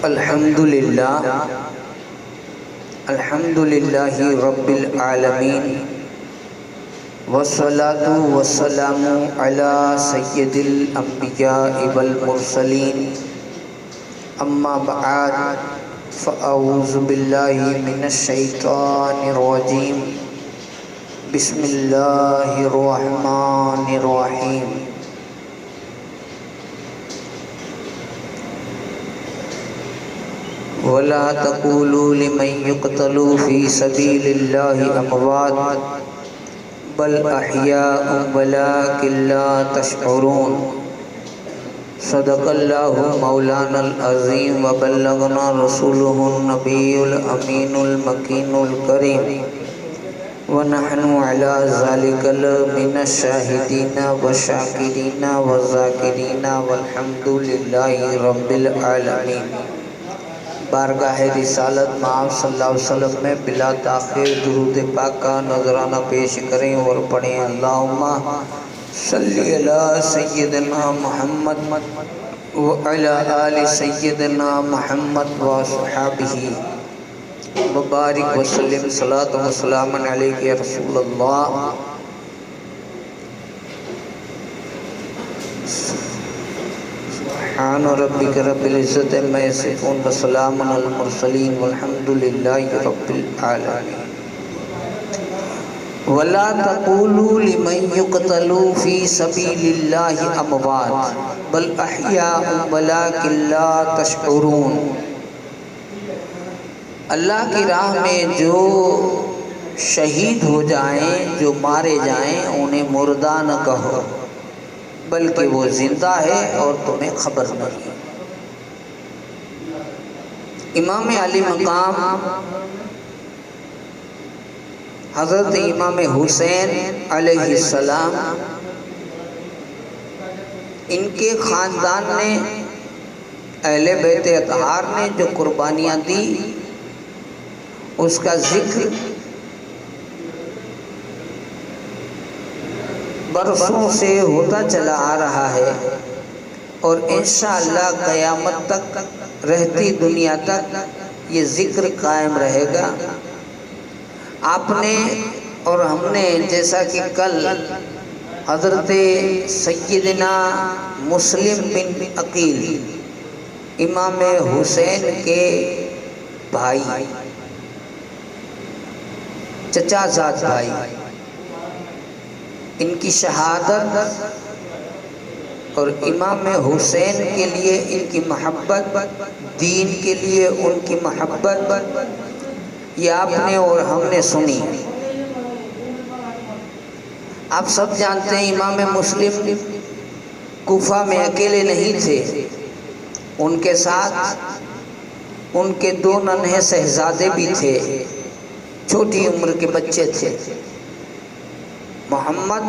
الحمدللہ الحمدللہ رب العالمین والصلاة والسلام علی سید الانبیاء والمرسلین اما بعد فاعوذ باللہ من الشیطان الرجیم بسم اللہ الرحمن الرحیم وَلَا تَقُولُوا لِمَنْ يُقْتَلُوا فِي سَبِيلِ اللَّهِ أَمْوَاتٌ بَلْ أَحْيَاءٌ وَلَكِنْ لَا تَشْعُرُونَ صدق اللہ مولانا العظیم وبلغنا رسولہ النبی الامین المکین الکریم ونحن علی ذلک من الشاہدین والشاکرین والذاکرین والحمد للہ رب العالمین۔ بارگاہ رسالت مآب صلی اللہ علیہ وسلم میں بلا تاخیر درود پاک کا نذرانہ پیش کریں اور پڑھیں اللہم صلی علی سیدنا محمد وعلی آل سیدنا محمد وصحابہ مبارک وسلم صلاۃ و سلام علیک یا رسول اللہ۔ سبحان ربک رب العزت عما یصفون وسلام علی المرسلین والحمد للہ رب العالمین۔ وَلَا تَقُولُوا لِمَنْ يُقْتَلُوا فِي سَبِيلِ اللَّهِ أَمْوَاتٌ بَلْ أَحْيَاءٌ وَلَكِنْ لَا تَشْعُرُونَ۔ اللہ کی راہ میں جو شہید ہو جائیں، جو مارے جائیں، انہیں مردہ نہ کہو بلکہ وہ زندہ ہے اور تمہیں خبر نہیں۔ امام علی مقام حضرت امام حسین علیہ السلام، ان کے خاندان نے، اہل بیت اطہار نے جو قربانیاں دی اس کا ذکر برسوں سے ہوتا چلا آ رہا ہے اور انشاءاللہ قیامت تک، رہتی دنیا تک یہ ذکر قائم رہے گا۔ آپ نے اور ہم نے، جیسا کہ کل حضرت سیدنا مسلم بن عقیل امام حسین کے بھائی، چچا زاد بھائی، ان کی شہادت اور امام حسین کے لیے ان کی محبت، دین کے لیے ان کی محبت، یہ آپ نے اور ہم نے سنی۔ آپ سب جانتے ہیں امام مسلم کوفہ میں اکیلے نہیں تھے، ان کے ساتھ ان کے دو ننھے شہزادے بھی تھے، چھوٹی عمر کے بچے تھے، محمد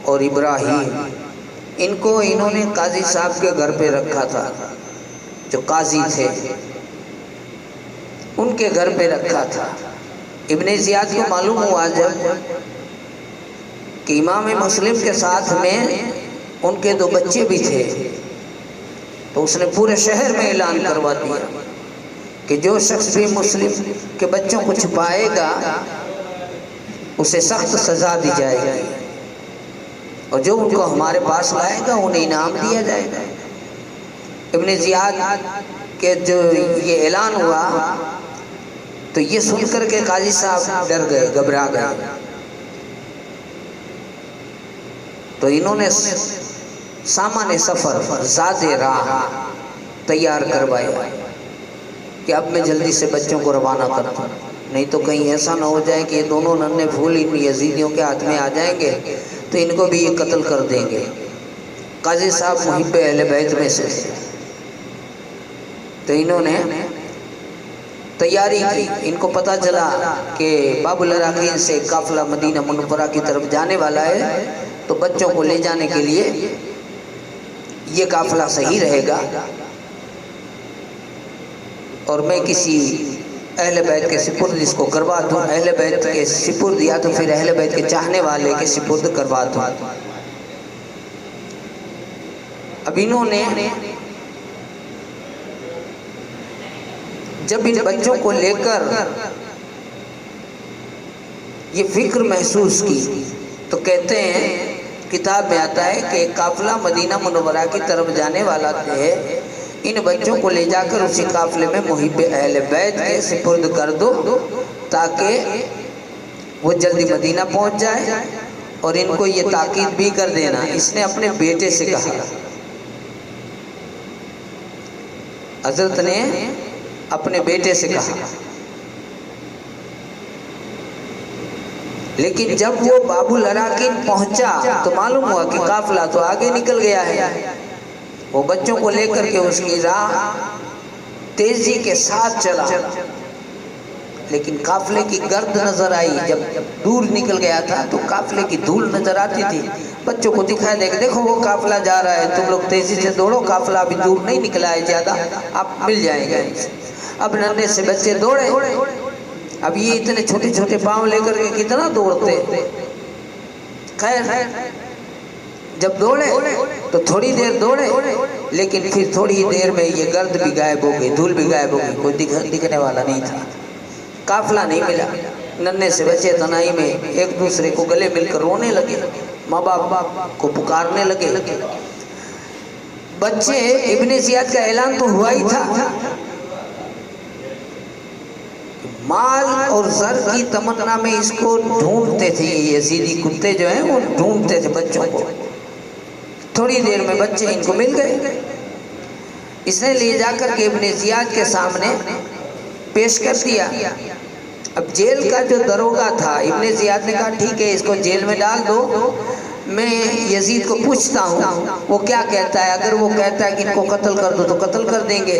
اور ابراہیم۔ ان کو انہوں نے قاضی صاحب کے گھر پہ رکھا تھا، جو قاضی تھے ان کے گھر پہ رکھا تھا۔ ابن زیاد کو معلوم ہوا جب کہ امام مسلم کے ساتھ میں ان کے دو بچے بھی تھے، تو اس نے پورے شہر میں اعلان کروا دیا کہ جو شخص بھی مسلم کے بچوں کو چھپائے گا اسے سخت سزا دی جائے گی، اور جو ان کو ہمارے پاس لائے گا انہیں انعام دیا جائے گا۔ ابن زیاد کے جو یہ اعلان ہوا تو یہ سن کر کے قاضی صاحب ڈر گئے، گھبرا گئے، تو انہوں نے سامان سفر، زاد راہ تیار کروائے کہ اب میں جلدی سے بچوں کو روانہ کرتا ہوں، نہیں تو کہیں ایسا نہ ہو جائے کہ یہ دونوں ننھے پھول ان یزیدیوں کے ہاتھ میں آ جائیں گے تو ان کو بھی یہ قتل کر دیں گے۔ قاضی صاحب محب اہل بیت میں سے تھے، تو انہوں نے تیاری کی۔ ان کو پتہ چلا کہ باب العراقین سے قافلہ مدینہ منورہ کی طرف جانے والا ہے، تو بچوں کو لے جانے کے لیے یہ قافلہ صحیح رہے گا، اور میں کسی اہل بیت کے سپرد اس کو کروا دوں، اہل بیت کے سپرد یا تو پھر اہل بیت کے چاہنے والے کے سپرد کروا دوں۔ اب انہوں نے جب ان بچوں کو لے کر یہ فکر محسوس کی تو کہتے ہیں کتاب میں آتا ہے کہ ایک قافلہ مدینہ منورہ کی طرف جانے والا تھے، ان بچوں کو لے جا کر اسی قافلے میں محب اہل بیت کے سپرد کر دو تاکہ وہ جلدی مدینہ پہنچ جائے، اور ان کو یہ تاکید بھی کر دینا۔ اس نے اپنے بیٹے سے کہا، حضرت نے اپنے بیٹے سے کہا، لیکن جب وہ باب الاراکین پہنچا تو معلوم ہوا کہ قافلہ تو آگے نکل گیا ہے۔ وہ بچوں کو لے کر کے اس کی راہ تیزی کے ساتھ چلا، لیکن قافلے کی گرد نظر آئی۔ جب دور نکل گیا تھا تو قافلے کی دھول نظر آتی تھی۔ بچوں کو دکھایا دے کہ دیکھو وہ قافلہ جا رہا ہے، تم لوگ تیزی سے دوڑو، قافلہ ابھی دور نہیں نکلا ہے زیادہ، آپ مل جائیں گے۔ اب ننھے سے بچے دوڑے، اب یہ اتنے چھوٹے چھوٹے پاؤں لے کر کے کتنا دوڑتے۔ خیر جب دوڑے تو تھوڑی دیر دوڑے، لیکن پھر تھوڑی دیر میں یہ گرد بھی غائب ہو گئی، دھول بھی غائب ہو گئی، کوئی دکھنے والا نہیں تھا، قافلہ نہیں ملا۔ ننھے سے بچے تنہائی میں ایک دوسرے کو گلے مل کر رونے لگے، ماں باپ کو پکارنے لگے۔ بچے ابن زیاد کا اعلان تو ہوا ہی تھا، مال اور زر کی تمنا میں اس کو ڈھونڈتے تھے، یہ یزیدی کتے جو ہیں وہ ڈھونڈتے تھے بچوں کو۔ تھوڑی دیر میں بچے ان کو مل گئے، اس نے لے جا کر کے ابن زیاد کے سامنے پیش کر دیا۔ اب جیل کا جو دروگا تھا، ابن زیاد نے کہا ٹھیک ہے اس کو جیل میں ڈال دو، میں یزید کو پوچھتا ہوں وہ کیا کہتا ہے، اگر وہ کہتا ہے کہ ان کو قتل کر دو تو قتل کر دیں گے،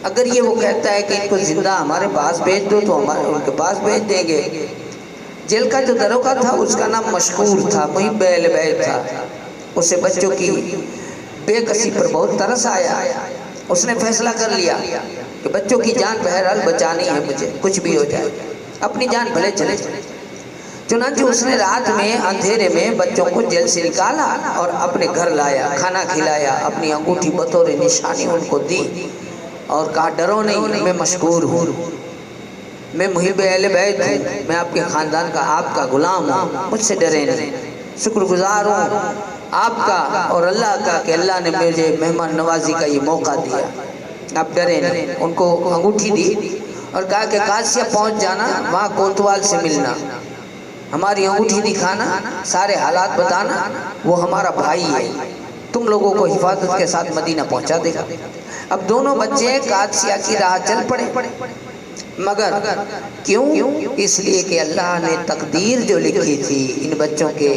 اگر یہ وہ کہتا ہے کہ ان کو زندہ ہمارے پاس بھیج دو تو ہمارے ان کے پاس بھیج دیں گے۔ جیل کا جو دروگا تھا اس کا نام مشکور تھا، محب اہل بیت تھا۔ اسے بچوں کی بے کسی پر بہت ترس آیا، اس نے فیصلہ کر لیا کہ بچوں کی جان بہرحال بچانی ہے، مجھے کچھ بھی ہو جائے اپنی جان بھلے چلے۔ چنانچہ اس نے رات میں اندھیرے میں بچوں کو جیل سے نکالا اور اپنے گھر لایا، کھانا کھلایا، اپنی انگوٹھی بطور نشانی ان کو دی اور کہا ڈرو نہیں، میں مشکور ہوں، میں محب اہل بیت ہوں، میں آپ کے خاندان کا آپ کا غلام ہوں، مجھ سے ڈرے نہیں، شکر گزار ہوں آپ کا اور اللہ کا کہ اللہ نے مجھے مہمان نوازی کا یہ موقع دیا، آپ ڈرے نہیں۔ ان کو انگوٹھی دی اور کہا کہ قادسیہ پہنچ جانا، وہاں کوتوال سے ملنا، ہماری انگوٹھی دکھانا، سارے حالات بتانا، وہ ہمارا بھائی ہے، تم لوگوں کو حفاظت کے ساتھ مدینہ پہنچا دے گا۔ اب دونوں بچے قادسیہ کی راہ چل پڑے، مگر کیوں؟ اس لیے کہ اللہ نے تقدیر جو لکھی تھی ان بچوں کے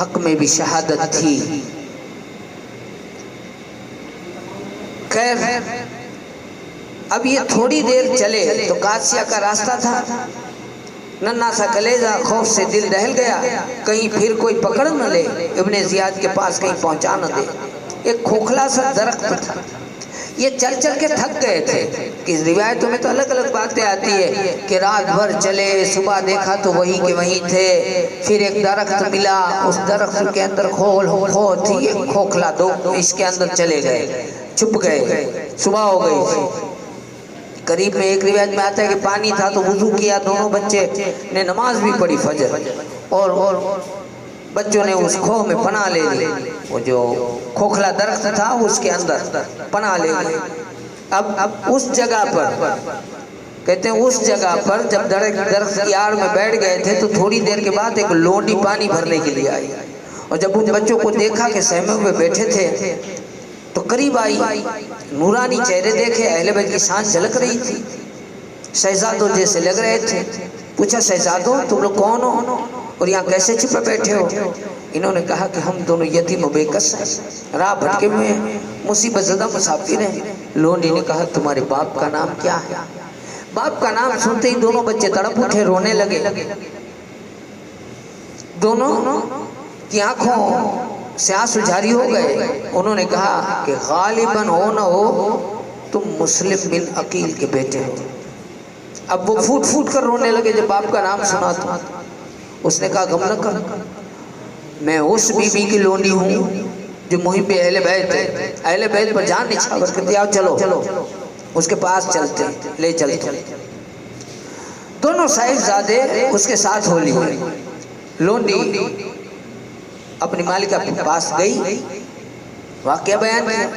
حق میں بھی شہادت تھی۔ خیر اب یہ تھوڑی دیر چلے تو قادسیہ کا راستہ تھا، ننھا سا کلیجہ خوف سے دل دہل گیا، کہیں پھر کوئی پکڑ نہ لے، ابن زیاد کے پاس کہیں پہنچا نہ دے۔ ایک کھوکھلا سا درخت تھا، یہ چل چل کے تھک گئے تھے، کہ روایتوں میں تو الگ الگ باتیں آتی ہے کہ رات بھر چلے، صبح دیکھا تو وہی کے وہی تھے، پھر ایک درخت ملا، اس درخت کے اندر کھو تھی، ایک کھوکھلا، دو اس کے اندر چلے گئے، چھپ گئے، صبح ہو گئی۔ قریب میں ایک روایت میں آتا ہے کہ پانی تھا تو وضو کیا، دونوں بچے نے نماز بھی پڑھی فجر، اور بچوں نے اس کھوہ میں پناہ لے لی، وہ جو کھوکھلا درخت تھا اس کے اندر پناہ لے لی۔ اب اس جگہ پر کہتے ہیں اس جگہ پر جب درخت کی آڑ میں بیٹھ گئے تھے تو تھوڑی دیر کے بعد ایک لونڈی پانی بھرنے کے لیے آئی، اور جب ان بچوں کو دیکھا کہ سہمے ہوئے بیٹھے تھے تو قریب آئی، نورانی چہرے دیکھے، اہل بیت کی شان جھلک رہی تھی، شہزادوں جیسے لگ رہے تھے۔ پوچھا شہزادوں تم لوگ کون ہو اور یہاں کیسے چھپے بیٹھے ہو؟ انہوں نے کہا کہ ہم دونوں یتیم و بے کس ہیں، راہ بھٹکے ہوئے ہیں، مصیبت زدہ مسافر ہیں۔ لونڈی نے کہا تمہارے باپ کا نام کیا ہے؟ باپ کا نام سنتے ہی دونوں بچے تڑپ اٹھے، رونے لگے۔ دونوں کی آنکھوں سے آنسو جاری ہو گئے۔ انہوں نے کہا کہ غالباً ہو نہ ہو تم مسلم بن عقیل کے بیٹے ہو۔ اب وہ پھوٹ پھوٹ کر رونے لگے جب باپ کا نام سنا تو۔ اس نے کہا غم نہ کر، میں اس بی بی کی لونڈی ہوں جو محب اہل بیت ہے، اہل بیت پر جان نچھاور کر دیا، چلو اس کے پاس چلتے لے چلتے، دونوں صاحبزادے اس کے ساتھ ہو لی۔ لونڈی اپنی مالکہ کے پاس گئی، واقعہ بیان کیا،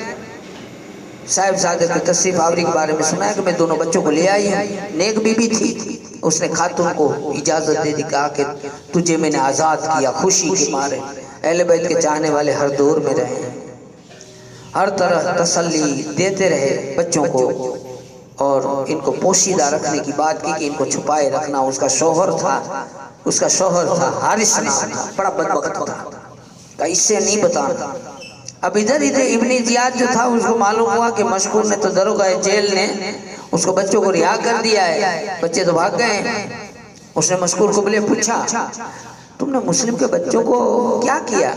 صاحبزادے کی تصریف آوری کے بارے میں سنا ہے کہ میں دونوں بچوں کو لے آئی ہوں، نیک بی بی تھی۔ اس نے خاتون کو اجازت دے دی، کہا کہ تجھے میں نے آزاد کیا، خوشی کے مارے۔ اہل بیت کے چاہنے والے ہر دور میں رہے، ہر طرح تسلی دیتے رہے بچوں کو، اور ان کو پوشیدہ رکھنے کی بات کی کہ ان کو چھپائے رکھنا۔ اس کا شوہر تھا حارث نام تھا، بڑا بدبخت تھا، کہ اس سے نہیں بتانا۔ اب ادھر ابن زیاد جو تھا، اس کو معلوم ہوا کہ مشکور نے تو دروغہ جیل نے اس کو بچوں کو رہا کر دیا ہے، بچے تو بھاگ گئے ہیں۔ اس نے مشکور کو بلے پوچھا، تم نے مسلم کے بچوں کو کیا کیا؟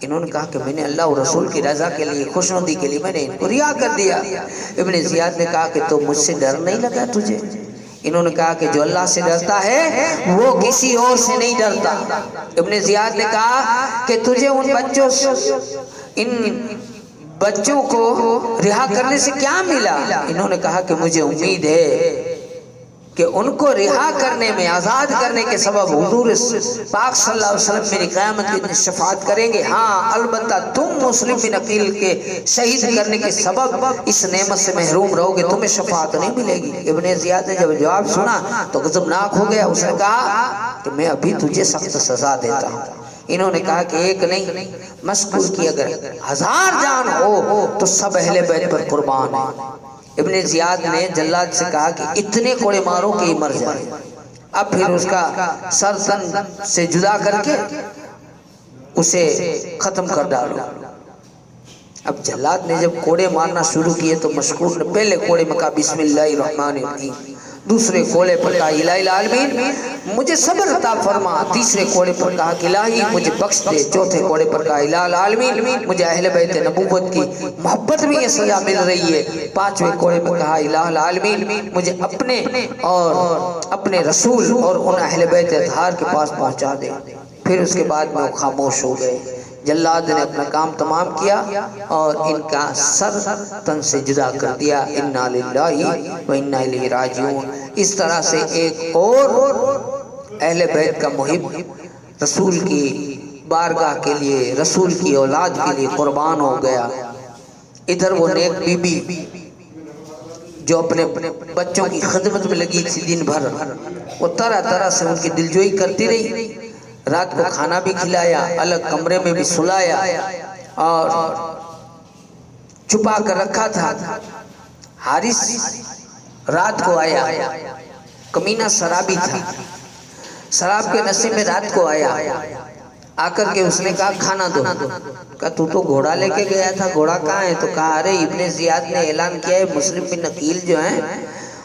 انہوں نے کہا کہ میں نے اللہ اور رسول کی رضا کے لیے، خوشنودی کے لیے میں نے ان کو رہا کر دیا۔ ابن زیاد نے کہا کہ تو مجھ سے ڈر نہیں لگا تجھے؟ انہوں نے کہا کہ جو اللہ سے ڈرتا ہے وہ کسی اور سے نہیں ڈرتا۔ ابن زیاد نے کہا کہ تجھے ان بچوں کو رہا کرنے سے کیا ملا؟ انہوں نے کہا کہ مجھے امید ہے کہ ان کو رہا کرنے میں، آزاد کرنے کے سبب حضور پاک صلی اللہ علیہ وسلم میری قیامت کی شفاعت کریں گے۔ ہاں البتہ تم مسلم بن عقیل کے شہید کرنے کے سبب اس نعمت سے محروم رہو گے، تمہیں شفاعت نہیں ملے گی۔ ابن زیاد نے جب جواب سنا تو غضبناک ہو گیا، اس نے کہا کہ میں ابھی تجھے سخت سزا دیتا ہوں۔ انہوں نے کہا کہ ایک نہیں، مشکور کی اگر 1000 جان ہو تو سب اہل بیت پر قربان ہے۔ ابن زیاد نے جلاد سے کہا کہ اتنے کوڑے مارو کہ یہ مر جائے، اب پھر اس کا سر تن سے جدا کر کے اسے ختم کر ڈالو۔ اب جلاد نے جب کوڑے مارنا شروع کیے تو مشکور نے پہلے کوڑے میں کہا بسم اللہ الرحمن الرحیم، دوسرے کوڑے پر کہا الہ العالمین مجھے صبر عطا فرما، تیسرے کوڑے پر کہا کہ الہی مجھے بخش دے، چوتھے کوڑے پر کہا الہ العالمین مجھے اہل بیت نبوت کی محبت میں یہ سزا مل رہی ہے، پانچویں کوڑے پر کہا الہ العالمین مجھے اپنے اور اپنے رسول اور ان اہل بیت اطہار کے پاس پہنچا دے۔ پھر اس کے بعد میں وہ خاموش ہو گئے۔ جلاد نے اپنا کام تمام کیا اور ان کا سر تن سے جدا کر دیا۔ انا للہ و انا الیہ راجعون۔ اس طرح سے ایک اور اہل بیت کا محب رسول کی بارگاہ کے لیے، رسول کی اولاد کے لیے قربان ہو گیا۔ ادھر وہ نیک بی بی جو اپنے بچوں کی خدمت میں لگی تھی دن بھر، وہ طرح طرح سے ان کی دلجوئی کرتی رہی، رات کو کھانا بھی کھلایا، الگ کمرے میں بھی سلایا اور چھپا کر رکھا تھا۔ حارث رات کو آیا، کمینہ شرابی تھا، شراب کے نشے میں رات کو آیا، آ کر کے اس نے کہا کھانا دو۔ کہا تو گھوڑا لے کے گیا تھا، گھوڑا کہاں ہے؟ تو کہا ارے ابن زیاد نے اعلان کیا ہے مسلم بن عقیل جو ہیں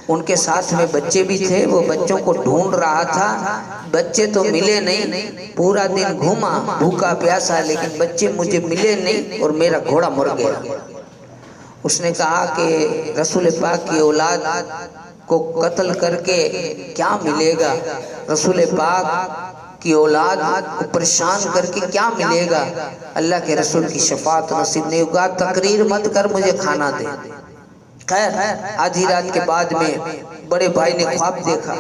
ان کے ساتھ میں بچے بھی تھے، وہ بچوں کو ڈھونڈ رہا تھا، بچے تو ملے نہیں، پورا دن گھوما بھوکا پیاسا لیکن بچے مجھے ملے نہیں اور میرا گھوڑا مر گیا۔ اس نے کہا کہ رسول پاک کی اولاد کو قتل کر کے کیا ملے گا، رسول پاک کی اولاد کو پریشان کر کے کیا ملے گا، اللہ کے رسول کی شفاعت نصیب نہیں ہوگا، تقریر مت کر مجھے کھانا دے۔ خیر آدھی رات کے بعد میں بڑے بھائی نے خواب دیکھا،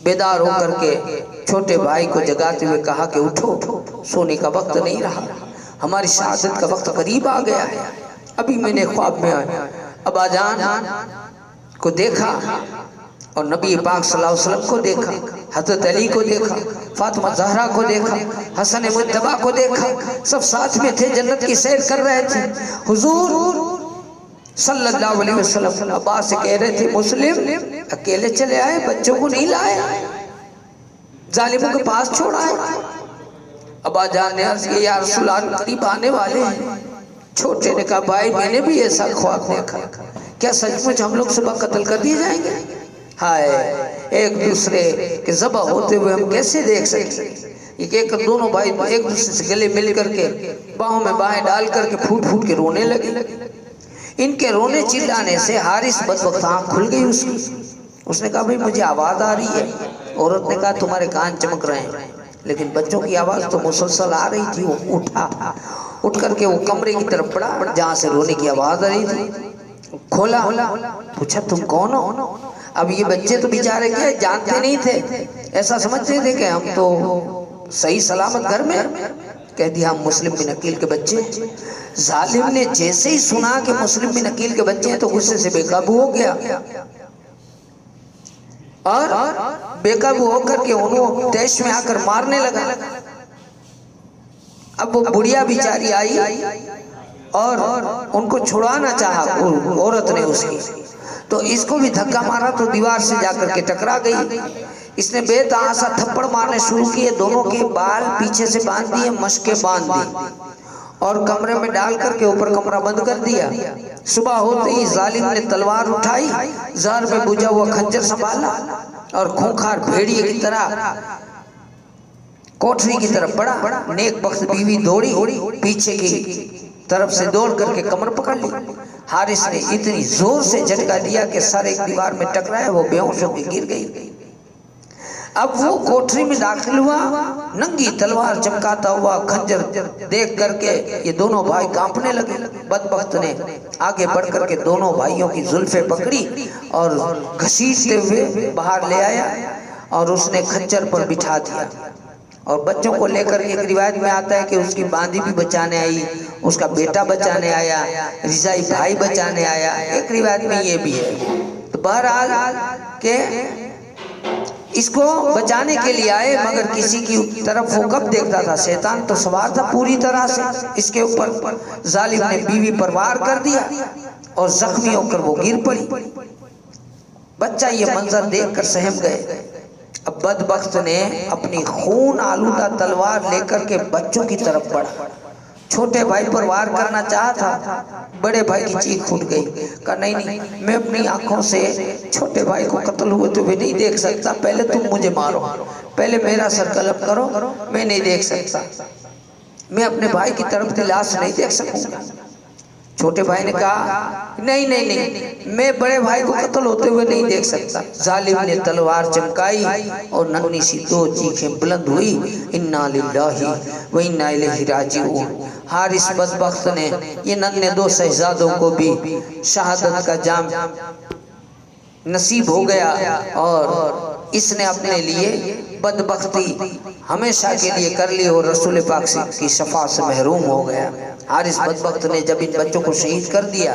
بیدار ہو کر کے چھوٹے بھائی کو جگاتے ہوئے کہا کہ اٹھو، سونے کا وقت نہیں رہا، ہماری شہادت کا وقت قریب آ گیا ہے۔ ابھی میں نے خواب میں ابا جان کو دیکھا اور نبی پاک صلی اللہ علیہ وسلم کو دیکھا، حضرت علی کو دیکھا، فاطمہ زہرا کو دیکھا، حسن مجتبیٰ کو دیکھا، سب ساتھ میں تھے، جنت کی سیر کر رہے تھے۔ حضور صلی اللہ علیہ وسلم عباس سے کہہ رہے تھے مسلم اکیلے چلے آئے، بچوں کو نہیں لائے، ظالموں کے پاس چھوڑا ہے؟ ابا جان نے عرض کیا یا رسول اللہ قریب آنے والے ہیں۔ چھوٹے نے کہا بھائی میں نے بھی ایسا خواب دیکھا، کیا سچ مچ ہم لوگ صبح قتل کر دیے جائیں گے؟ ہائے ایک دوسرے کے ذبح ہوتے ہوئے ہم کیسے دیکھ سکتے؟ ایک دونوں بھائی ایک دوسرے سے گلے مل کر کے باہوں میں باہیں ڈال کر کے پھوٹ پھوٹ کے رونے لگے۔ ان کے رونے چلانے سے حارث بدبخت آنکھ کھل گئی اس کی۔ اس نے کہا بھئی مجھے آواز آ رہی ہے۔ عورت نے کہا تمہارے کان چمک رہے ہیں، لیکن بچوں کی آواز تو مسلسل آ رہی تھی۔ وہ اٹھا، اٹھ کر کے وہ کمرے کی طرف پڑا جہاں سے رونے کی آواز آ رہی تھی۔ کھولا، پوچھا تم کون ہو؟ اب یہ بچے تو بیچارے کیا جانتے نہیں تھے، ایسا سمجھتے تھے کہ ہم تو صحیح سلامت گھر میں. کہہ دیا ہم مسلم بن عقیل کے بچے. ظالم نے جیسے ہی سنا کہ مسلم بن عقیل کے بچے ہیں تو غصے سے بے قابو ہو گیا اور بے قابو ہو کر کے انہوں دیش میں آ کر مارنے لگا. اب وہ بڑھیا بیچاری آئی اور ان کو چھڑانا چاہا عورت نے اس کی، تو اس کو بھی دھکا مارا تو دیوار سے جا کر کے ٹکرا گئی. اس نے بے تحاشا تھپڑ مارنے شروع کیے، دونوں کے بال پیچھے سے باندھ دیے، مشکیں باندھ دی اور کمرے میں ڈال کر کے اوپر کمرہ بند کر دیا. صبح ہوتے ہی ظالم نے تلوار اٹھائی، زہر میں بجھا ہوا خنجر سنبھالا اور خونخوار بھیڑیے کی طرح کوٹری کی طرف بڑھا. نیک بخت بیوی دوڑی، پیچھے کی طرف سے دوڑ کر کے کمر پکڑ لی. حارث نے اتنی زور سے جھٹکا دیا کہ سر ایک دیوار میں ٹکرایا، وہ بے ہوش ہو کے گر گئی. اب وہ کوٹری میں داخل ہوا، ننگی تلوار چمکاتا ہوا خنجر دیکھ کر کے یہ دونوں بھائی کانپنے لگے. بدبخت نے آگے بڑھ کر کے دونوں بھائیوں کی زلفیں پکڑی اور گھسیٹتے ہوئے باہر لے آیا اور اس نے خنجر پر بٹھا دیا. اور بچوں کو لے کر ایک روایت میں آتا ہے کہ اس کی باندھی بھی بچانے آئی، اس کا بیٹا بچانے آیا، رضائی بھائی بچانے آیا، ایک روایت میں یہ بھی ہے. تو بہرحال کہ اس کو بچانے کے لیے آئے، مگر کسی کی طرف وہ کب دیکھتا تھا، شیطان تو سوار تھا پوری طرح سے اس کے اوپر. ظالم نے بیوی پر وار کر دیا اور زخمی ہو کر وہ گر پڑی. بچہ یہ منظر دیکھ کر سہم گئے. اب بدبخت نے اپنی خون آلودہ تلوار لے کر کے بچوں کی طرف بڑھا. چھوٹے بھائی پر وار کرنا چاہا تھا، بڑے بھائی کی چیخ پھوٹ گئی. کہا نہیں، میں اپنی آنکھوں سے چھوٹے بھائی کو قتل ہوتے ہوئے نہیں دیکھ سکتا، پہلے تم مجھے مارو، پہلے میرا سر قلم کرو، میں نہیں دیکھ سکتا، میں اپنے بھائی کی طرف کی لاش نہیں دیکھ سکوں گا. چھوٹے بھائی نے کہا نہیں، میں بڑے بھائی کو قتل ہوتے ہوئے نہیں دیکھ سکتا. ظالم نے تلوار چمکائی اور ننھی سی دو چیخیں بلند ہوئی، انا للہ و انا الیہ راجعون. حارث بدبخت نے یہ ننھے دو شہزادوں کو بھی شہادت کا جام نصیب ہو گیا اور اس نے اپنے لیے بدبختی ہمیشہ کے لیے کر لی اور رسول پاک کی شفاعت سے محروم ہو گیا. حارث بدبخت نے جب ان بچوں کو شہید کر دیا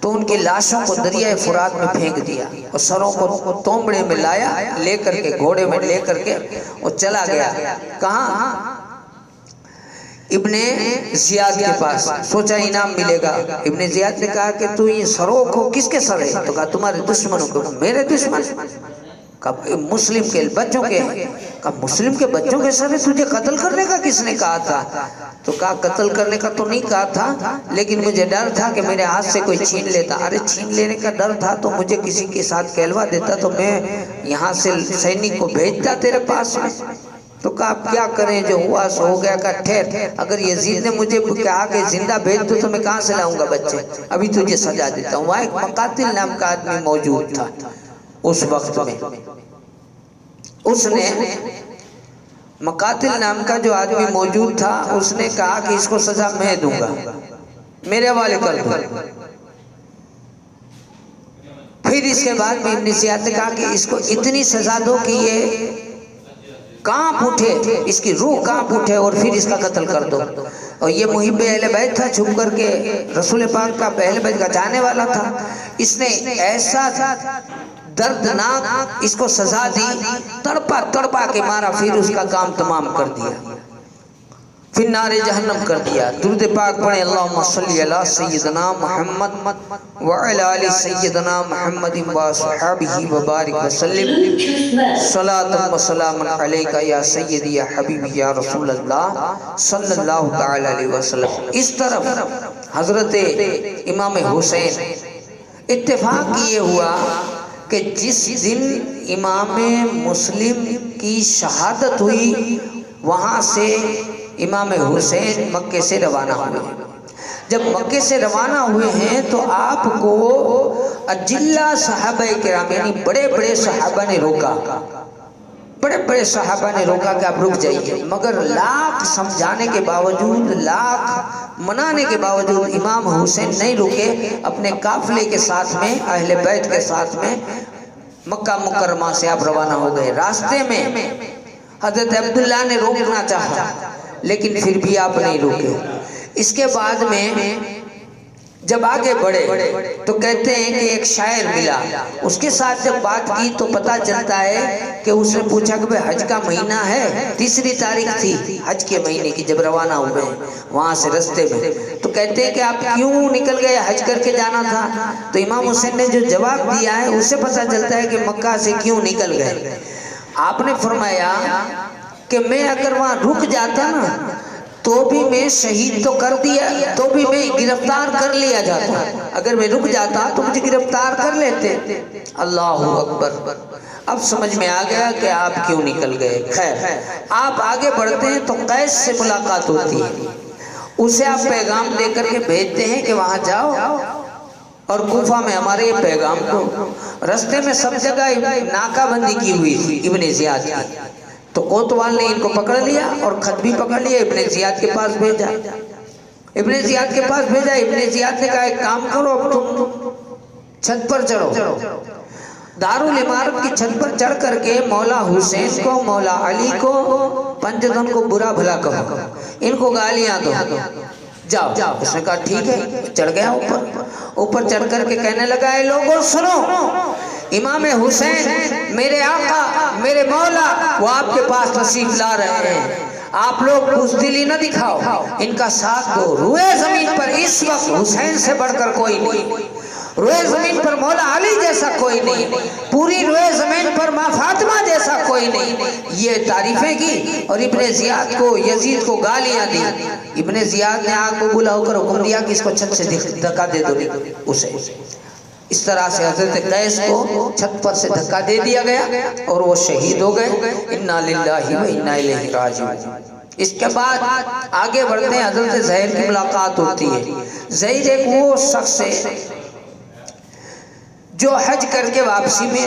تو ان کی لاشوں کو دریائے فرات میں پھینک دیا اور سروں کو تومڑے میں لایا، لے کر کے گھوڑے میں لے کر کے وہ چلا گیا. کہاں؟ ابن زیاد کے پاس. سوچا انعام ملے گا. ابن زیاد نے کہا کہ تو یہ سروں کو کس کے سر ہے؟ تو کہا تمہارے دشمنوں کو. میرے دشمن؟ کہا مسلم کے بچوں کے. کہا مسلم کے بچوں کے سر ہے؟ تجھے قتل کرنے کا کس نے کہا تھا؟ تو کہا قتل کرنے کا تو نہیں کہا تھا، لیکن مجھے ڈر تھا کہ میرے ہاتھ سے کوئی چھین لیتا. ارے چھین لینے کا ڈر تھا تو مجھے کسی کے ساتھ کہلوا دیتا تو میں یہاں سے سینک کو بھیجتا تیرے پاس میں. تو کہا اب کیا کریں، جو ہوا سو ہو گیا. کہا ٹھہر، اگر یزید نے مجھے کہا کہ زندہ بھیج دو تو میں کہاں سے لاؤں گا بچے، ابھی تجھے سجا دیتا ہوں. وہاں ایک مقاتل نام کا آدمی موجود تھا اس وقت میں. اس نے مقاتل نام کا جو آدمی موجود تھا اس نے کہا کہ اس کو سزا میں دوں گا، میرے حوالے کر دوں. پھر اس کے بعد میں ابن زیاد نے کہا کہ اس کو اتنی سزا دو کہ یہ کانپ اٹھے، اس کی روح کانپ اٹھے اور پھر اس کا قتل کر دو. اور یہ محب اہل بیت تھا، چھپ کر کے رسول پاک کا اہل بیت کا چاہنے والا تھا. اس نے ایسا دردناک اس کو سزا دی، تڑپا تڑپا کے مارا، پھر اس کا کام تمام کر دیا، پھر نار جہنم کر دیا. درود پاک پڑھیں اللہم صلی علی سیدنا محمد وعلی آل سیدنا محمد وصحابہ وبارک وسلم. صلاۃ و سلام علیکہ یا سیدی یا حبیبی یا رسول اللہ صلی اللہ تعالی علیہ وسلم. اس طرف حضرت امام حسین اتفاق یہ ہوا کہ جس دن امام مسلم کی شہادت ہوئی وہاں سے امام حسین مکے سے روانہ ہوئے. جب مکے سے روانہ ہوئے ہیں تو آپ کو اجلہ صحابہ کرام یعنی بڑے بڑے صحابہ نے روکا. بڑے بڑے صحابہ نے روکا کہ آپ رک جائیے، مگر لاکھ سمجھانے کے باوجود، لاکھ منانے کے باوجود امام حسین نہیں رکے، اپنے قافلے کے ساتھ میں، اہل بیت کے ساتھ میں مکہ مکرمہ سے آپ روانہ ہو گئے۔ راستے میں حضرت عبداللہ نے روکنا چاہا لیکن پھر بھی آپ نہیں روکے۔ اس کے بعد میں جب آگے بڑھے تو کہتے ہیں کہ ایک شاعر ملا، اس کے ساتھ جب بات کی تو پتہ چلتا ہے کہ اس نے پوچھا کہ حج کا مہینہ ہے، 3 تاریخ تھی حج کے مہینے کی جب روانہ ہوئے وہاں سے رستے میں، تو کہتے ہیں کہ آپ کیوں نکل گئے، حج کر کے جانا تھا؟ تو امام حسین نے جو جواب دیا ہے اس سے پتہ چلتا ہے کہ مکہ سے کیوں نکل گئے۔ آپ نے فرمایا کہ میں اگر وہاں رک جاتا نا تو بھی میں شہید تو کر دیا، تو بھی میں گرفتار کر لیا جاتا، اگر میں رک جاتا تو مجھے گرفتار کر لیتے۔ اللہ اکبر، اب سمجھ میں آ گیا کہ آپ کیوں نکل گئے۔ خیر، آپ آگے بڑھتے ہیں تو قیس سے ملاقات ہوتی ہے، اسے آپ پیغام دے کر کے بھیجتے ہیں کہ وہاں جاؤ اور کوفہ میں ہمارے یہ پیغام کو۔ رستے میں سب جگہ ناکہ بندی کی ہوئی تھی ابن زیاد کی، تو کوتوال نے ان کو پکڑ لیا اور خط بھی پکڑ لیا، ابن زیاد کے پاس بھیجا۔ ابن زیاد کے پاس بھیجا، ابن زیاد نے کہا ایک کام کرو، اب تم چھت پر چڑھو، دارالعمارت کی چھت پر چڑھ کر کے مولا حسین کو، مولا علی کو، پنجتن کو برا بھلا کہو، ان کو گالیاں دو، جاؤ۔ اس نے کہا ٹھیک ہے، چڑھ گیا اوپر چڑھ کر کے کہنے لگا اے لوگوں سنو، امام حسین میرے آقا، میرے مولا، وہ آپ کے پاس تشریف لا رہے ہیں، آپ لوگ بزدلی نہ دکھاؤ، ان کا ساتھ دو۔ روئے زمین پر اس وقت حسین سے بڑھ کر کوئی نہیں، روئے زمین پر مولا علی جیسا کوئی نہیں، پوری روئے زمین پر ماں فاطمہ جیسا کوئی نہیں۔ یہ تعریفیں کی اور ابن زیاد کو، یزید کو گالیاں دی۔ ابن زیاد نے آگ کو بلا ہو کر حکم دیا کہ اس کو چھت سے دھکا دے دو اسے۔ اس طرح سے حضرت قیس کو چھت پر سے دھکا دے دیا گیا اور وہ شہید ہو گئے۔ انا للہ و انا الیہ راجعون۔ اس کے بعد آگے بڑھتے ہیں، حضرت زہیر کی ملاقات ہوتی ہے۔ زہیر ایک وہ شخص ہے جو حج کر کے واپسی میں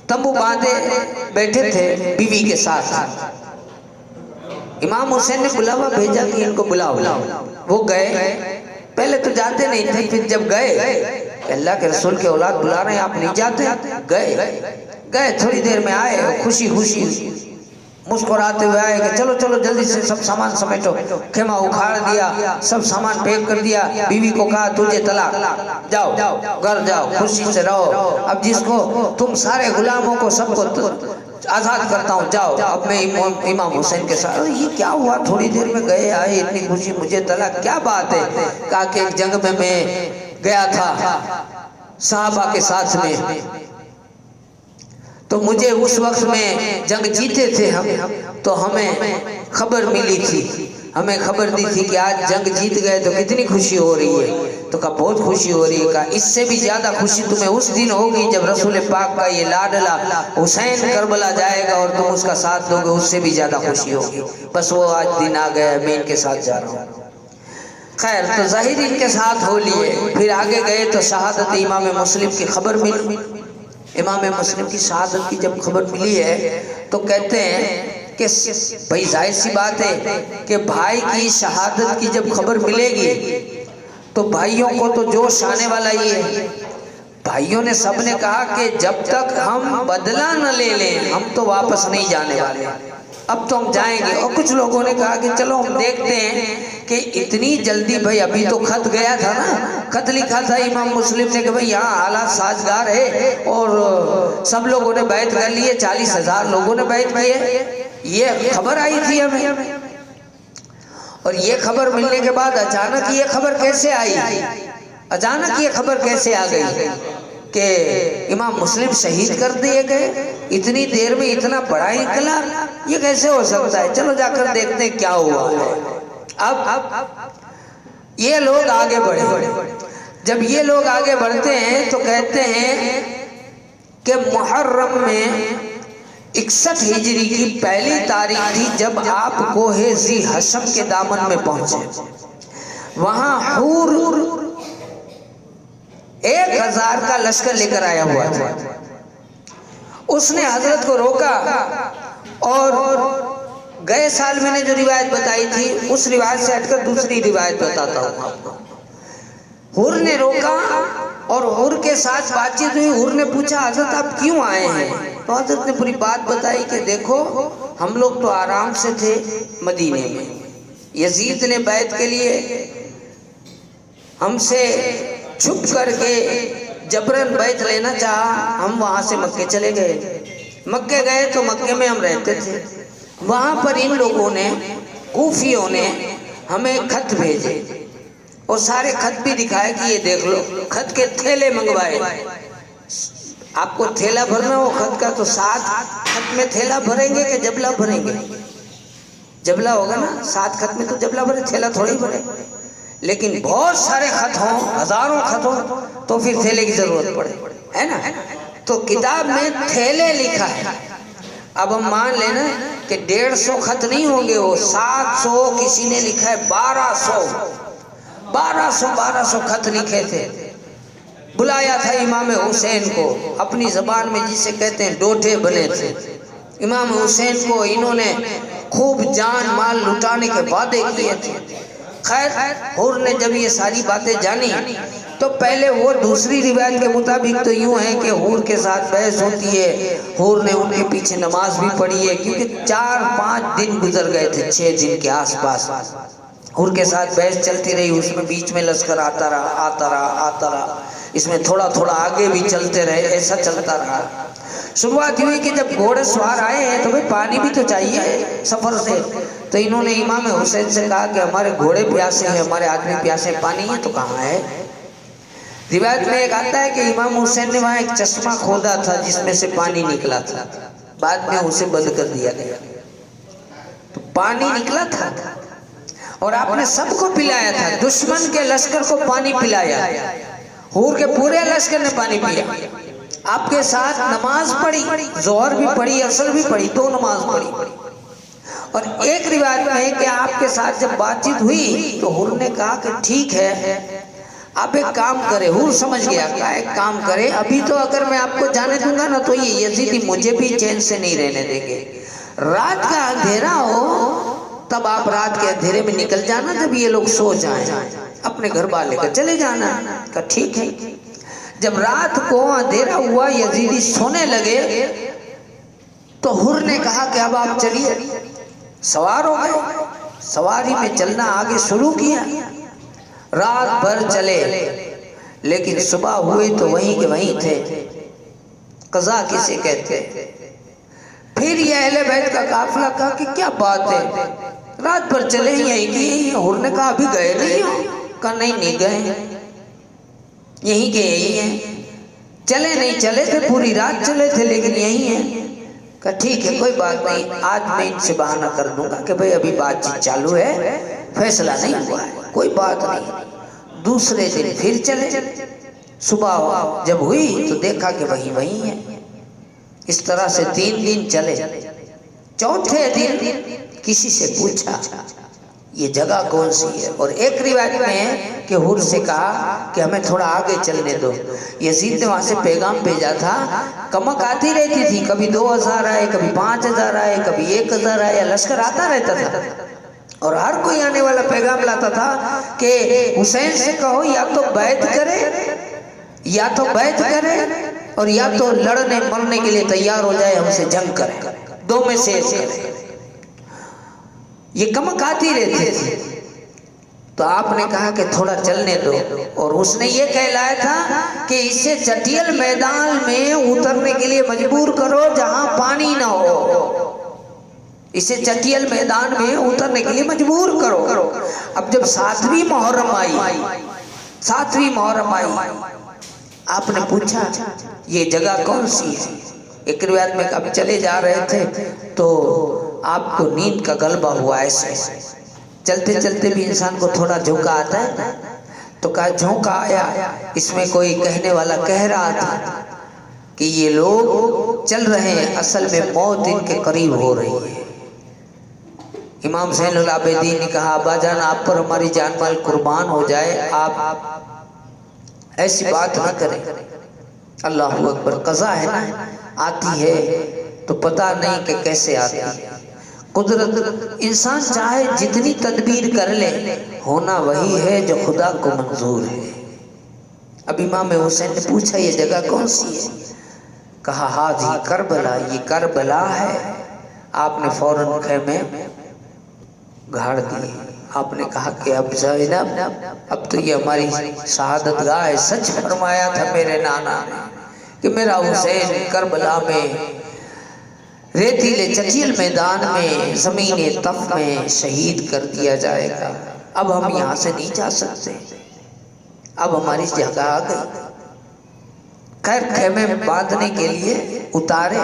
تمبو باندھے بیٹھے تھے بیوی کے ساتھ، امام حسین نے بلاوا بھیجا کہ ان کو بلاؤ، وہ گئے، پہلے تو جاتے نہیں تھے، پھر جب گئے کہ اللہ کے رسول کے اولاد بلا رہے ہیں آپ نہیں جاتے، گئے تھوڑی دیر میں آئے، خوشی خوشی مسکراتے ہوئے آئے کہ چلو چلو جلدی سے سب سامان سمیٹو، خیمہ اکھاڑ دیا، سب سامان پیک کر دیا، بیوی کو کہا تجھے طلاق، جاؤ گھر جاؤ، خوشی سے رہو، اب جس کو تم سارے غلاموں کو سب کو آزاد کرتا ہوں، جاؤ۔ اب میں امام حسین کے ساتھ، یہ کیا ہوا، تھوڑی دیر میں گئے آئے، اتنی خوشی، مجھے طلاق، کیا بات ہے؟ کہا کہ ایک جنگ میں گیا تھا صحابہ کے ساتھ میں، تو مجھے اس وقت میں جنگ جیتے تھے ہم، تو ہمیں خبر ملی تھی، ہمیں خبر دی تھی کہ آج جنگ جیت گئے تو کتنی خوشی ہو رہی ہے۔ تو کہا بہت خوشی ہو رہی ہے، کہا اس سے بھی زیادہ خوشی تمہیں اس دن ہوگی جب رسول پاک کا یہ لاڈلا حسین کربلا جائے گا اور تم اس کا ساتھ دو گے، اس سے بھی زیادہ خوشی ہوگی۔ بس وہ آج دن آ گیا، میں ان کے ساتھ جا رہا ہوں۔ خیر، تو ظاہر ان کے ساتھ ہو لیے، پھر آگے گئے تو شہادت امام مسلم کی خبر ملی۔ امام مسلم کی شہادت کی جب خبر ملی ہے تو کہتے ہیں کہ بھائی ظاہر سی بات ہے کہ بھائی کی شہادت کی جب خبر ملے گی تو بھائیوں کو تو جوش آنے والا ہی ہے۔ بھائیوں نے سب نے کہا کہ جب تک ہم بدلہ نہ لے لیں ہم تو واپس نہیں جانے والے، اب تو ہم جائیں گے۔ اور کچھ لوگوں نے کہا کہ چلو ہم دیکھتے ہیں کہ اتنی جلدی، بھائی ابھی تو خط گیا تھا نا، خط لکھا تھا امام مسلم نے کہ بھئی یہاں حالات سازگار ہے اور سب لوگوں نے بیعت کر لیے، 40,000 لوگوں نے بیعت کیے، یہ خبر آئی تھی ہمیں۔ اور یہ خبر ملنے کے بعد اچانک یہ خبر کیسے آئی، اچانک یہ خبر کیسے آ گئی کہ امام مسلم شہید کر دیے گئے، اتنی دیر میں اتنا بڑا انقلاب، یہ کیسے ہو سکتا ہے؟ چلو جا کر دیکھتے ہیں کیا ہوا ہے۔ اب یہ لوگ آگے بڑھے، جب یہ لوگ آگے بڑھتے ہیں تو کہتے ہیں کہ محرم میں 61 ہجری کی پہلی تاریخ تھی جب آپ کوہ ذی حشم کے دامن میں پہنچے، وہاں حور 1000 کا لشکر لے کر آیا ہوا تھا، اس نے حضرت کو روکا اور گئے سال میں نے جو روایت بتائی تھی اس روایت سے ہٹ کر دوسری روایت بتاتا ہوں آپ کو. حور نے روکا اور حور کے ساتھ بات چیت ہوئی. حور نے پوچھا حضرت آپ کیوں آئے ہیں؟ تو حضرت نے پوری بات بتائی کہ دیکھو ہم لوگ تو آرام سے تھے مدینے میں، یزید نے بیعت کے لیے ہم سے چھپ کر کے جبرن بیعت لینا چاہا، ہم وہاں سے مکے چلے گئے. مکے گئے تو مکے میں ہم رہتے تھے، وہاں پر ان لوگوں نے کوفیوں نے ہمیں خط بھیجے اور سارے خط بھی دکھائے کہ یہ دیکھ لو. خط کے تھیلے منگوائے. آپ کو تھیلا بھرنا ہو خط کا تو 7 خط میں تھیلا بھریں گے کہ جبلہ بھریں گے؟ جبلہ ہوگا نا. 7 خط میں تو جبلہ بھرے، تھیلا تھوڑا ہی بھرے. لیکن بہت سارے خط ہوں، ہزاروں خط ہوں تو پھر تھیلے کی ضرورت پڑے، ہے نا. تو کتاب میں تھیلے لکھا ہے. اب ہم مان لینا کہ 150 خط نہیں ہوں گے، وہ 700، کسی نے لکھا ہے 1200 خط لکھے تھے. بلایا تھا امام حسین کو اپنی زبان میں جسے کہتے ہیں ڈوٹے بنے تھے. امام حسین کو انہوں نے خوب جان مال لٹانے کے وعدے کیے تھے. خیر حور نے جب یہ ساری باتیں جانی تو پہلے وہ دوسری روایت کے مطابق تو یوں ہے کہ حور کے ساتھ بحث ہوتی ہے. حور نے ان کے پیچھے نماز بھی پڑھی ہے کیونکہ 4-5 دن گزر گئے تھے، 6 دن کے آس پاس. حور کے ساتھ بحث چلتی رہی، اس میں بیچ میں لشکر آتا رہا، اس میں تھوڑا آگے بھی چلتے رہے، ایسا چلتا رہا. شروعات ہوئی کہ جب گھوڑے سوار آئے ہیں تو بھئی پانی بھی تو چاہیے سفر سے. تو انہوں نے امام حسین سے کہا کہ ہمارے گھوڑے پیاسے ہیں، ہمارے آدمی پیاسے ہیں، پانی ہے تو کہاں ہے؟ روایت میں ایک آتا ہے کہ امام حسین نے وہاں ایک چشمہ کھودا تھا جس میں سے پانی نکلا تھا، بعد میں اسے بند کر دیا گیا. تو پانی نکلا تھا اور آپ نے سب کو پلایا تھا. دشمن کے لشکر کو پانی پلایا، حور کے پورے لشکر نے پانی پیا. آپ کے ساتھ نماز پڑھی، ظہر بھی پڑھی، عصر بھی پڑھی، 2 نماز پڑھی. اور ایک روایت میں ہے کہ آپ کے ساتھ جب بات چیت ہوئی تو حور نے کہا کہ ٹھیک ہے آپ ایک کام کرے. حور سمجھ گیا کہ ایک کام کرے، ابھی تو اگر میں آپ کو جانے دوں گا نا تو یہ یزیدی مجھے بھی چین سے نہیں رہنے دیں گے. رات کا اندھیرا ہو تب آپ رات کے اندھیرے میں نکل جانا، جب یہ لوگ سو جائیں اپنے گھر بار لے کر چلے جانا. کہا ٹھیک ہے. جب رات کو اندھیرا ہوا، یزیدی سونے لگے تو حور نے کہا کہ اب آپ چلیے. سوار ہو گئے، سواری میں چلنا آگے شروع کیا. رات بھر چلے لیکن صبح ہوئے تو وہیں کے وہیں تھے. قضا کسے کہتے؟ پھر یہ اہل بیت کا قافلہ کہا کہ کیا بات ہے، رات بھر چلے یہیں کی. حور نے کہا ابھی گئے نہیں ہو؟ کہا نہیں گئے، یہیں کے یہی ہیں. چلے نہیں چلے تھے، پوری رات چلے تھے لیکن یہی ہیں. کہا ٹھیک ہے کوئی بات نہیں، آج میں ان سے بہانہ کر دوں گا کہ بھئی ابھی بات چیت چالو ہے، فیصلہ نہیں ہوا ہے، کوئی بات نہیں. دوسرے دن پھر چلے. صبح جب ہوئی تو دیکھا کہ وہی ہے. اس طرح سے 3 دن چلے. چوتھے دن کسی سے پوچھا یہ جگہ کون سی ہے، اور ایک روایت میں ہے کہ حور سے کہا کہ ہمیں تھوڑا آگے چلنے دو. یزید نے وہاں سے پیغام بھیجا تھا. کمک آتی رہتی تھی، کبھی 2000 آئے، کبھی 5000 آئے، کبھی 1000 آئے، لشکر آتا رہتا تھا. اور ہر کوئی آنے والا پیغام لاتا تھا کہ حسین سے کہو یا تو بیعت کرے اور یا تو لڑنے مرنے کے لیے تیار ہو جائے، ہم سے جنگ کرے، 2 میں سے ایک کرے. یہ کمک آتی رہتی تھی. تو آپ نے کہا کہ تھوڑا چلنے دو، اور اس نے یہ کہلایا تھا کہ اسے چٹیل میدان میں اترنے کے لیے مجبور کرو جہاں پانی نہ ہو. اسے چٹیل میدان میں اترنے کے لیے مجبور کرو. اب جب 7ویں محرم آئی آپ نے پوچھا یہ جگہ کون سی ہے. ایک روایت میں اب چلے جا رہے تھے تو آپ کو نیند کا غلبہ ہوا. ایسے چلتے چلتے بھی انسان کو تھوڑا جھونکا آتا ہے، تو کہا جھونکا آیا. اس میں کوئی کہنے والا کہہ رہا تھا کہ یہ لوگ چل رہے ہیں، اصل میں موت ان کے قریب ہو رہی ہے. امام زین العابدین نے کہا ابا جان آپ پر ہماری جان مال قربان ہو جائے، آپ ایسی بات نہ کریں. اللہ اکبر. قضا ہے نا، آتی ہے تو پتہ نہیں کہ کیسے آتی ہے. قدرت انسان چاہے جتنی تدبیر کر لے، ہونا وہی ہے جو خدا کو منظور ہے. اب امام حسین نے پوچھا یہ جگہ کون سی ہے؟ کہا ہاں کربلا، یہ کربلا ہے. آپ نے فوراً خیمے گاڑ دیے. آپ نے کہا کہ اب زینب، اب تو یہ ہماری شہادت گاہ ہے. سچ فرمایا تھا میرے نانا نے کہ میرا حسین کربلا میں ریتیلے چٹیل میدان میں زمین تف میں شہید کر دیا جائے گا. اب ہم یہاں سے نہیں جا سکتے، اب ہماری جگہ آ گئی. خیر خیمے باندھنے کے لیے اتارے،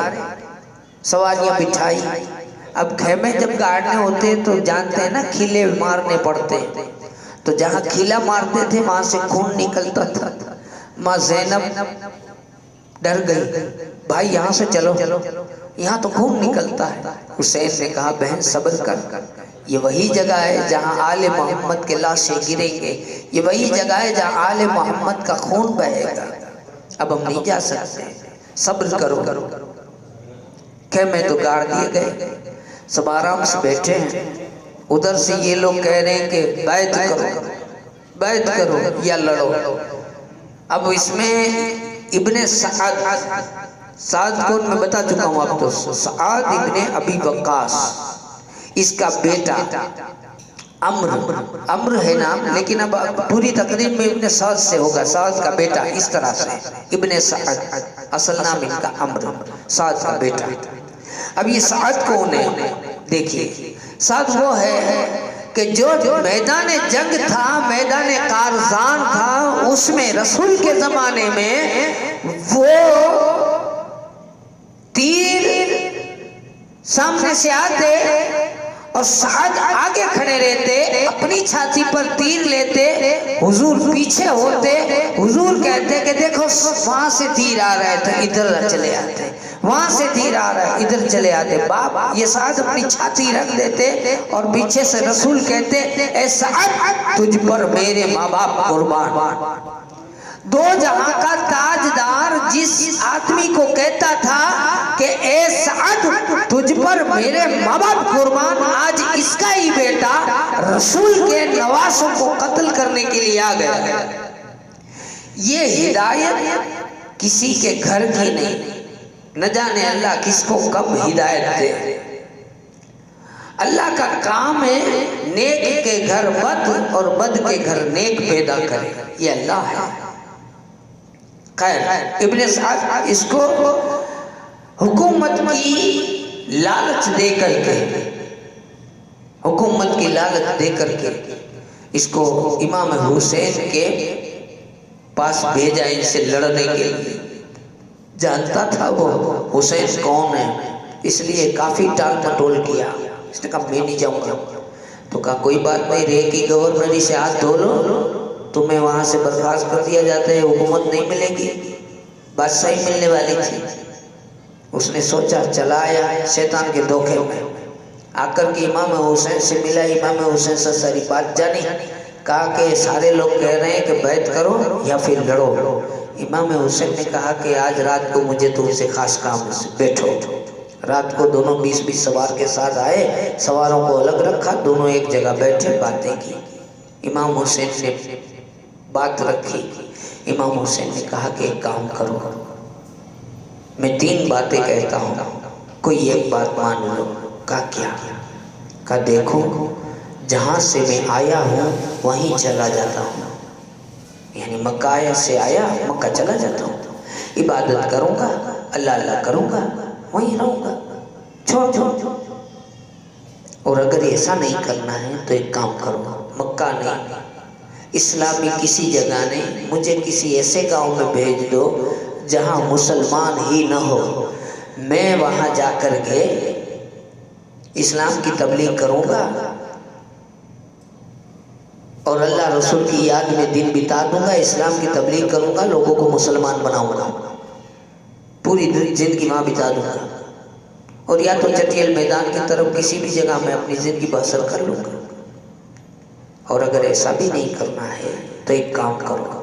سواریاں بٹھائی. اب خیمے جب گاڑنے ہوتے تو جانتے ہیں نا کھلے مارنے پڑتے، تو جہاں کھلا مارتے تھے وہاں سے خون نکلتا تھا. ماں زینب ڈر گئی، بھائی یہاں سے چلو، یہاں تو خون نکلتا ہے. حسین نے کہا بہن صبر کر، یہ وہی جگہ ہے جہاں آل محمد کے لاشیں گریں گے، یہ وہی جگہ ہے جہاں آل محمد کا خون بہے گا. اب ہم نہیں جا سکتے، صبر کرو. خیمے تو گاڑ دیے گئے، سب آرام سے بیٹھے ہیں. ادھر سے یہ لوگ کہہ رہے ہیں کہ بیعت کرو، بیعت کرو یا لڑو. اب اس میں ابن سعد کو میں بتا چکا ہوں آپ تو، سعد ابن ابی وقاص، اس کا بیٹا عمر ہے نام، لیکن اب پوری تقریب میں ابن سعد سے ہوگا، سعد کا بیٹا. اس طرح سے ابن سعد، اصل نام ان کا عمر، سعد کا بیٹا. اب یہ سعد کون ہے؟ دیکھیے سعد وہ ہے کہ جو میدان جنگ تھا، میدان کارزان تھا، اس میں رسول کے زمانے میں وہ تیر سامنے سے آتے اور سعد آگے کھڑے رہتے، اپنی چھاتی پر تیر لیتے، حضور پیچھے ہوتے. حضور کہتے کہ دیکھو وہاں سے تیر آ رہا ہے تو ادھر چلے آتے، وہاں سے تیر آ رہا ہے ادھر چلے آتے. باپ یہ سعد اپنی چھاتی رکھ دیتے اور پیچھے سے رسول کہتے اے سعد تجھ پر میرے ماں باپ قربان. دو جہاں کا تاجدار جس آدمی کو کہتا تھا کہ اے سعد تجھ پر میرے ماں باپ قربان، آج اس کا ہی بیٹا رسول کے نواسوں کو قتل کرنے کے لیے آ گیا. یہ ہدایت کسی کے گھر کی نہیں، نہ جانے اللہ کس کو کب ہدایت دے. اللہ کا کام ہے نیک کے گھر بد اور بد کے گھر نیک پیدا کرے، یہ اللہ ہے. خیر ابن سعد اس کو حکومت کی لالچ دے کر کے، حکومت کی لالچ دے کر کے اس کو امام حسین کے پاس بھیجا ان سے لڑنے کے لیے. جانتا تھا وہ حسین کون ہے، اس لیے کافی ٹال مٹول کیا. اس نے کہا میں نہیں جاؤں گا. تو کہا کوئی بات نہیں، رے کی گورنری سے ہاتھ دھو لو، تمہیں وہاں سے برخاست کر دیا جاتا ہے، حکومت نہیں ملے گی. بادشاہی ملنے والی تھی. اس نے سوچا چلا آیا شیطان کے دھوکے میں. آ کر کے امام حسین سے ملا. امام حسین سے ساری بات جانی. کہا کہ سارے لوگ کہہ رہے ہیں کہ بیعت کرو یا پھر لڑو. امام حسین نے کہا کہ آج رات کو مجھے تم سے خاص کام ہے، بیٹھو. رات کو دونوں 20 سوار کے ساتھ آئے، سواروں کو الگ رکھا، دونوں ایک جگہ بیٹھے باتیں کی. امام حسین نے بات رکھی. امام حسین نے کہا کہ ایک کام کرو، میں 3 باتیں کہتا ہوں، کوئی ایک بات مان لو. کہا کیا؟ کہا دیکھو جہاں سے میں آیا ہوں وہیں چلا جاتا ہوں، یعنی مکہ سے آیا مکہ چلا جاتا ہوں. عبادت کروں گا، اللہ اللہ کروں گا، وہیں رہوں گا، چھوڑ. اور اگر ایسا نہیں کرنا ہے تو ایک کام کروں گا، مکہ نہیں، اسلامی کسی جگہ نہیں، مجھے کسی ایسے گاؤں میں بھیج دو جہاں مسلمان ہی نہ ہو. میں وہاں جا کر کے اسلام کی تبلیغ کروں گا اور اللہ رسول کی یاد میں دن بتا دوں گا، اسلام کی تبلیغ کروں گا، لوگوں کو مسلمان بناؤں گا، پوری زندگی وہاں بتا دوں گا. اور یا تو چٹیل میدان کی طرف کسی بھی جگہ میں اپنی زندگی بسر کر لوں گا. اور اگر ایسا بھی نہیں کرنا ہے تو ایک کام کرو،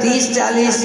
30-40,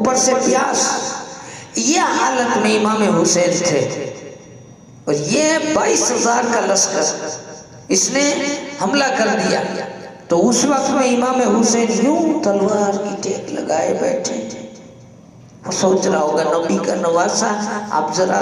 اوپر سے پیاس. یہ حالت میں امام حسین تھے اور یہ 22,000 کا لشکر اس نے حملہ کر دیا. تو اس وقت میں امام حسین یوں تلوار کی ٹیک لگائے بیٹھے تھے. وہ سوچ رہا ہوگا نبی کا نواسا. آپ ذرا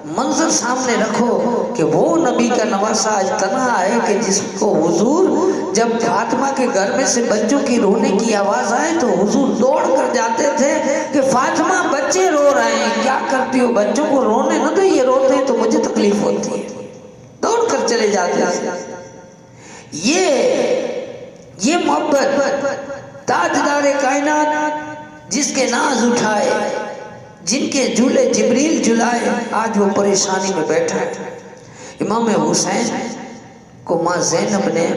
منظر سامنے رکھو کہ وہ نبی کا نواسا آج تنہا ہے کہ جس کو حضور جب فاطمہ کے گھر میں سے بچوں کی رونے کی آواز آئے تو حضور دوڑ کر جاتے تھے کہ فاطمہ بچے رو رہے ہیں, کیا کرتی ہو, بچوں کو رونے نہ دو, یہ روتے ہیں تو مجھے تکلیف ہوتی ہے. دوڑ کر چلے جاتے ہیں. یہ محبت تاجدار کائنات جس کے ناز اٹھائے, جن کے جھولے جبریل جھلائے, آج وہ پریشانی میں بیٹھا ہے. امام حسین کو ماں زینب نے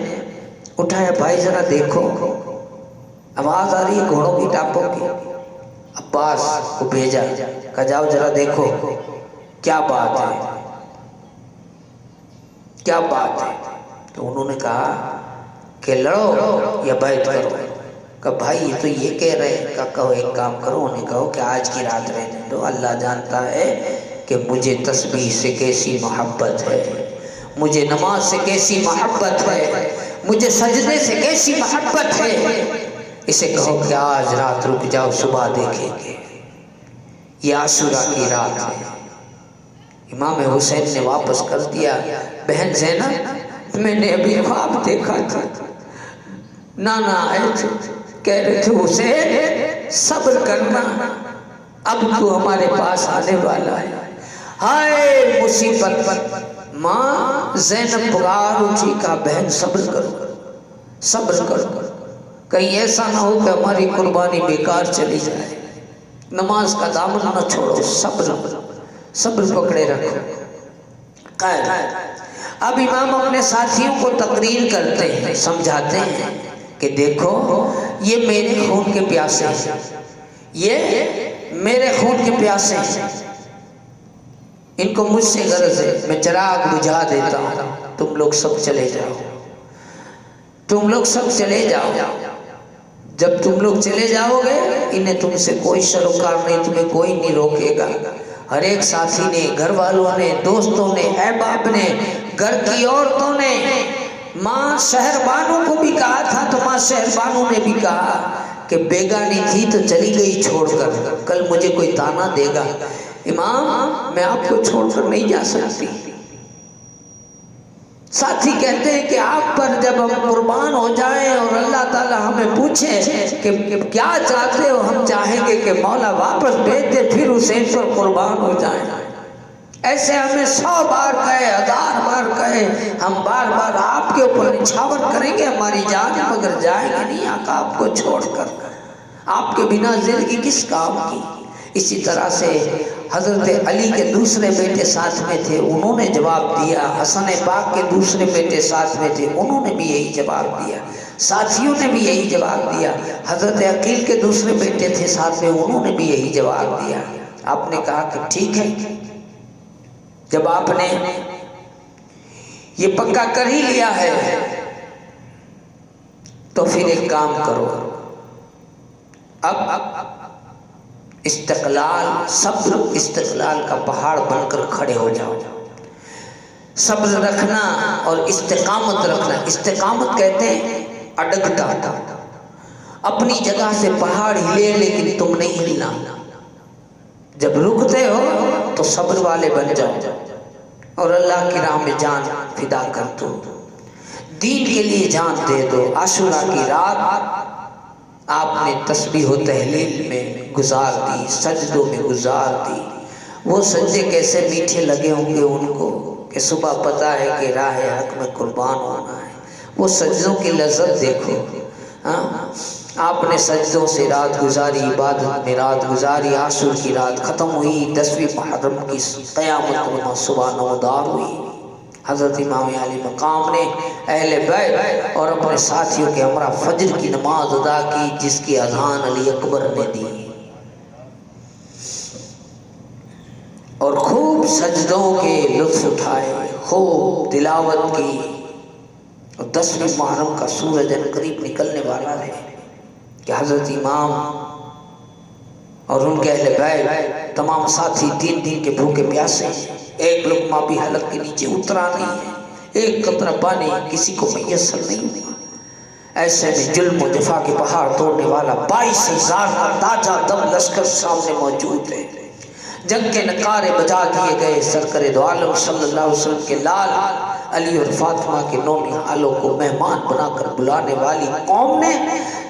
اٹھایا, بھائی ذرا دیکھو, آواز آ رہی ہے گھوڑوں کی ٹاپوں کی. عباس کو بھیجا, کہا جاؤ ذرا دیکھو کیا بات ہے, کیا بات ہے. تو انہوں نے کہا کہ لڑو یا بیعت کرو. کہ بھائی یہ تو یہ کہہ رہے ہیں. کہو ایک کام کرو, انہیں کہو کہ آج کی رات رہنے دو. اللہ جانتا ہے کہ مجھے تسبیح سے کیسی محبت ہے, مجھے نماز سے کیسی محبت ہے, مجھے سجدے سے کیسی محبت ہے. اسے کہو کہ آج رات رک جاؤ, صبح دیکھیں گے. یہ عاشوراء کی رات ہے. امام حسین نے واپس کر دیا, بہن زینب میں نے ابھی خواب دیکھا تھا, نانا آئے تھے, کہہ رہے تھے حسین صبر کرنا, اب تو ہمارے پاس آنے والا ہے. ہائے مصیبت. ماں زینب پکار اٹھی, کہا بہن صبر کرو, صبر کرو, کہیں ایسا نہ ہو کہ ہماری قربانی بیکار چلی جائے. نماز کا دامن نہ چھوڑو, صبر پکڑے رکھو. اب امام اپنے ساتھیوں کو تقریر کرتے ہیں, سمجھاتے ہیں کہ دیکھو یہ میرے خون کے پیاسے ہیں, یہ میرے خون کے پیاسے ہیں, ان کو مجھ سے غرض ہے. میں چراغ بجھا دیتا ہوں, تم لوگ سب چلے جاؤ, تم لوگ سب چلے جاؤ. جب تم لوگ چلے جاؤ گے انہیں تم سے کوئی سروکار نہیں, تمہیں کوئی نہیں روکے گا. ہر ایک ساتھی نے, گھر والوں نے, دوستوں نے, احباب نے, گھر کی عورتوں نے, ماں شہر بانوں کو بھی کہا تھا تو ماں شہر بانوں نے بھی کہا کہ بیگانی تھی تو چلی گئی چھوڑ کر, کل مجھے کوئی تانا دے گا. امام میں آپ کو چھوڑ کر نہیں جا سکتی. ساتھی کہتے ہیں کہ آپ پر جب ہم قربان ہو جائیں اور اللہ تعالی ہمیں پوچھے کہ کیا چاہتے ہو, ہم چاہیں گے کہ مولا واپس بھیج دے, پھر حسین پر قربان ہو جائیں. ایسے ہمیں 100 بار کہے, 1000 بار کہے, ہم بار بار آپ کے اوپر نچھاور کریں گے ہماری جان, مگر جائیں گے نہیں آقا آپ کو چھوڑ کر. آپ کے بنا زندگی کس کام کی. اسی طرح سے حضرت علی کے دوسرے بیٹے ساتھ میں تھے, انہوں نے جواب دیا. حسن پاک کے دوسرے بیٹے ساتھ میں تھے, انہوں نے بھی یہی جواب دیا. ساتھیوں نے بھی یہی جواب دیا. حضرت عقیل کے دوسرے بیٹے تھے ساتھ میں, انہوں نے بھی یہی جواب دیا. آپ نے کہا کہ ٹھیک ہے, جب آپ نے یہ پکا کر ہی لیا ہے تو پھر ایک کام کرو, اب استقلال, صبر استقلال کا پہاڑ بن کر کھڑے ہو جاؤ. صبر رکھنا اور استقامت رکھنا. استقامت کہتے ہیں اڈگتا, اپنی جگہ سے پہاڑ ہلے لیکن تم نہیں ہلنا. جب رکتے ہو تو صبر والے بن جاؤ اور اللہ کی راہ میں جان فدا کر دو, دین کے لیے جان دے دو. عاشوراء کی رات آپ نے تسبیح و تہلیل میں گزار دی, سجدوں میں گزار دی. وہ سجدے کیسے میٹھے لگے ہوں گے ان کو کہ صبح پتہ ہے کہ راہ حق میں قربان ہونا ہے. وہ سجدوں کی لذت دیکھو. آپ نے سجدوں سے رات گزاری, عبادت میں رات گزاری. عاشور کی رات ختم ہوئی, 10ویں محرم کی قیامت میں صبح نمودار ہوئی. حضرت امام علی مقام نے اہل بیت اور اپنے ساتھیوں کے ہمراہ فجر کی نماز ادا کی, جس کی اذان علی اکبر نے دی, اور خوب سجدوں کے لطف اٹھائے, خوب تلاوت کی. اور 10ویں محرم کا سورج قریب نکلنے والا ہے کہ حضرت امام اور ان کے اہل بیت تمام ساتھی 3 دن کے بھوکے پیاسے، ایک لقمہ بھی حلق کے نیچے اترا نہیں ہے، ایک قطرہ پانی کسی کو میسر نہیں ہوا۔ ایسے میں ظلم و جفا کے پہاڑ توڑنے والا 22,000 کا تاجہ دم لشکر سامنے موجود ہے۔ جنگ کے نقارے بجا دیے گئے، سرکر دو عالم صلی اللہ علیہ وسلم کے لال علی اور فاطمہ کے نونہالوں کو مہمان بنا کر بلانے والی قوم نے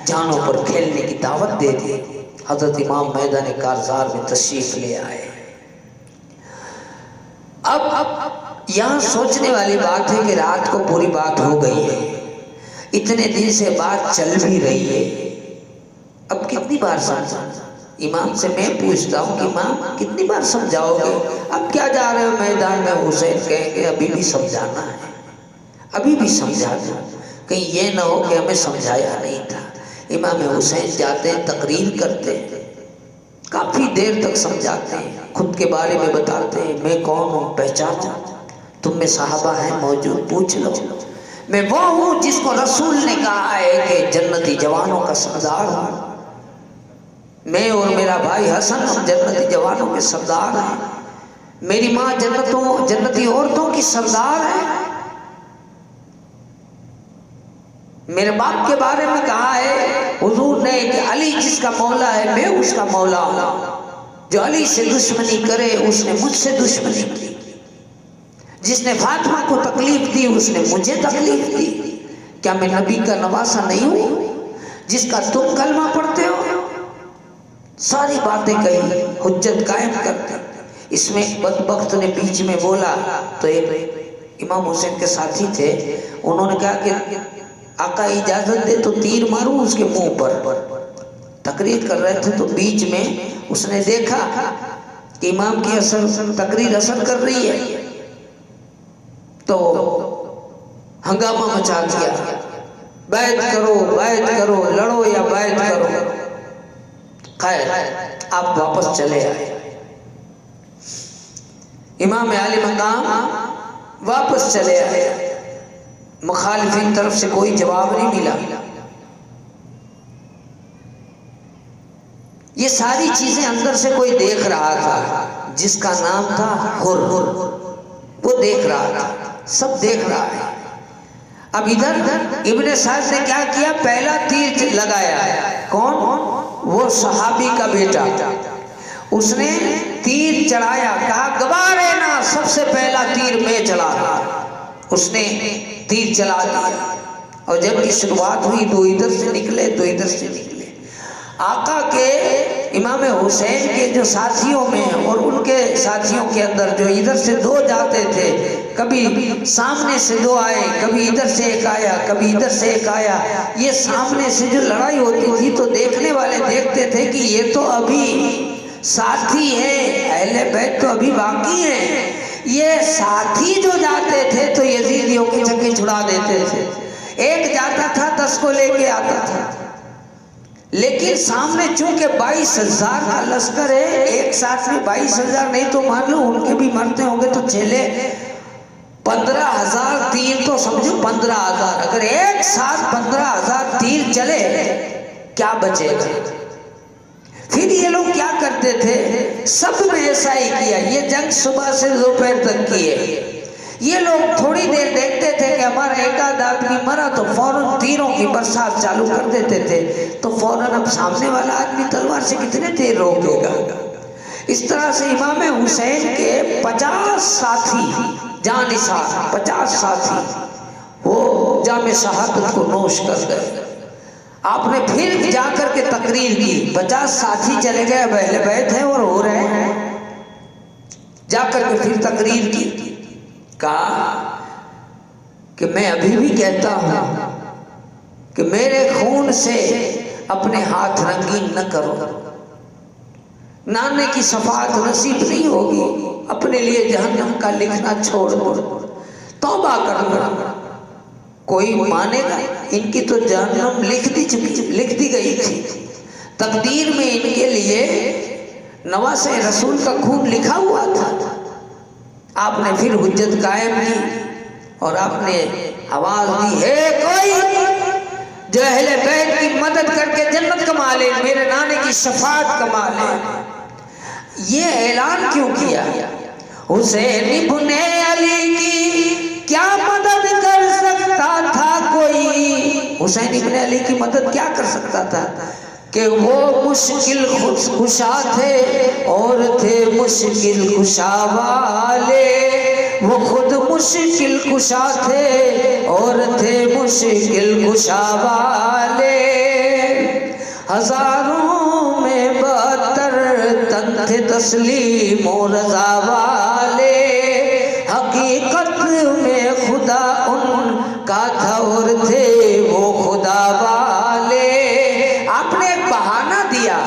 جانوں پر کھیلنے کی دعوت دے دی۔ حضرت امام میدان کارزار میں تشریف لے آئے۔ اب یہاں سوچنے والی بات ہے کہ رات کو پوری بات ہو گئی ہے، اتنے دن سے بات چل بھی رہی ہے، اب کتنی بار سمجھا؟ امام سے میں پوچھتا ہوں کہ امام کتنی بار سمجھاؤ گے؟ اب کیا جا رہے ہو میدان میں؟ حسین کہیں گے ابھی بھی سمجھانا ہے، ابھی بھی سمجھانا، کہیں یہ نہ ہو کہ ہمیں سمجھایا نہیں تھا۔ امام حسین جاتے ہیں، تقریر کرتے ہیں، کافی دیر تک سمجھاتے ہیں، خود کے بارے میں بتاتے ہیں، میں کون ہوں پہچانو، تم میں صحابہ ہیں موجود پوچھ لو، میں وہ ہوں جس کو رسول نے کہا ہے کہ جنتی جوانوں کا سردار ہوں، میں اور میرا بھائی حسن ہم جنتی جوانوں کے سردار ہیں، میری ماں جنتی عورتوں کی سردار ہے، میرے باپ کے بارے میں کہا ہے حضور نے کہ علی جس کا مولا ہے میں اس کا مولا ہوں، جو علی سے دشمنی کرے اس نے مجھ سے دشمنی کی، جس نے فاطمہ کو تکلیف دی اس نے مجھے تکلیف دی، کیا میں نبی کا نواسہ نہیں ہوں جس کا تم کلمہ پڑھتے ہو؟ ساری باتیں کہی، حجت قائم کرتے۔ اس میں بدبخت نے بیچ میں بولا تو ایک امام حسین کے ساتھی تھے، انہوں نے کہا کہ آقا اجازت دے تو تیر ماروں اس کے منہ پر۔ تقریر کر رہے تھے تو بیچ میں اس نے دیکھا کہ امام کی تقریر اثر کر رہی ہے تو ہنگامہ مچا دیا، بیعت کرو بیعت کرو، لڑو یا بیعت کرو۔ خیر آپ واپس چلے آئے، امام عالی مقام واپس چلے آئے، مخالفین طرف سے کوئی جواب نہیں ملا۔ یہ ساری چیزیں اندر سے کوئی دیکھ رہا تھا، جس کا نام تھا حر، وہ دیکھ رہا تھا، سب دیکھ رہا ہے۔ اب ادھر ابن سعد نے کیا کیا؟ پہلا تیر لگایا، کون؟ وہ صحابی کا بیٹا، اس نے تیر چڑھایا، کہا گوارے نا سب سے پہلا تیر میں چلا رہا، اس نے تیر چلا دیا، اور جب کی شروعات ہوئی دو ادھر سے نکلے دو ادھر سے نکلے۔ آقا کے امام حسین کے جو ساتھیوں میں اور ان کے ساتھیوں کے اندر جو ادھر سے دو جاتے تھے، کبھی سامنے سے دو آئے، کبھی ادھر سے ایک آیا، کبھی ادھر سے ایک آیا، یہ سامنے سے جو لڑائی ہوتی تھی تو دیکھنے والے دیکھتے تھے کہ یہ تو ابھی ساتھی ہیں، اہل بیت تو ابھی باقی ہیں، یہ ساتھی جو جاتے تھے تو یزیدیوں کی چکے چھڑا دیتے تھے، ایک جاتا تھا 10 کو لے کے آتا تھا، لیکن سامنے چونکہ 22,000 کا لشکر ہے، ایک ساتھ میں 22,000 نہیں تو مان لو ان کے بھی مرتے ہوں گے تو چلے 15,000 تیر، تو سمجھو 15,000، اگر ایک ساتھ 15,000 تیر چلے کیا بچے گا؟ پھر یہ لوگ کیا کرتے تھے؟ سب نے ایسا ہی کیا، یہ جنگ صبح سے دوپہر تک کی ہے، یہ لوگ تھوڑی دیر دیکھتے تھے کہ ہمارا ایک آدھ آدمی مرا تو فوراً تیروں کی برسات چالو کر دیتے تھے، تو فوراً اب سامنے والا آدمی تلوار سے کتنے دیر روکے گا؟ اس طرح سے امام حسین کے 50 ساتھی جانثار، 50 ساتھی وہ جام شہادت کو نوش کر گئے۔ آپ نے پھر جا کر کے تقریر کی، 50 ساتھی چلے گئے، اہل بیت ہیں اور ہو رہے ہیں، جا کر کے پھر تقریر کی، کہا کہ میں ابھی بھی کہتا ہوں کہ میرے خون سے اپنے ہاتھ رنگین نہ کرو، نانے کی شفاعت نصیب نہیں ہوگی، اپنے لیے جہنم کا لکھنا چھوڑ دو، توبہ کرنا، کوئی مانے گا؟ ان کی تو جہنم لکھ دی گئی تھی، تقدیر میں ان کے لیے نواسے رسول کا خون لکھا ہوا تھا۔ آپ نے پھر حجت قائم کی اور آپ نے آواز دی، ہے کوئی جو اہل بیت کی مدد کر کے جنت کما لے، میرے نانے کی شفاعت کما لے۔ یہ اعلان کیوں کیا؟ حسین ابن علی کی کیا مدد کر سکتا تھا کوئی؟ حسین ابن علی کی مدد کیا کر سکتا تھا کہ وہ مشکل کشا تھے اور تھے مشکل کشا والے، وہ خود مشکل کشا تھے اور تھے مشکل کشا والے، ہزاروں میں بہتر تن تھے تسلیم و رضا والے، حقیقت میں خدا ان کا تھا اور تھے وہ خدا والے۔ آپ نے ایک بہانہ دیا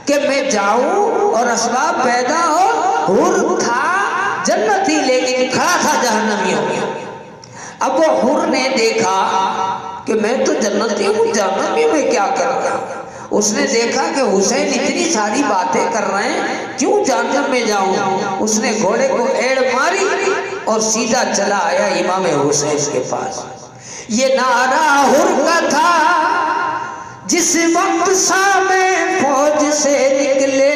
کہ میں جاؤں اور اسباب پیدا ہو، حر تھا جنتی لیکن کھڑا تھا جہنمی ہو گیا۔ اب وہ حر نے دیکھا کہ میں تو جنتی ہوں، جہنمی میں کیا کر رہا ہوں؟ اس نے دیکھا کہ حسین اتنی ساری باتیں کر رہے ہیں، کیوں جہنم میں جاؤں؟ اس نے گھوڑے کو ایڑ ماری اور سیدھا چلا آیا امام حسین کے پاس۔ یہ نعرہ حر کا تھا جس وقت سامنے فوج سے نکلے،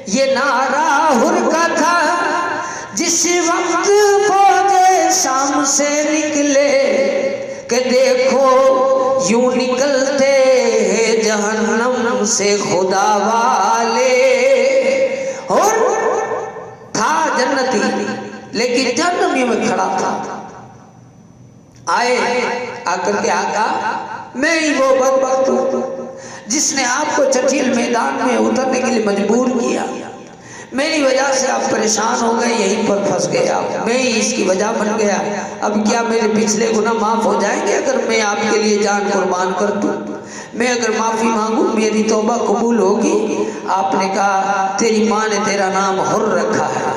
یہ نعرہ حر کا تھا جس وقت فوج شام سے نکلے، کہ دیکھو یوں نکلتے ہیں جہنم سے خدا والے۔ اور تھا جنتی لیکن جہنمی میں کھڑا تھا۔ آئے آ کر کے آقا میں ہی وہ بدبخت ہوں جس نے آپ کو چٹیل میدان میں اترنے کے لیے مجبور کیا، میری وجہ سے آپ پریشان ہو گئے، یہیں پر پھنس گئے آپ، میں ہی اس کی وجہ بن گیا۔ اب کیا میرے پچھلے گناہ معاف ہو جائیں گے اگر میں آپ کے لیے جان قربان کر دوں؟ میں اگر معافی مانگوں میری توبہ قبول ہوگی؟ آپ نے کہا تیری ماں نے تیرا نام حر رکھا ہے،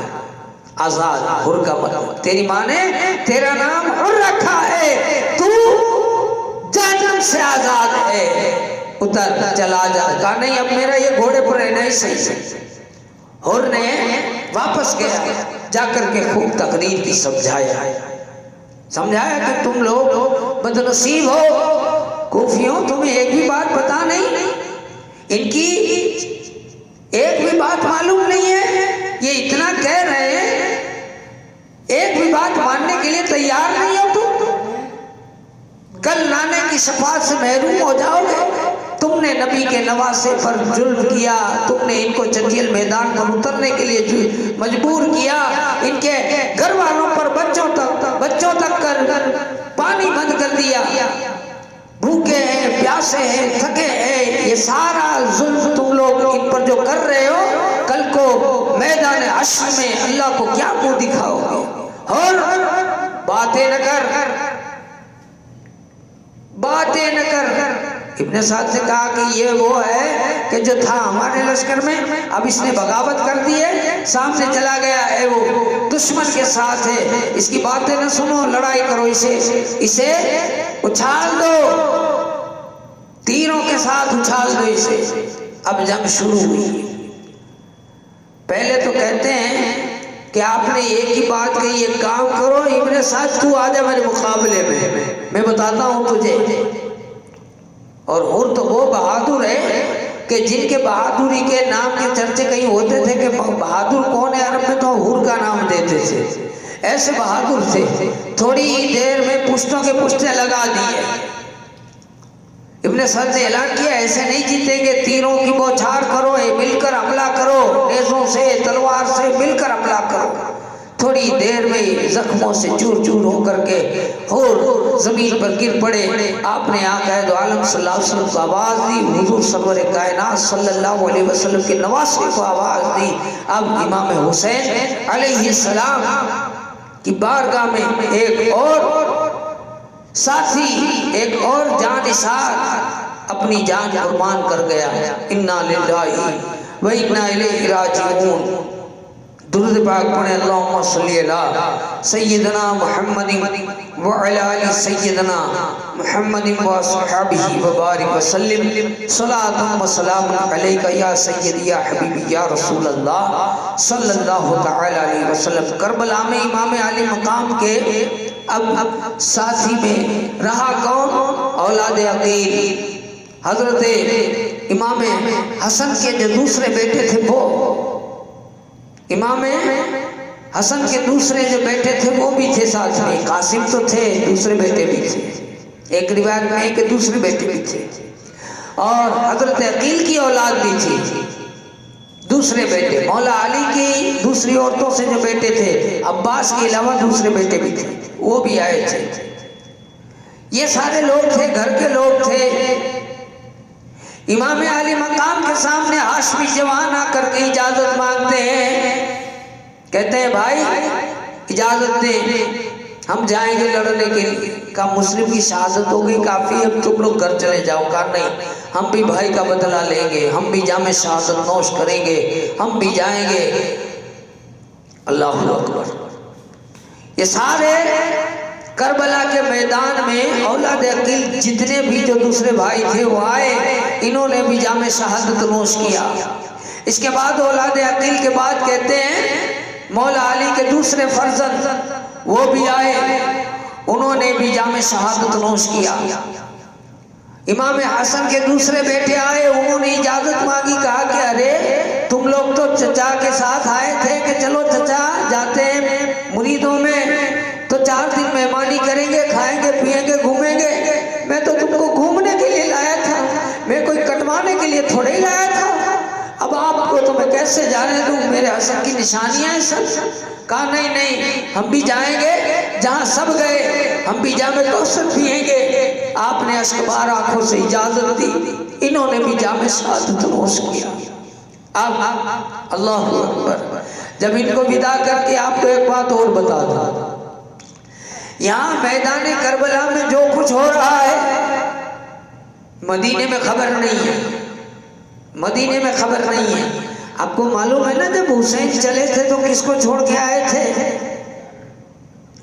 آزاد، حر کا مطلب تیری ماں نے تیرا نام حر رکھا ہے، تو جہنم سے آزاد ہے، اتر چلا جا۔ کہا نہیں اب میرا یہ گھوڑے پر رہنا ہی صحیح۔ حر نے واپس گیا، جا کر کے خوب تقریر کی، سمجھایا کہ تم لوگ بدنصیب ہو، کوفیوں تمہیں ایک بھی بات پتا نہیں، ان کی ایک بھی بات معلوم نہیں ہے، یہ اتنا کہہ رہے ہیں ایک بھی بات ماننے کے لیے تیار نہیں ہو تم، کل نانے کی شفاعت سے محروم ہو جاؤ گے۔ تم نے نبی کے نواسے پر ظلم کیا، تم نے ان کو چٹیل میدان پر اترنے کے لیے مجبور کیا، ان کے گھر والوں پر بچوں تک کر پانی بند کر دیا، بھوکے ہیں، پیاسے ہیں، تھکے ہیں، یہ سارا ظلم تم لوگ ان پر جو کر رہے ہو، کل کو میدان حشر میں اللہ کو کیا منہ دکھاؤ گے؟ اور باتیں نہ کر۔ ابن سعد نے کہا کہ یہ وہ ہے کہ جو تھا ہمارے لشکر میں، اب اس نے بغاوت کر دی ہے، سامنے چلا گیا ہے، وہ دشمن کے ساتھ ہے، اس کی باتیں نہ سنو، لڑائی کرو، اسے اچھال دو، تیروں کے ساتھ اچھال دو اسے۔ اب جنگ شروع ہوئی۔ پہلے تو کہتے ہیں کہ آپ نے ایک ہی بات کہی، ایک کام کرو ابن سعد تو آ جا میرے مقابلے میں بتاتا ہوں تجھے۔ اور حر تو وہ بہادر ہے کہ جن کے بہادری کے نام کے چرچے کہیں ہوتے تھے کہ بہادر کون ہے عرب میں، تو حر کا نام دیتے تھے، ایسے بہادر تھے۔ تھوڑی ہی دیر میں پشتوں کے پشتے لگا دیے۔ ابن سعد نے اعلان کیا ایسے نہیں جیتیں گے، تیروں کی بوچھار کرو، مل کر حملہ کرو، نیزوں سے تلوار سے مل کر حملہ کرو۔ تھوڑی دیر میں زخموں سے چور چور ہو کر کے حر زمین پر گر پڑے۔ آپ نے آقا دو عالم صلی اللہ علیہ وسلم کو آواز دی، حضور سرور کائنات صلی اللہ علیہ وسلم کے نواسے کو آواز دی۔ اب امام حسین علیہ السلام کی بارگاہ میں ایک اور ساتھی، ایک اور جانثار اپنی جان قربان کر گیا۔ انا للہ و انا الیہ راجعون۔ درود پاک پڑھیں، اللہم صلی علی سیدنا محمد وعلی آل سیدنا محمد واصحابہ وبارک وسلم، صلاۃ و سلام علیک یا سیدی یا حبیبی یا رسول اللہ صلی اللہ تعالی علیہ وسلم۔ کربلا میں امام علی مقام کے اب ساتھی میں رہا کون؟ اولاد عقیل، حضرت امام حسن کے جو دوسرے بیٹے تھے وہ، امام حسن کے دوسرے جو بیٹے تھے وہ بھی تھے ساتھ میں، قاسم تو تھے، دوسرے بیٹے بھی تھے، ایک روایت میں کہ دوسرے بیٹے بھی تھے، اور حضرت عقیل کی اولاد بھی تھی، دوسرے بیٹے مولا علی کی دوسری عورتوں سے جو بیٹے تھے، عباس کے علاوہ دوسرے بیٹے بھی تھے، وہ بھی آئے تھے۔ یہ سارے لوگ تھے، گھر کے لوگ تھے۔ امام علی مقام کے سامنے ہاشمی جوان آ کر کے اجازت مانگتے ہیں، کہتے ہیں بھائی اجازت دیں، ہم جائیں گے لڑنے کے لیے۔ کہا مسلم کی شہادت ہو گئی کافی، اب تم لوگ گھر چلے جاؤ۔ کہا نہیں، ہم بھی بھائی کا بدلہ لیں گے، ہم بھی جام شہادت نوش کریں گے، ہم بھی جائیں گے۔ اللہ اکبر۔ یہ سارے کربلا کے میدان میں اولاد عقیل جتنے بھی جو دوسرے بھائی تھے وہ آئے، انہوں نے بھی جام شہادت نوش کیا۔ اس کے بعد اولاد عقیل کے بعد کہتے ہیں مولا علی کے دوسرے فرزند وہ بھی آئے، انہوں نے بھی جام شہادت نوش کیا۔ امام حسن کے دوسرے بیٹے آئے، انہوں نے اجازت مانگی، کہا کہ ارے تم لوگ تو چچا کے ساتھ آئے تھے کہ چلو چچا جاتے ہیں مریدوں میں تو 4 دن مہمانی کریں گے، کھائیں گے پیئیں گے گھومیں گے، میں تو تم کو گھومنے کے لیے لایا تھا، میں کوئی کٹوانے کے لیے تھوڑے ہی لایا تھا، اب آپ کو تو میں کیسے جانے دوں، میرے حسن کی نشانیاں ہیں سب۔ کہا نہیں نہیں، ہم بھی جائیں گے جہاں سب گئے، ہم بھی جام کوثر پیئیں گے۔ آپ نے اشکبار آنکھوں سے اجازت دی، انہوں نے بھی جام شہادت نوش کیا۔ اب اللہ اکبر، جب ان کو ودا کر کے آپ کو ایک بات اور بتا دوں، یہاں میدان کربلا میں جو کچھ ہو رہا ہے مدینے میں خبر نہیں ہے، مدینے میں خبر نہیں ہے۔ آپ کو معلوم ہے نا جب حسین چلے تھے تو کس کو چھوڑ کے آئے تھے؟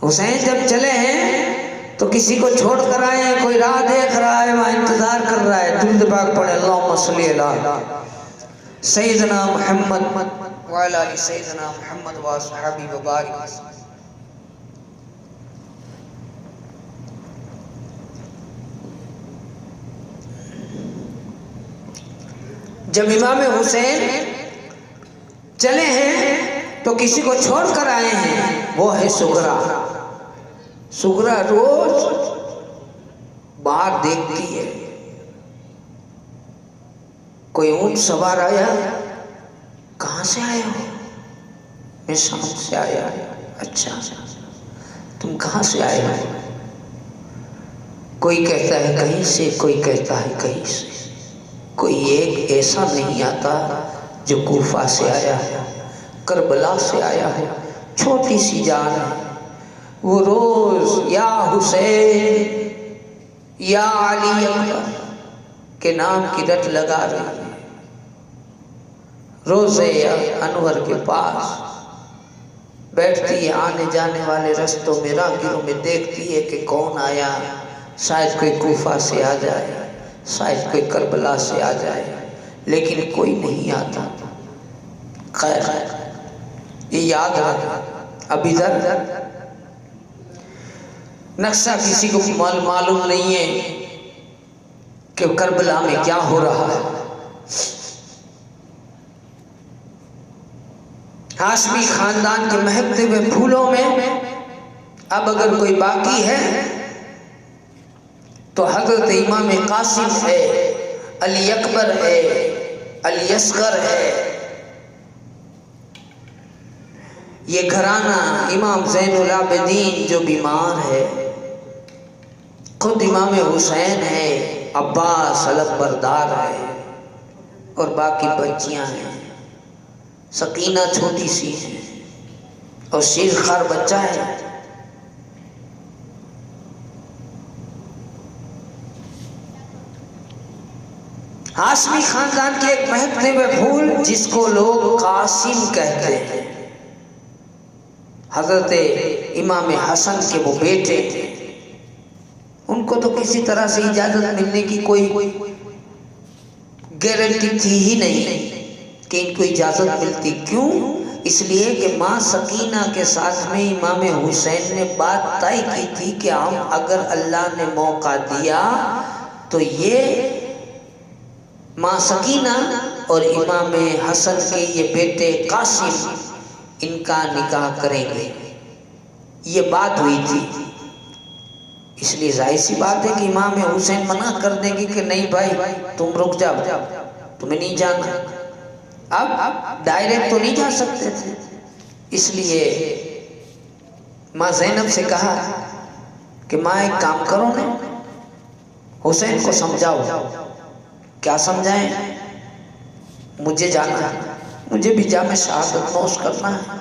حسین جب چلے ہیں تو کسی کو چھوڑ کر آئے ہیں، کوئی راہ دیکھ رہا ہے، وہاں انتظار کر رہا ہے۔ درود پاک پڑھے، اللہم صلی علی سیدنا محمد وعلی آل سیدنا محمد واصحابہ وبارک۔ جب امام حسین چلے ہیں تو کسی کو چھوڑ کر آئے ہیں، وہ ہے سغرا۔ سغرا روز باہر دیکھتی ہے، کوئی اونٹ سوار آیا، کہاں سے آئے ہو؟ میں شام سے آیا۔ اچھا تم کہاں سے آئے ہو؟ کوئی کہتا ہے کہیں سے، کوئی کہتا ہے کہیں سے، کوئی ایک ایسا نہیں آتا جو کوفہ سے آیا ہے، کربلا سے آیا ہے، چھوٹی سی جان ہے، وہ روز یا حسین یا علی اکبر کے نام کی رٹ لگا رہی ہے، روزے انور کے پاس بیٹھتی ہے، آنے جانے والے رستوں میں راہگیروں میں دیکھتی ہے کہ کون آیا، شاید کوئی کوفہ سے آ جائے، شاید کوئی کربلا سے آ جائے، لیکن کوئی نہیں آتا۔ خیر یہ یاد رکھا، اب ادھر نقشہ کسی کو معلوم نہیں ہے کہ کربلا میں کیا ہو رہا ہے۔ ہاشمی خاندان کے مہکتے ہوئے پھولوں میں اب اگر کوئی باقی ہے تو حضرت امام قاسم ہے، علی اکبر ہے، علی اصغر ہے۔ یہ گھرانہ امام زین العابدین جو بیمار ہے، خود امام حسین ہے، عباس علم بردار ہے، اور باقی بچیاں ہیں، سکینہ چھوٹی سی ہے اور شیر خار بچہ ہے۔ ہاشمی خاندان کے ایک مہکتے ہوئے پھول جس کو لوگ قاسم کہتے ہیں، حضرت امام حسن کے وہ بیٹے تھے، ان کو تو کسی طرح سے اجازت ملنے کی کوئی گارنٹی تھی ہی نہیں کہ ان کو اجازت ملتی۔ کیوں اس لیے کہ ماں سکینہ کے ساتھ میں امام حسین نے بات طے کی تھی کہ ہم اگر اللہ نے موقع دیا تو یہ ماں سکینہ اور امام حسن کے یہ بیٹے قاسم ان کا نکاح کریں گے، یہ بات ہوئی تھی۔ اس لیے ظاہر سی بات ہے کہ امام حسین منع کر دیں گے کہ نہیں بھائی تم رک جاؤ، تمہیں نہیں جانا۔ اب ڈائریکٹ تو نہیں جا سکتے تھے، اس لیے ماں زینب سے کہا کہ ماں ایک کام کرو نا، حسین کو سمجھاؤ۔ کیا سمجھائیں؟ مجھے جانا ہے، مجھے بھی جامع شہادت نوش کرنا ہے،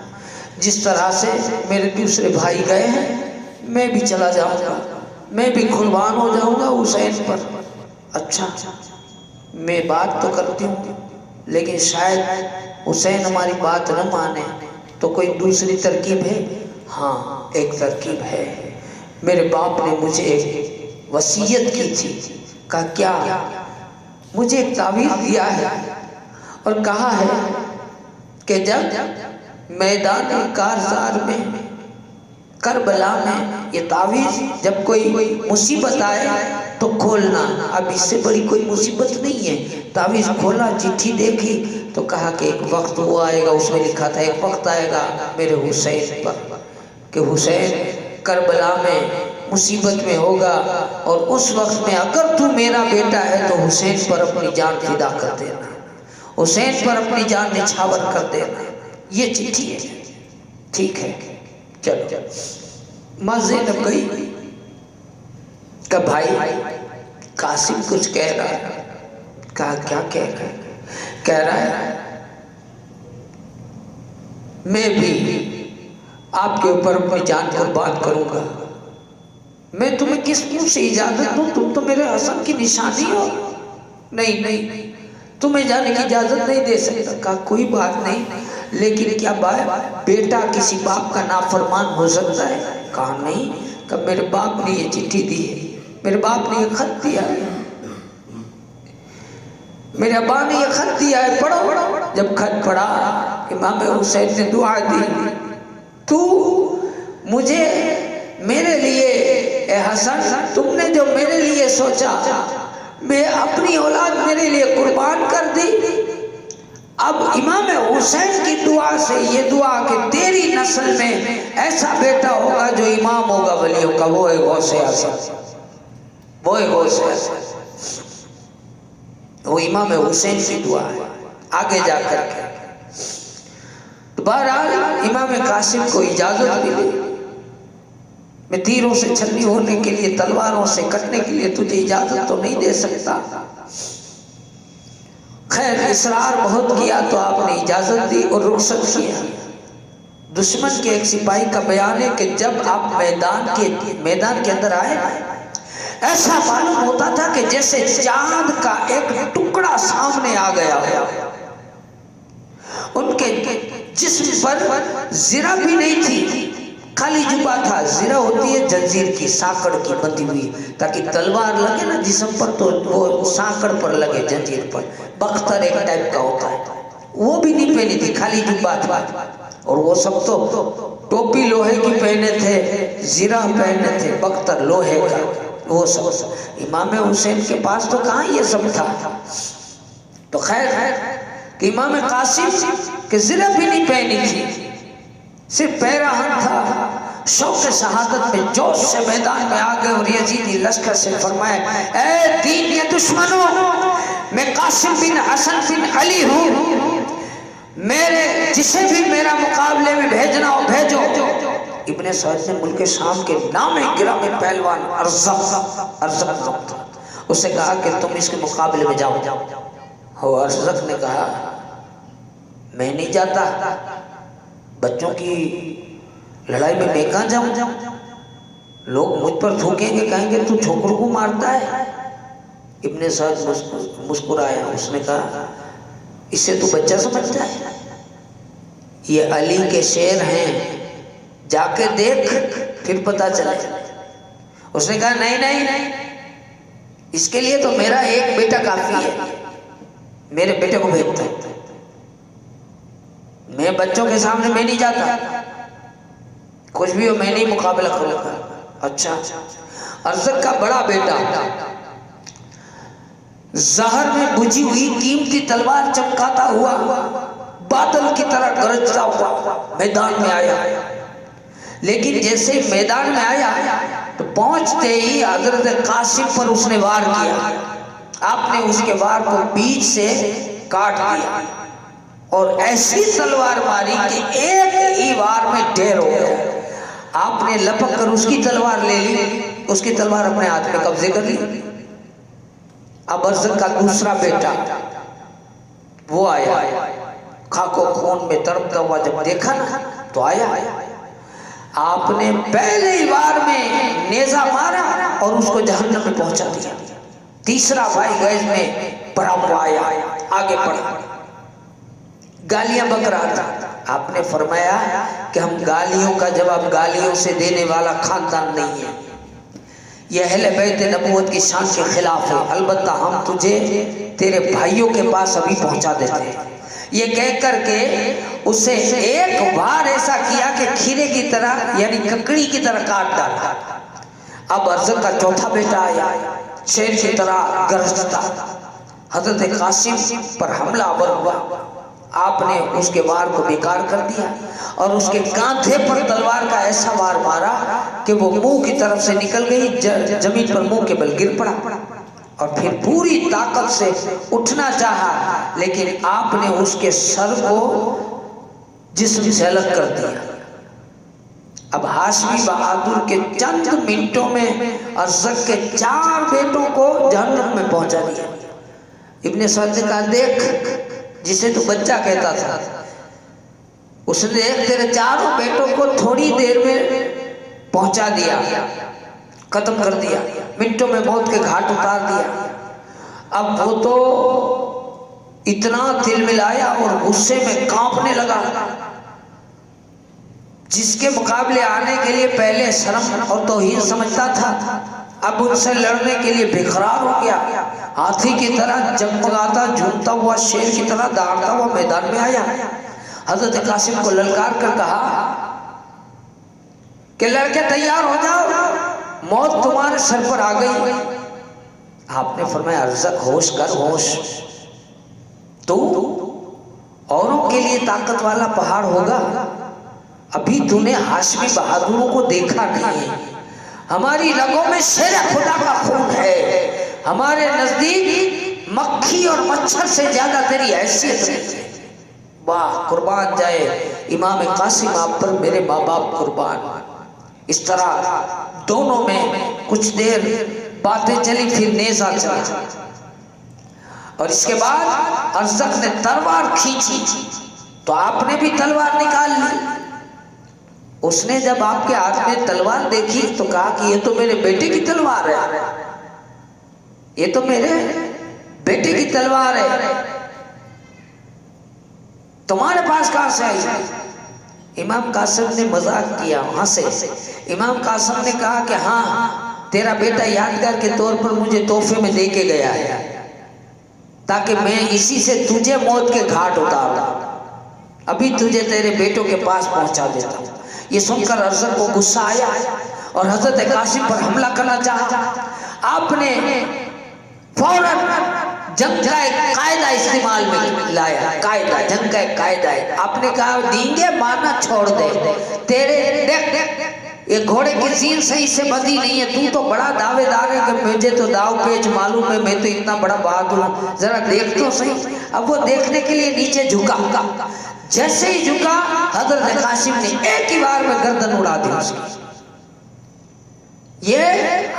جس طرح سے میرے دوسرے بھائی گئے ہیں میں بھی چلا جاؤں گا، میں بھی قربان ہو جاؤں گا حسین پر۔ اچھا میں بات تو کرتی ہوں لیکن شاید حسین ہماری بات نہ مانے، تو کوئی دوسری ترکیب ہے؟ ہاں ایک ترکیب ہے، میرے باپ نے مجھے ایک وصیت کی تھی، کہا کیا؟ مجھے ایک تعویذ دیا ہے اور کہا ہے کہ جب میدان کارزار میں کربلا میں یہ تعویذ جب کوئی مصیبت آئے تو کھولنا۔ اب اس سے بڑی کوئی مصیبت نہیں ہے، تعویذ کھولا، چٹھی دیکھی تو کہا کہ ایک وقت وہ آئے گا، اس میں لکھا تھا ایک وقت آئے گا میرے حسین پر کہ حسین کربلا میں مصیبت میں ہوگا، اور اس وقت میں اگر تو میرا بیٹا ہے تو حسین پر اپنی جان فدا کر دینا، حسین پر اپنی جان نچھاور کر دینا۔ یہ چٹھی ہے، ٹھیک ہے چلو۔ ماں زینب گئی کہ بھائی قاسم کچھ کہہ رہا ہے۔ کہا کیا کہہ رہا ہے؟ میں بھی آپ کے اوپر اپنی جان قربان کروں گا۔ میں تمہیں کس منہ سے اجازت دوں؟ تم تو میرے حسن کی نشانی ہو۔ نہیں تمہیں جانے کی اجازت نہیں دے سکتا۔ کہا کوئی بات نہیں، لیکن کیا بیٹا کسی باپ کا نافرمان ہو سکتا ہے؟ کہا نہیں۔ کہ میرے باپ نے یہ چٹھی دی ہے، میرے باپ نے یہ خط دیا ہے، میرے ابا نے یہ خط دیا ہے، پڑھو۔ جب خط پڑھا امام حسین نے دعا دی، تو مجھے میرے لیے اے حسن تم نے جو میرے لیے سوچا، میں اپنی اولاد میرے لیے قربان کر دی۔ اب امام حسین کی دعا سے یہ دعا کہ تیری نسل میں ایسا بیٹا ہوگا جو امام ہوگا ولیوں کا، وہ ہے غوث اعظم، وہ ہے غوث اعظم، وہ امام حسین کی دعا ہے آگے جا کر کے۔ بہرحال امام قاسم کو اجازت ملی، میں تیروں سے چھلنی ہونے کے لیے، تلواروں سے کٹنے کے لیے تجھے اجازت تو نہیں دے سکتا۔ خیر اصرار بہت کیا تو آپ نے اجازت دی اور رخصت کیا۔ دشمن کے ایک سپاہی کا بیان ہے کہ جب آپ میدان کے اندر آئے، ایسا معلوم ہوتا تھا کہ جیسے چاند کا ایک ٹکڑا سامنے آ گیا ہو۔ ان کے جسم پر زرہ بھی نہیں تھی، خالی جبہ تھا۔ زرہ ہوتی ہے جنزیر کی، ساکڑ کی بندھی ہوئی، تاکہ تلوار لگے نا جسم پر تو وہ ساکڑ پر لگے، جنزیر پر۔ بختر ایک ٹائپ کا ہوتا ہے، وہ بھی نہیں پہنی تھی، خالی جبہ تھا۔ اور وہ سب تو ٹوپی لوہے کی پہنے تھے، زرہ پہنے تھے، بختر لوہے کا، وہ سب۔ امام حسین کے پاس تو کہاں یہ سب تھا؟ تو خیر کہ امام قاسم کے زرہ بھی نہیں پہنی تھی، صرف پیراہن تھا۔ شوق شہادت میں جوش سے میدان میں آ گئے اور یزیدی لشکر سے فرمایا، اے دین کے دشمنوں، میں قاسم بن حسن بن علی ہوں، جسے بھی میرا مقابلے میں بھیجنا ہو بھیجو۔ ابن سعد نے ملک شام کے نام گرامی پہلوان ارزق تھا، اسے کہا کہ تم اس کے مقابلے میں جاؤ۔ ارزق نے کہا میں نہیں جاتا، بچوں کی لڑائی میں میں کہاں جاؤں؟ لوگ مجھ پر تھوکیں گے، کہیں گے تو چھوکروں کو مارتا ہے۔ ابن سعد مسکرایا، اس نے کہا اسے تو بچہ سمجھتا ہے، یہ علی کے شیر ہیں، جا کے دیکھ پھر پتہ چلے۔ اس نے کہا نہیں، اس کے لیے تو میرا ایک بیٹا کافی ہے، میرے بیٹے کو بھیجتا ہے۔ میں بچوں کے سامنے میں نہیں جاتا، کچھ بھی ہو میں نہیں مقابلہ کروں گا۔ اچھا، ارزق کا بڑا بیٹا زہر میں بجھی ہوئی قیمتی تلوار چمکاتا ہوا بادل کی طرح گرجتا ہوا میدان میں آیا، لیکن جیسے میدان میں آیا تو پہنچتے ہی حضرت قاسم پر اس نے وار کیا۔ آپ نے اس کے وار کو بیچ سے کاٹ دیا اور ایسی تلوار ماری کہ ایک ہی وار میں ڈھیر ہو گیا۔ آپ نے لپک کر اس کی تلوار لے لی، اس کی تلوار اپنے ہاتھ میں قبضے کر لی۔ اب ارزق کا دوسرا بیٹا وہ آیا، خاک و خون میں تڑپتا ہوا جب دیکھا نا تو آیا۔ آپ نے پہلے ہی وار میں نیزہ مارا اور اس کو جہنم میں پہنچا دیا۔ تیسرا بھائی گیز میں بڑا ہوا آیا، آگے بڑھا، گالیاں بک رہا تھا۔ آپ نے فرمایا کہ ہم گالیوں کا جواب گالیوں سے دینے والا خاندان نہیں ہے، یہ اہل بیت نبوت کی شان کے خلاف ہے، البتہ ہم تجھے تیرے بھائیوں کے پاس ابھی پہنچا دیتے ہیں۔ یہ کہہ کر کے اسے ایک بار ایسا کیا کہ کھیرے کی طرح یعنی ککڑی کی طرح کاٹ ڈالا۔ اب ارزق کا چوتھا بیٹا آیا، شیر کی طرح گرجتا، حضرت قاسم پر حملہ آور ہوا۔ آپ نے اس کے وار کو بیکار کر دیا اور اس کے کاندھے پر تلوار کا ایسا وار مارا کہ وہ منہ کی طرف سے نکل گئی، زمین پر منہ کے بل گر پڑا اور پھر پوری طاقت سے اٹھنا چاہا، لیکن آپ نے اس کے سر کو جسم سے الگ کر دیا۔ اب ہاشمی بہادر کے چند منٹوں میں ارزق کے 4 بیٹوں کو جہنم میں پہنچا دیا۔ ابن سعد نے کہا دیکھ جسے تو بچہ کہتا تھا، اس نے دیکھ تیرے 4 بیٹوں کو تھوڑی دیر میں پہنچا دیا، ختم کر دیا، منٹوں میں موت کے گھاٹ اتار دیا۔ اب وہ تو اتنا دل ملایا اور غصے میں کانپنے لگا، جس کے مقابلے آنے کے لیے پہلے شرم اور توہین سمجھتا تھا، اب ان سے لڑنے کے لیے بے قرار ہو گیا۔ ہاتھی کی طرح جگمگاتا، جھومتا ہوا، شیر کی طرح داڑتا ہوا میدان میں آیا۔ حضرت قاسم کو للکار کر کہا کہ لڑکے تیار ہو جاؤ، موت تمہارے سر پر آ گئی۔ آپ نے فرمایا ارزق ہوش کر، ہوش، تو اوروں کے لیے طاقت والا پہاڑ ہوگا، ابھی تو نے ہاشمی بہادروں کو دیکھا نہیں ہے۔ ہماری رگوں میں شیر خدا کا خون ہے، ہمارے نزدیک مکھی اور مچھر سے زیادہ تیری حیثیت ہے۔ واہ، قربان جائے امام قاسم آپ پر میرے ماں باپ قربان۔ اس طرح دونوں میں کچھ دیر باتیں چلی، پھر نیزہ چلا اور اس کے بعد ارزق نے تلوار کھینچی تو آپ نے بھی تلوار نکال لی۔ اس نے جب آپ کے ہاتھ میں تلوار دیکھی تو کہا کہ یہ تو میرے بیٹے کی تلوار ہے، یہ تو میرے بیٹے کی تلوار ہے، تمہارے پاس کہاں سے آئی؟ امام قاسم نے مذاق کیا وہاں سے۔ امام قاسم نے کہا کہ ہاں، تیرا بیٹا یادگار کے طور پر مجھے تحفے میں دے کے گیا ہے تاکہ میں اسی سے تجھے موت کے گھاٹ اتاروں، ابھی تجھے تیرے بیٹوں کے پاس پہنچا دیتا ہوں۔ یہ سن کر ارزق کو غصہ آیا اور حضرت قاسم پر حملہ کرنا چاہا۔ آپ نے فوراً جنگ کا ایک قاعدہ استعمال میں لایا، قاعدہ، جنگ کا ایک قاعدہ ہے۔ آپ نے کہا دینگے مارنا چھوڑ دے، تیرے دیکھ یہ گھوڑے کی زین صحیح سے بندھی نہیں ہے، تو تو بڑا دعوے دار ہے کہ مجھے تو داؤ پیچ معلوم ہے، میں تو اتنا بڑا بہادر ہوں، ذرا دیکھ تو صحیح۔ اب وہ دیکھنے کے لیے نیچے جھکا، جیسے ہی جھکا حضرت قاسم نے ایک ہی بار میں گردن اڑا دی اس کی۔ یہ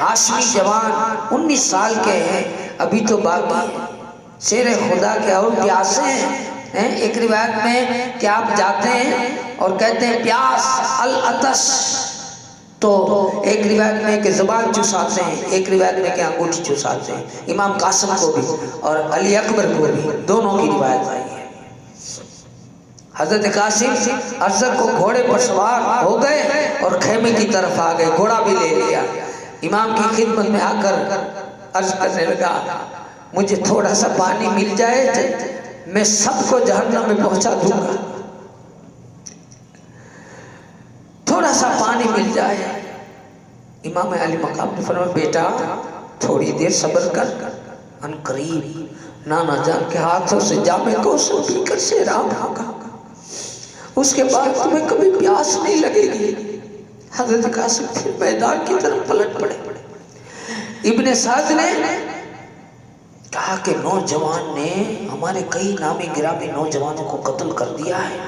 ہاشمی جوان 19 سال کے ہیں، ابھی تو باقی ہے، شیر خدا کے اور پیاسے ہیں۔ ایک روایت میں کہ آپ جاتے ہیں اور کہتے ہیں پیاس العطش، تو ایک روایت میں کہ زبان چساتے ہیں، ایک روایت میں کہ انگوٹھی چساتے ہیں۔ امام قاسم کو بھی اور علی اکبر کو بھی دونوں کی روایت آئی ہے۔ حضرت قاسم ارزق کو گھوڑے پر سوار ہو گئے اور خیمے کی طرف آ گئے، گھوڑا بھی لے لیا۔ امام کی خدمت میں آ کر عرض کرنے لگا مجھے تھوڑا سا پانی مل جائے، میں سب کو جہنم میں پہنچا دوں گا۔ سا پانی مل جائے. امام علی مقام نے فرمایا بیٹا تھوڑی دیر صبر کر. ان قریب نانا جان کے ہاتھوں سے جام کوثر پی کر سیراب ہوگا. اس کے بعد تمہیں کبھی پیاس نہیں لگے گی. حضرت قاسم پھر میدان کی طرف پلٹ پڑے. ابن سعد نے کہا کہ نوجوان نے ہمارے کئی نامی گرامی نوجوانوں کو قتل کر دیا ہے.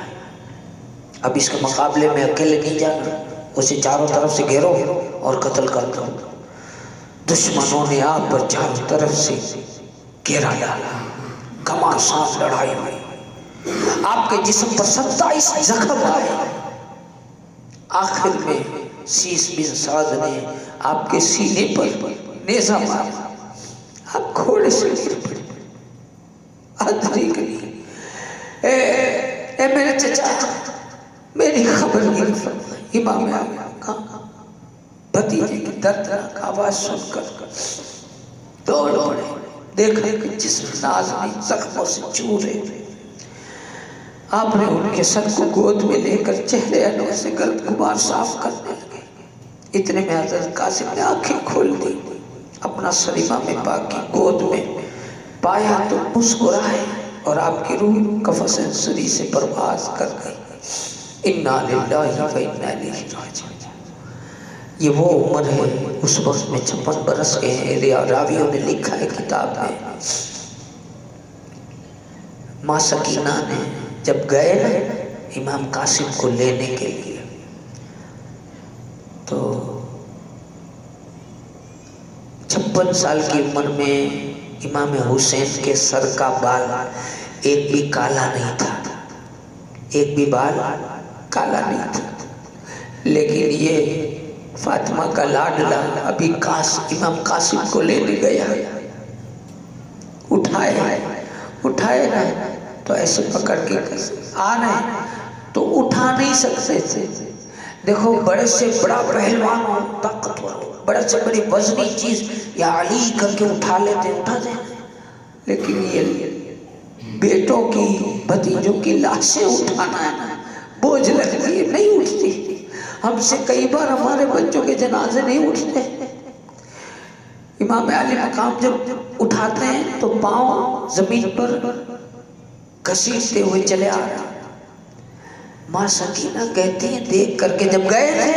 اب اس کے مقابلے میں اکیلے نہیں جانا, اسے چاروں طرف سے گھیرو اور قتل کر دو. دشمنوں نے آپ پر چاروں طرف سے گھیرا ڈالا. گھماسان لڑائی ہوئی. آپ کے جسم پر 27 زخم آئے. آخر میں سیس بن سعد نے آپ کے سینے پر نیزہ مارا. آپ گھوڑے سے گر پڑے. ادری گلی اے میرے چچا میری خبر نہیں فرمائی. امام اعظم کا بھتیجے کی دردناک آواز سن کر دوڑ پڑے. دیکھا کہ جسم نازنی زخموں سے چور ہے. آپ نے ان کے سر کو گود میں لے کر چہرے انور سے گرد غبار صاف کرنے لگے. اتنے میں حضرت قاسم نے آنکھیں کھول دی. اپنا سر امام پاک کی گود میں پایا تو مسکرائے اور آپ کی روح قفس انصری سے پرواز کر گئی. انا للہ و انا الیہ راجعون. یہ وہ عمر ہے اس وقت میں 56 برس کے ہیں. راویوں نے لکھا ہے کتاب میں. ماں سکینہ نے جب گئے امام قاسم کو لینے کے لیے تو 56 سال کی عمر میں امام حسین کے سر کا بال ایک بھی کالا نہیں تھا. ایک بھی بال کالا نہیں تھا. لیکن یہ فاطمہ کا لاڈلا ابھی امام قاسم کو لینے گیا. اٹھائے نا تو ایسے پکڑ کے آ رہے تو اٹھا نہیں سکتے تھے. دیکھو بڑے سے بڑا پہلوان ہو, طاقتور ہو, بڑے سے بڑی وزنی چیز یا علی کر کے اٹھا لیتے. لیکن یہ بیٹوں کی بھتیجوں کی لاشیں اٹھانا ہے نا, بوجھ لگتی ہے, نہیں اٹھتی. ہم سے کئی بار ہمارے بچوں کے جنازے نہیں اٹھتے. امام علی مقام جب اٹھاتے ہیں تو پاؤں زمین پر گھسیٹتے ہوئے چلے آ رہے. ماں سکینہ کہتی ہیں دیکھ کر کے جب گئے تھے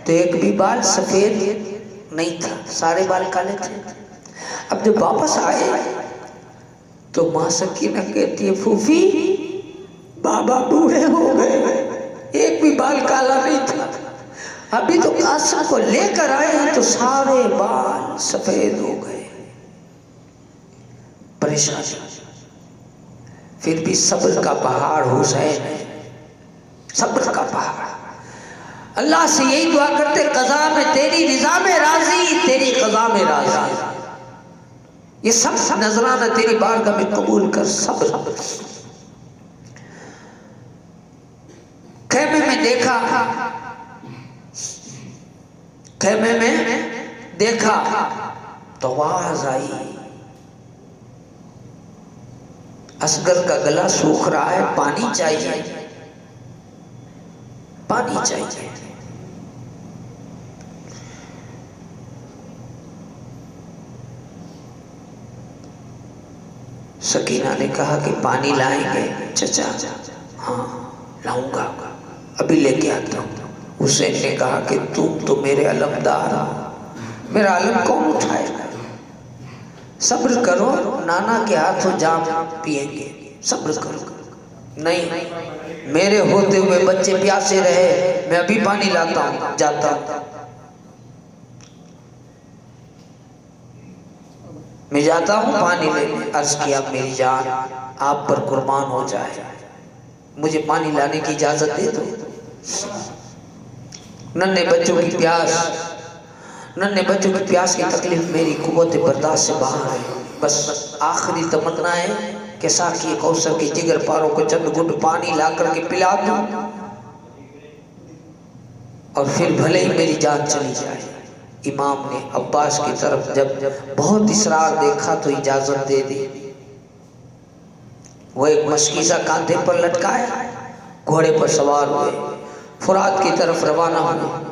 تو ایک بھی بال سفید نہیں تھا, سارے بال کالے تھے. اب جب واپس آئے تو ماں سکینہ کہتی ہے پھوفی بابا بوڑھے ہو گئے, ایک بھی بال کالا نہیں تھا. ابھی تو قاسم کو لے کر آئے ہیں تو سارے بال سفید ہو گئے. پریشانی. پھر بھی صبر کا پہاڑ حسین ہے, صبر کا پہاڑ. اللہ سے یہی دعا کرتے قضا میں تیری رضا میں راضی, تیری قضا میں راضی. یہ سب نذرانہ تیری بارگاہ میں قبول کر. صبر. خیمے میں دیکھا تو آواز آئی اصغر کا گلا سوکھ رہا ہے, پانی چاہیے, پانی چاہیے. سکینہ نے کہا کہ پانی لائیں گے چچا؟ ہاں لاؤں گا, ابھی لے کے آتا ہوں. حسین نے کہا کہ تم تو میرے علمدار ہو, میرا علم کون اٹھائے گا؟ صبر کرو, نانا کے ہاتھوں جام پئیں گے, صبر کرو. نہیں, میرے ہوتے ہوئے بچے پیاسے رہے, میں ابھی پانی لاتا ہوں, جاتا ہوں. میں جاتا ہوں پانی لینے. عرض کیا میری جان آپ پر قربان ہو جائے, مجھے پانی لانے کی اجازت دے دو. ننھے بچوں کی پیاس کی تکلیف میری قوت برداشت سے باہر ہے. بس آخری تمنا ہے کہ ساقی کوثر کے جگر پاروں کو چند گھٹ پانی لا کر کے پلا دوں اور پھر بھلے ہی میری جان چلی جائے. امام نے عباس کی طرف جب بہت اصرار دیکھا تو اجازت دے دی. وہ ایک مشکیزہ کاندھے پر لٹکایا, گھوڑے پر سوار ہوئے, فرات کی طرف روانہ ہوئے۔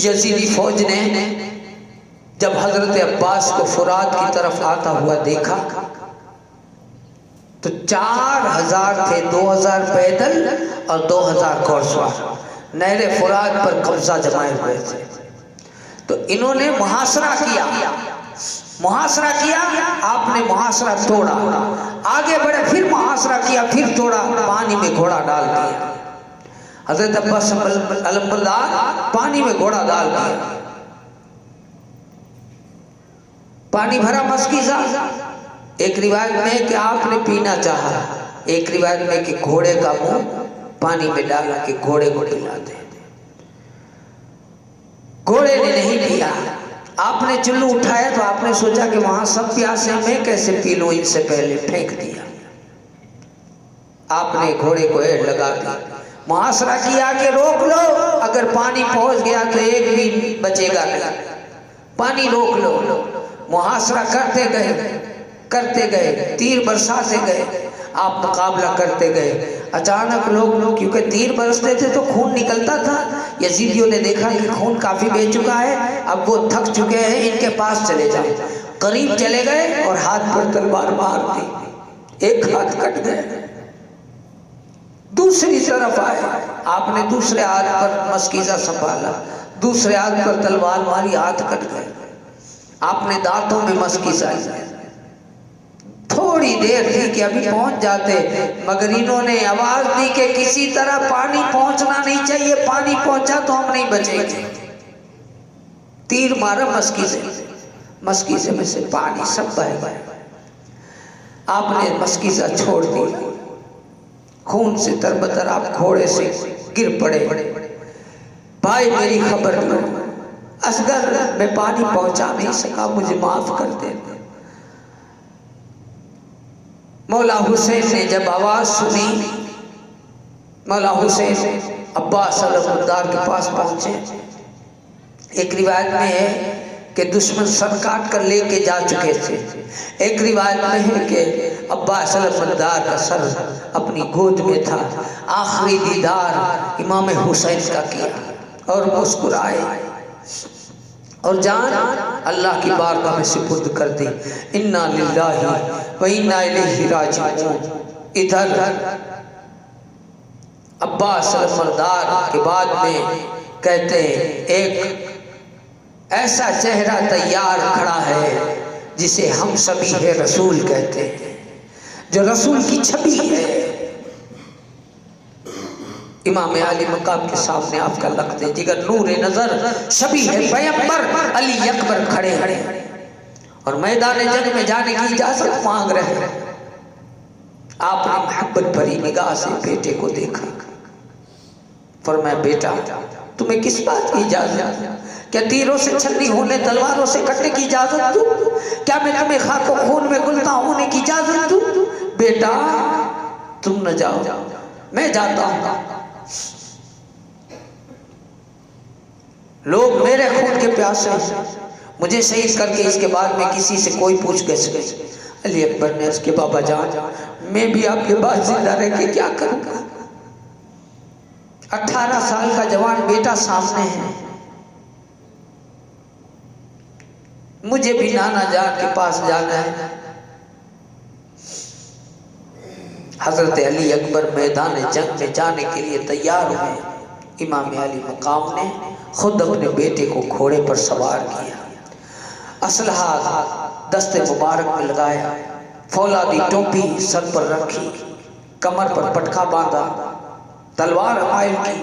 یزیدی فوج نے جب حضرت عباس کو فرات کی طرف آتا ہوا دیکھا تو 4000 تھے، 2000 پیدل اور 2000 گھوڑسوار نہر فرات پر قبضہ جمائے ہوئے تھے۔ تو انہوں نے محاصرہ کیا، آپ نے محاصرہ توڑا، آگے بڑھے، پھر محاصرہ کیا، پھر توڑا، پانی میں گھوڑا ڈال دیا۔ حضرت عباس علمبردار پانی میں گھوڑا ڈال دیا، پانی بھرا مسکیزہ۔ ایک روایت میں کہ آپ نے پینا چاہا، ایک روایت میں کہ گھوڑے کا منہ پانی میں ڈالا کہ گھوڑے کو پلاتے۔ گھوڑے نے نہیں پیا، آپ نے چلو اٹھایا تو آپ نے سوچا کہ وہاں سب پیاسے، میں کیسے پی لوں، ان سے پہلے پھینک دیا۔ آپ نے گھوڑے کو ایڑ لگا دی، محاصرہ کیا کہ روک لو، اگر پانی پہنچ گیا تو ایک بھی بچے گا نہیں، پانی روک لو۔ محاصرہ کرتے گئے، تیر برساتے گئے، آپ مقابلہ کرتے گئے۔ اچانک لوگ کیونکہ تیر برستے تھے تو خون نکلتا تھا، یزیدیوں نے دیکھا کہ خون کافی بہہ چکا ہے، اب وہ تھک چکے ہیں، ان کے پاس چلے جائیں۔ قریب چلے گئے اور ہاتھ پر تلوار مار دی، ایک ہاتھ کٹ گئے۔ دوسری طرف آئے، آپ نے دوسرے ہاتھ پر مسکیزہ سنبھالا، دوسرے ہاتھ پر تلوار ماری، ہاتھ کٹ گئے۔ آپ نے دانتوں میں مسکیزہ لیا، تھوڑی دیر تھی کہ ابھی پہنچ جاتے، مگر انہوں نے آواز دی کہ کسی طرح پانی پہنچنا نہیں چاہیے، پانی پہنچا تو ہم نہیں بچیں گے۔ تیر مارا مسکیزے میں سے پانی سب بہہ گیا۔ آپ نے مسکیزہ چھوڑ دی، خون سے تربتر آپ گھوڑے سے گر پڑے۔ بھائی میری خبر لو، اصغر میں پانی پہنچا نہیں سکا، مجھے معاف کر دے۔ مولا حسین نے جب آواز سنی، مولا حسین عباس علمبردار کے پاس پہنچے۔ ایک روایت میں ہے کہ دشمن سر کاٹ کر لے کے جا چکے تھے، ایک روایت میں ہے کہ عباس علمبردار کا سر اپنی گود میں تھا۔ آخری دیدار امام حسین کا کیا اور مسکرائے اور جان اللہ کی بارگاہ میں سپرد کر دی۔ انا للہ و انا الیہ راجعون۔ ادھر عباس علمبردار کے بعد میں کہتے ہیں ایک ایسا چہرہ تیار کھڑا ہے جسے ہم سبھی ہے رسول کہتے ہیں، جو رسول کی چھبی ہے۔ امام علی مقام کے سامنے آپ کا لخت جگر نور نظر شبیہ پیغمبر علی اکبر کھڑے ہیں اور میدان جنگ میں جانے کی اجازت مانگ رہے ہیں۔ آپ نے محبت بھری نگاہ سے بیٹے کو دیکھا، فرمایا بیٹا تمہیں کس بات کی اجازت؟ کیا تیروں سے چھلنی ہونے، تلواروں سے کٹنے کی اجازت دوں؟ کیا میں تمہیں خاک و خون میں گلتا ہونے کی اجازت دوں؟ بیٹا تم نہ جاؤ، میں جاتا ہوں۔ لوگ میرے خون کے پیاسے ہیں، مجھے شہید کر کے اس کے بعد میں کسی سے کوئی پوچھ گچھ نہیں۔ علی اکبر نے اس کے بابا جان میں بھی آپ کے بعد زندہ رہ کے کیا کروں گا؟ 18 سال کا جوان بیٹا سامنے ہے، مجھے بھی نانا جان کے پاس جانا ہے۔ حضرت علی اکبر میدان جنگ میں جانے کے لیے تیار ہوئے۔ امام علی مقام نے خود اپنے بیٹے کو گھوڑے پر سوار کیا، اسلحہ دست مبارک میں لگایا، فولادی ٹوپی سر پر رکھی، کمر پر پٹکا باندھا، تلوار حائل کی،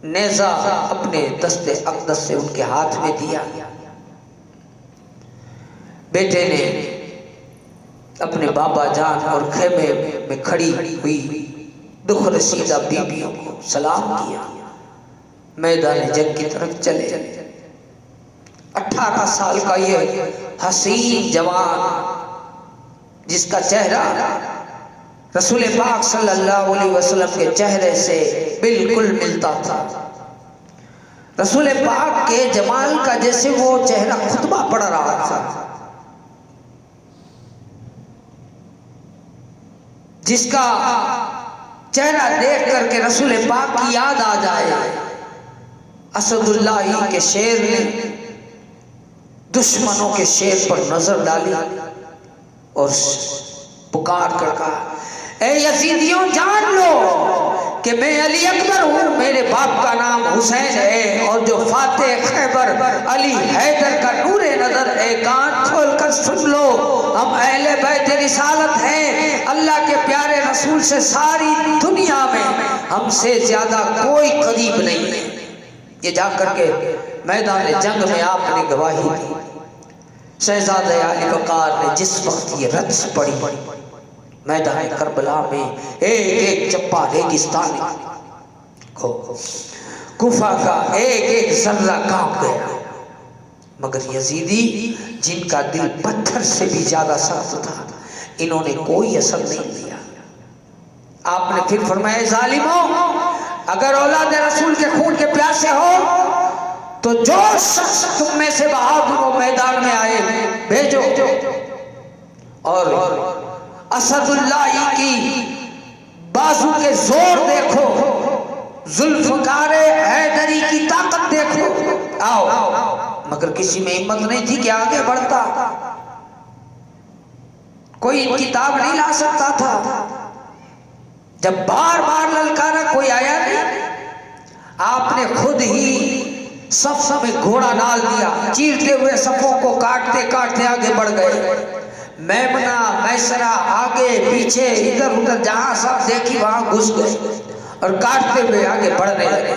نیزہ اپنے دست اقدس سے ان کے ہاتھ میں دیا۔ بیٹے نے اپنے بابا جان اور خیمے میں کھڑی ہوئی دکھ رسیدہ بیویوں کو سلام کیا، میدان جنگ کی طرف چلے۔ 18 سال کا یہ حسین جوان جس کا چہرہ رسول پاک صلی اللہ علیہ وسلم کے چہرے سے بالکل ملتا تھا، رسول پاک کے جمال کا جیسے وہ چہرہ خطبہ پڑھ رہا تھا، جس کا چہرہ دیکھ کر کے رسول پاک کی یاد آ جائے۔ اسد اللہ کے شیر نے دشمنوں کے شیر پر نظر ڈالی اور پکار کر کہا، اے یزیدیوں جان لو کہ میں علی اکبر ہوں، میرے باپ کا نام حسین ہے، اور جو فاتح خیبر علی حیدر کا نور نظر ہے، کان کھول کر سن لو، ہم اہل بیت رسالت ہیں، اللہ کے پیارے رسول سے ساری دنیا میں ہم سے زیادہ کوئی قریب نہیں ہے۔ یہ جا کر کے میدان جنگ میں آپ نے گواہی دی۔ شہزادہ علی وقار نے جس وقت یہ رقص پڑھی، میدان کربلا میں ایک ایک چپا ریگستان کو، کوفہ کا ایک ایک ذرہ کانپ گیا، مگر یزیدی جن کا دل پتھر سے بھی زیادہ سخت تھا، انہوں نے کوئی اثر نہیں لیا۔ آپ نے پھر فرمایا، ظالموں، اگر اولاد رسول کے خون کے پیاسے ہو تو جو شخص تم میں سے بہادر و میدان میں آئے بھیجو، اور اسد اللہ کی بازو کے زور دیکھو، ذوالفقار حیدری کی طاقت دیکھو، آؤ۔ مگر کسی میں ہمت نہیں تھی کہ آگے بڑھتا، کوئی کتاب نہیں لا سکتا تھا۔ جب بار بار للکارا کوئی آیا نہیں، آپ نے خود ہی صف میں گھوڑا ڈال دیا، چیرتے ہوئے صفوں کو کاٹتے کاٹتے آگے بڑھ گئے، میمنہ میسرہ آگے پیچھے ادھر ادھر جہاں سب دیکھی وہاں گھس گئے اور کاٹتے ہوئے آگے بڑھنے لگے۔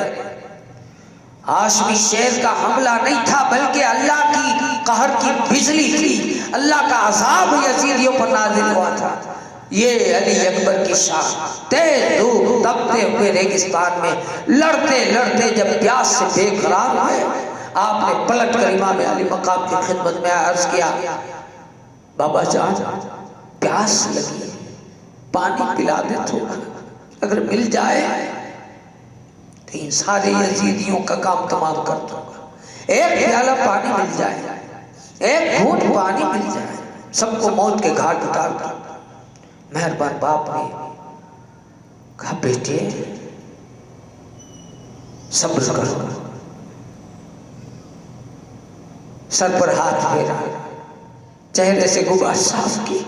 ہاشمی شیر کا حملہ نہیں تھا، بلکہ اللہ کی قہر کی بجلی تھی، اللہ کا عذاب یزیدیوں پر نازل ہوا تھا۔ یہ علی اکبر کی شان، تیز دھوپ تپتے ہوئے ریگستان میں لڑتے لڑتے جب پیاس سے بے قرار ہوئے، آپ نے پلٹ کر امام علی مقام کی خدمت میں عرض کیا، بابا جان پیاس لگی، پانی پلا دے تھوڑا، اگر مل جائے تو ان سارے یزیدیوں کا کام تمام کر دوں گا۔ ایک پیالہ پانی مل جائے، ایک گھونٹ پانی مل جائے، سب کو موت کے گھاٹ اتار دوں۔ مہربان باپ نے کہا، بیٹے صبر کرو۔ سر پر ہاتھ پھیرا، چہرے سے غبار صاف کی،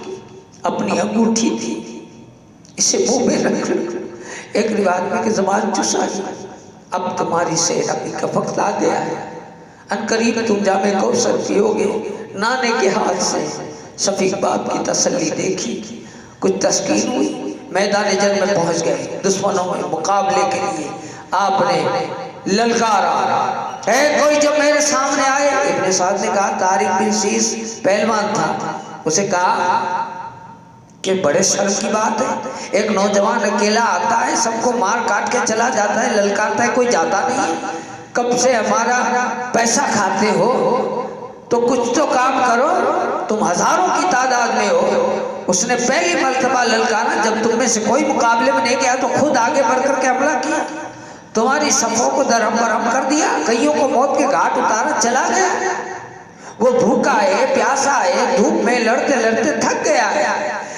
اپنی انگوٹھی تھی اسے منہ میں رکھ، ایک روایت میں کہ زبان چسا لی، اب تمہاری سیرابی کا وقت آ گیا ہے، ان قریب تم جامع کوثر پیو گے۔ نانے کے ہاتھ سے شفیق باپ کی تسلی دیکھی، کچھ تسکین ہوئی، میدان جنگ میں پہنچ گئے، دشمنوں میں مقابلے کے لیے آپ نے للکارا، اے کوئی جو میرے سامنے آئے۔ ابن سعد نے کہا، طارق بن سیس پہلوان تھا، اسے کہا کہ بڑے شرم کی بات ہے، ایک نوجوان اکیلا آتا ہے، سب کو مار کاٹ کے چلا جاتا ہے، للکارتا ہے، کوئی جاتا نہیں، کب سے ہمارا پیسہ کھاتے ہو، تو کچھ تو کام کرو، تم ہزاروں کی تعداد میں ہو۔ اس نے پہلی مرتبہ للکارا، جب تم میں سے کوئی مقابلے میں نہیں گیا تو خود آگے بڑھ کر کے حملہ کیا، تمہاری صفوں کو درہم برہم کر دیا، کئیوں کو موت کے گھاٹ اتارا چلا گیا۔ وہ بھوکا ہے، پیاسا ہے، دھوپ میں لڑتے لڑتے تھک گیا ہے،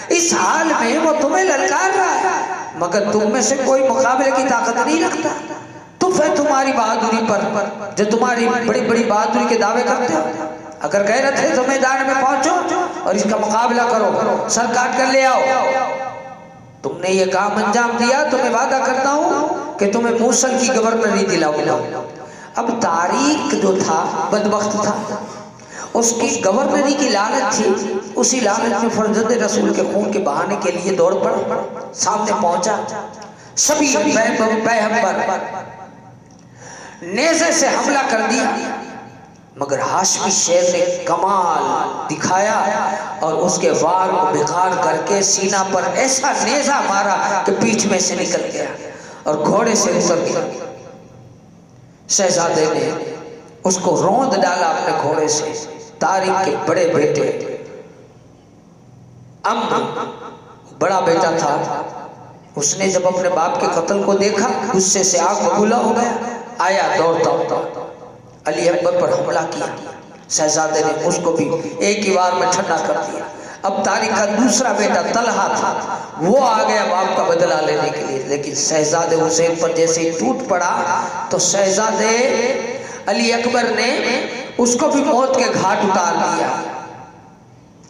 اس حال میں وہ تمہیں للکار رہا ہے، مگر تم میں سے کوئی مقابلے کی طاقت نہیں رکھتا۔ تف ہے تمہاری بہادری پر جو تمہاری بڑی بڑی بہادری کے دعوے کرتے ہو، اگر غیرت ہے تو میدان میں پہنچو اور اس کا مقابلہ کرو، سر کاٹ کر لے آؤ۔ تم نے یہ کام انجام دیا تو میں وعدہ کرتا ہوں کہ تمہیں موصل کی گورنری دلاؤں گا۔ اب طارق جو تھا بدبخت تھا، اس کی گورنری کی لالچ تھی، اسی لالچ میں فرزند رسول کے خون کے بہانے کے لیے دوڑ پڑا، سامنے پہنچا، سبھی پیغمبر نیزے سے حملہ کر دیا، مگر ہاشمی شیر نے کمال دکھایا اور اس کے وار کو بکھار کر کے سینہ پر ایسا نیزہ مارا کہ پیٹھ میں سے نکل گیا اور گھوڑے سے اتر گیا۔ شہزادے نے اس کو روند ڈالا اپنے گھوڑے سے۔ طارق کے بڑے بیٹے بڑا بیٹا تھا، اس نے جب اپنے باپ کے قتل کو دیکھا غصے سے آگ ببولا ہو گیا، آیا دوڑتا ہوتا علی اکبر پر حملہ کیا۔ شہزادے نے اس کو بھی ایک ہی وار میں ٹھنڈا کر دیا۔ اب طارق کا دوسرا بیٹا طلحہ تھا، وہ آ گیا باپ کا بدلہ لینے کے لیے، لیکن شہزادے حسین پر جیسے ہی ٹوٹ پڑا تو شہزادے علی اکبر نے اس کو بھی موت کے گھاٹ اتار دیا۔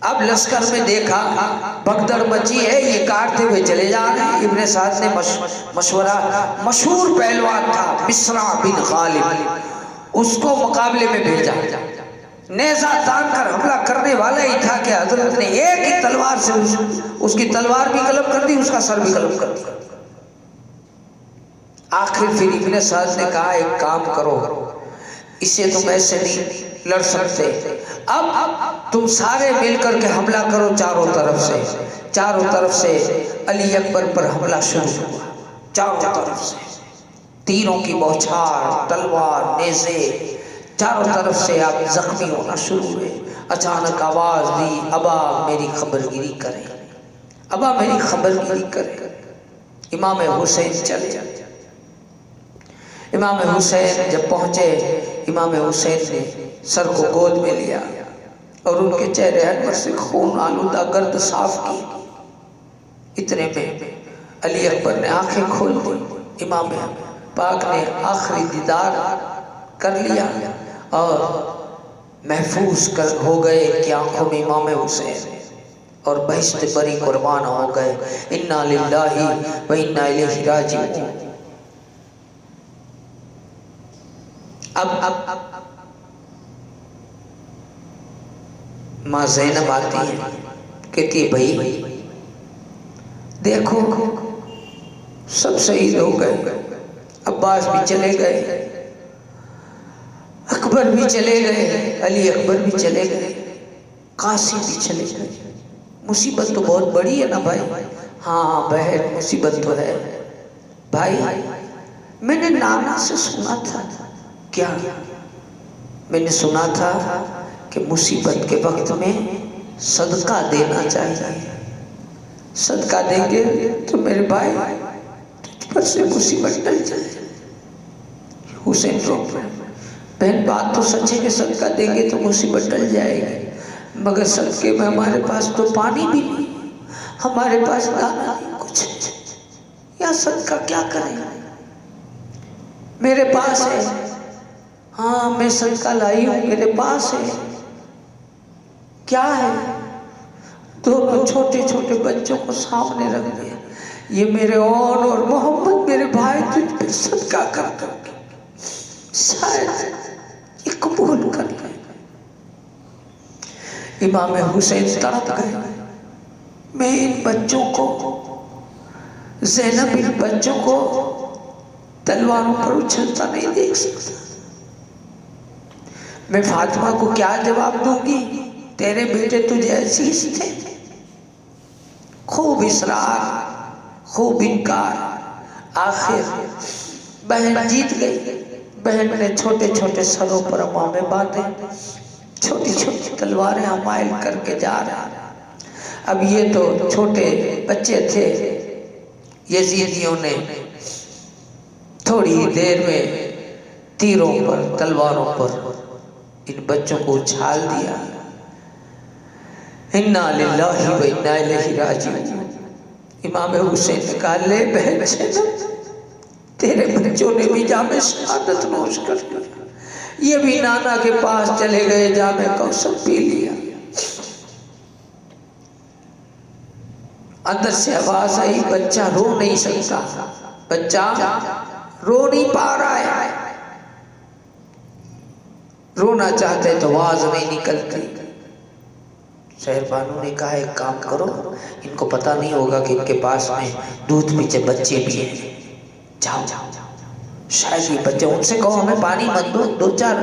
اب لشکر میں دیکھا بھگدڑ مچی ہے، یہ کاٹتے ہوئے چلے جا رہے ہیں۔ ابن سعد نے مشورہ، مشہور پہلوان تھا مصرع بن غالب، اس کو مقابلے میں بھیجا۔ نیزہ تان کر حملہ کرنے والا ہی تھا کہ حضرت نے ایک ہی تلوار سے اس کی تلوار بھی قلم کر دی، اس کا سر بھی قلم کر دیا۔ آخر پھر ابن سعد نے کہا ایک کام کرو، اسے تم ایسے نہیں لڑ سکتے، اب تم سارے مل کر کے حملہ کرو چاروں طرف سے۔ چاروں طرف سے علی اکبر پر حملہ شروع ہوا، چاروں طرف سے تیروں کی بوچھار، تلوار، نیزے، چاروں طرف سے آپ زخمی ہونا شروع ہوئے۔ اچانک آواز دی، ابا میری خبر گیری کرے، ابا میری خبر گیری کرے۔ امام حسین چلے۔ امام حسین جب پہنچے، امام حسین نے سر کو گود میں لیا اور ان کے چہرے انور سے خون آلودہ گرد صاف کی۔ اتنے میں علی اکبر نے آنکھیں کھول دی، امام پاک نے آخری دیدار کر لیا اور محفوظ ہو گئے کہ آنکھوں میں امام حسین، اور بہشت بری قربان ہو گئے۔ انا للہ و انا الیہ راجعون۔ اب ماں زینب آتی ہے، کہتی ہے بھائی دیکھو سب شہید ہو گئے، عباس بھی چلے گئے، اکبر بھی چلے گئے، علی اکبر بھی چلے گئے، قاسم بھی چلے گئے، مصیبت تو بہت بڑی ہے نا بھائی۔ ہاں بہن مصیبت تو ہے بھائی، میں نے نانا سے سنا تھا، کیا؟ میں نے سنا تھا کہ مصیبت کے وقت میں صدقہ دینا چاہیے، صدقہ دیں گے تو میرے بھائی تجھ پر سے مصیبت ٹل جائے۔ حسین روک رہے، بہن بات تو سچ ہے کہ صدقہ دیں گے تو مصیبت ٹل جائے گی، مگر صدقے میں ہمارے پاس تو پانی بھی نہیں، ہمارے پاس دانا نہیں کچھ، یا صدقہ کیا کریں؟ میرے پاس ہے، ہاں میں صدقہ لائی ہوں، میرے پاس ہے۔ کیا ہے؟ دونوں چھوٹے چھوٹے بچوں کو سامنے رکھ دیا، یہ میرے اور محمد میرے بھائی تجھ پہ صدقہ کر دیں گے، شاید یہ قبول کر لیں۔ امام حسین تڑپ گئے، میں ان بچوں کو، زینب ان بچوں کو تلواروں پر اچھلتا نہیں دیکھ سکتا، میں فاطمہ کو کیا جواب دوں گی؟ تیرے بیٹے تجھے عزیز تھے، خوب اصرار، خوب انکار، آخر بہن جیت گئی۔ بہن نے چھوٹے چھوٹے سروں پر امامے باندھے، چھوٹی چھوٹی تلواریں حمائل کر کے جا رہا۔ اب یہ تو چھوٹے بچے تھے، یزیدیوں نے تھوڑی دیر میں تیروں پر، تلواروں پر ان بچوں کو اچھال دیا۔ انا للہ و انا الیہ راجعون۔ امام حسین نے کہا لے بہن زینب، تیرے بچوں نے بھی جام شہادت نوش کر لیا، یہ بھی نانا کے پاس چلے گئے، جام کوثر پی لیا۔ اندر سے آواز آئی، بچہ رو نہیں سکتا، بچہ رو نہیں پا رہا ہے، رونا چاہتے تو آواز نہیں نکلتی۔ شہر بانو نے کہا ایک کام کرو، ان کو پتہ نہیں ہوگا کہ ان کے پاس میں دودھ پیچھے بچے بھی ہیں، جاؤ شاید یہ بچے، ان سے کہو ہمیں پانی مت دو، دو چار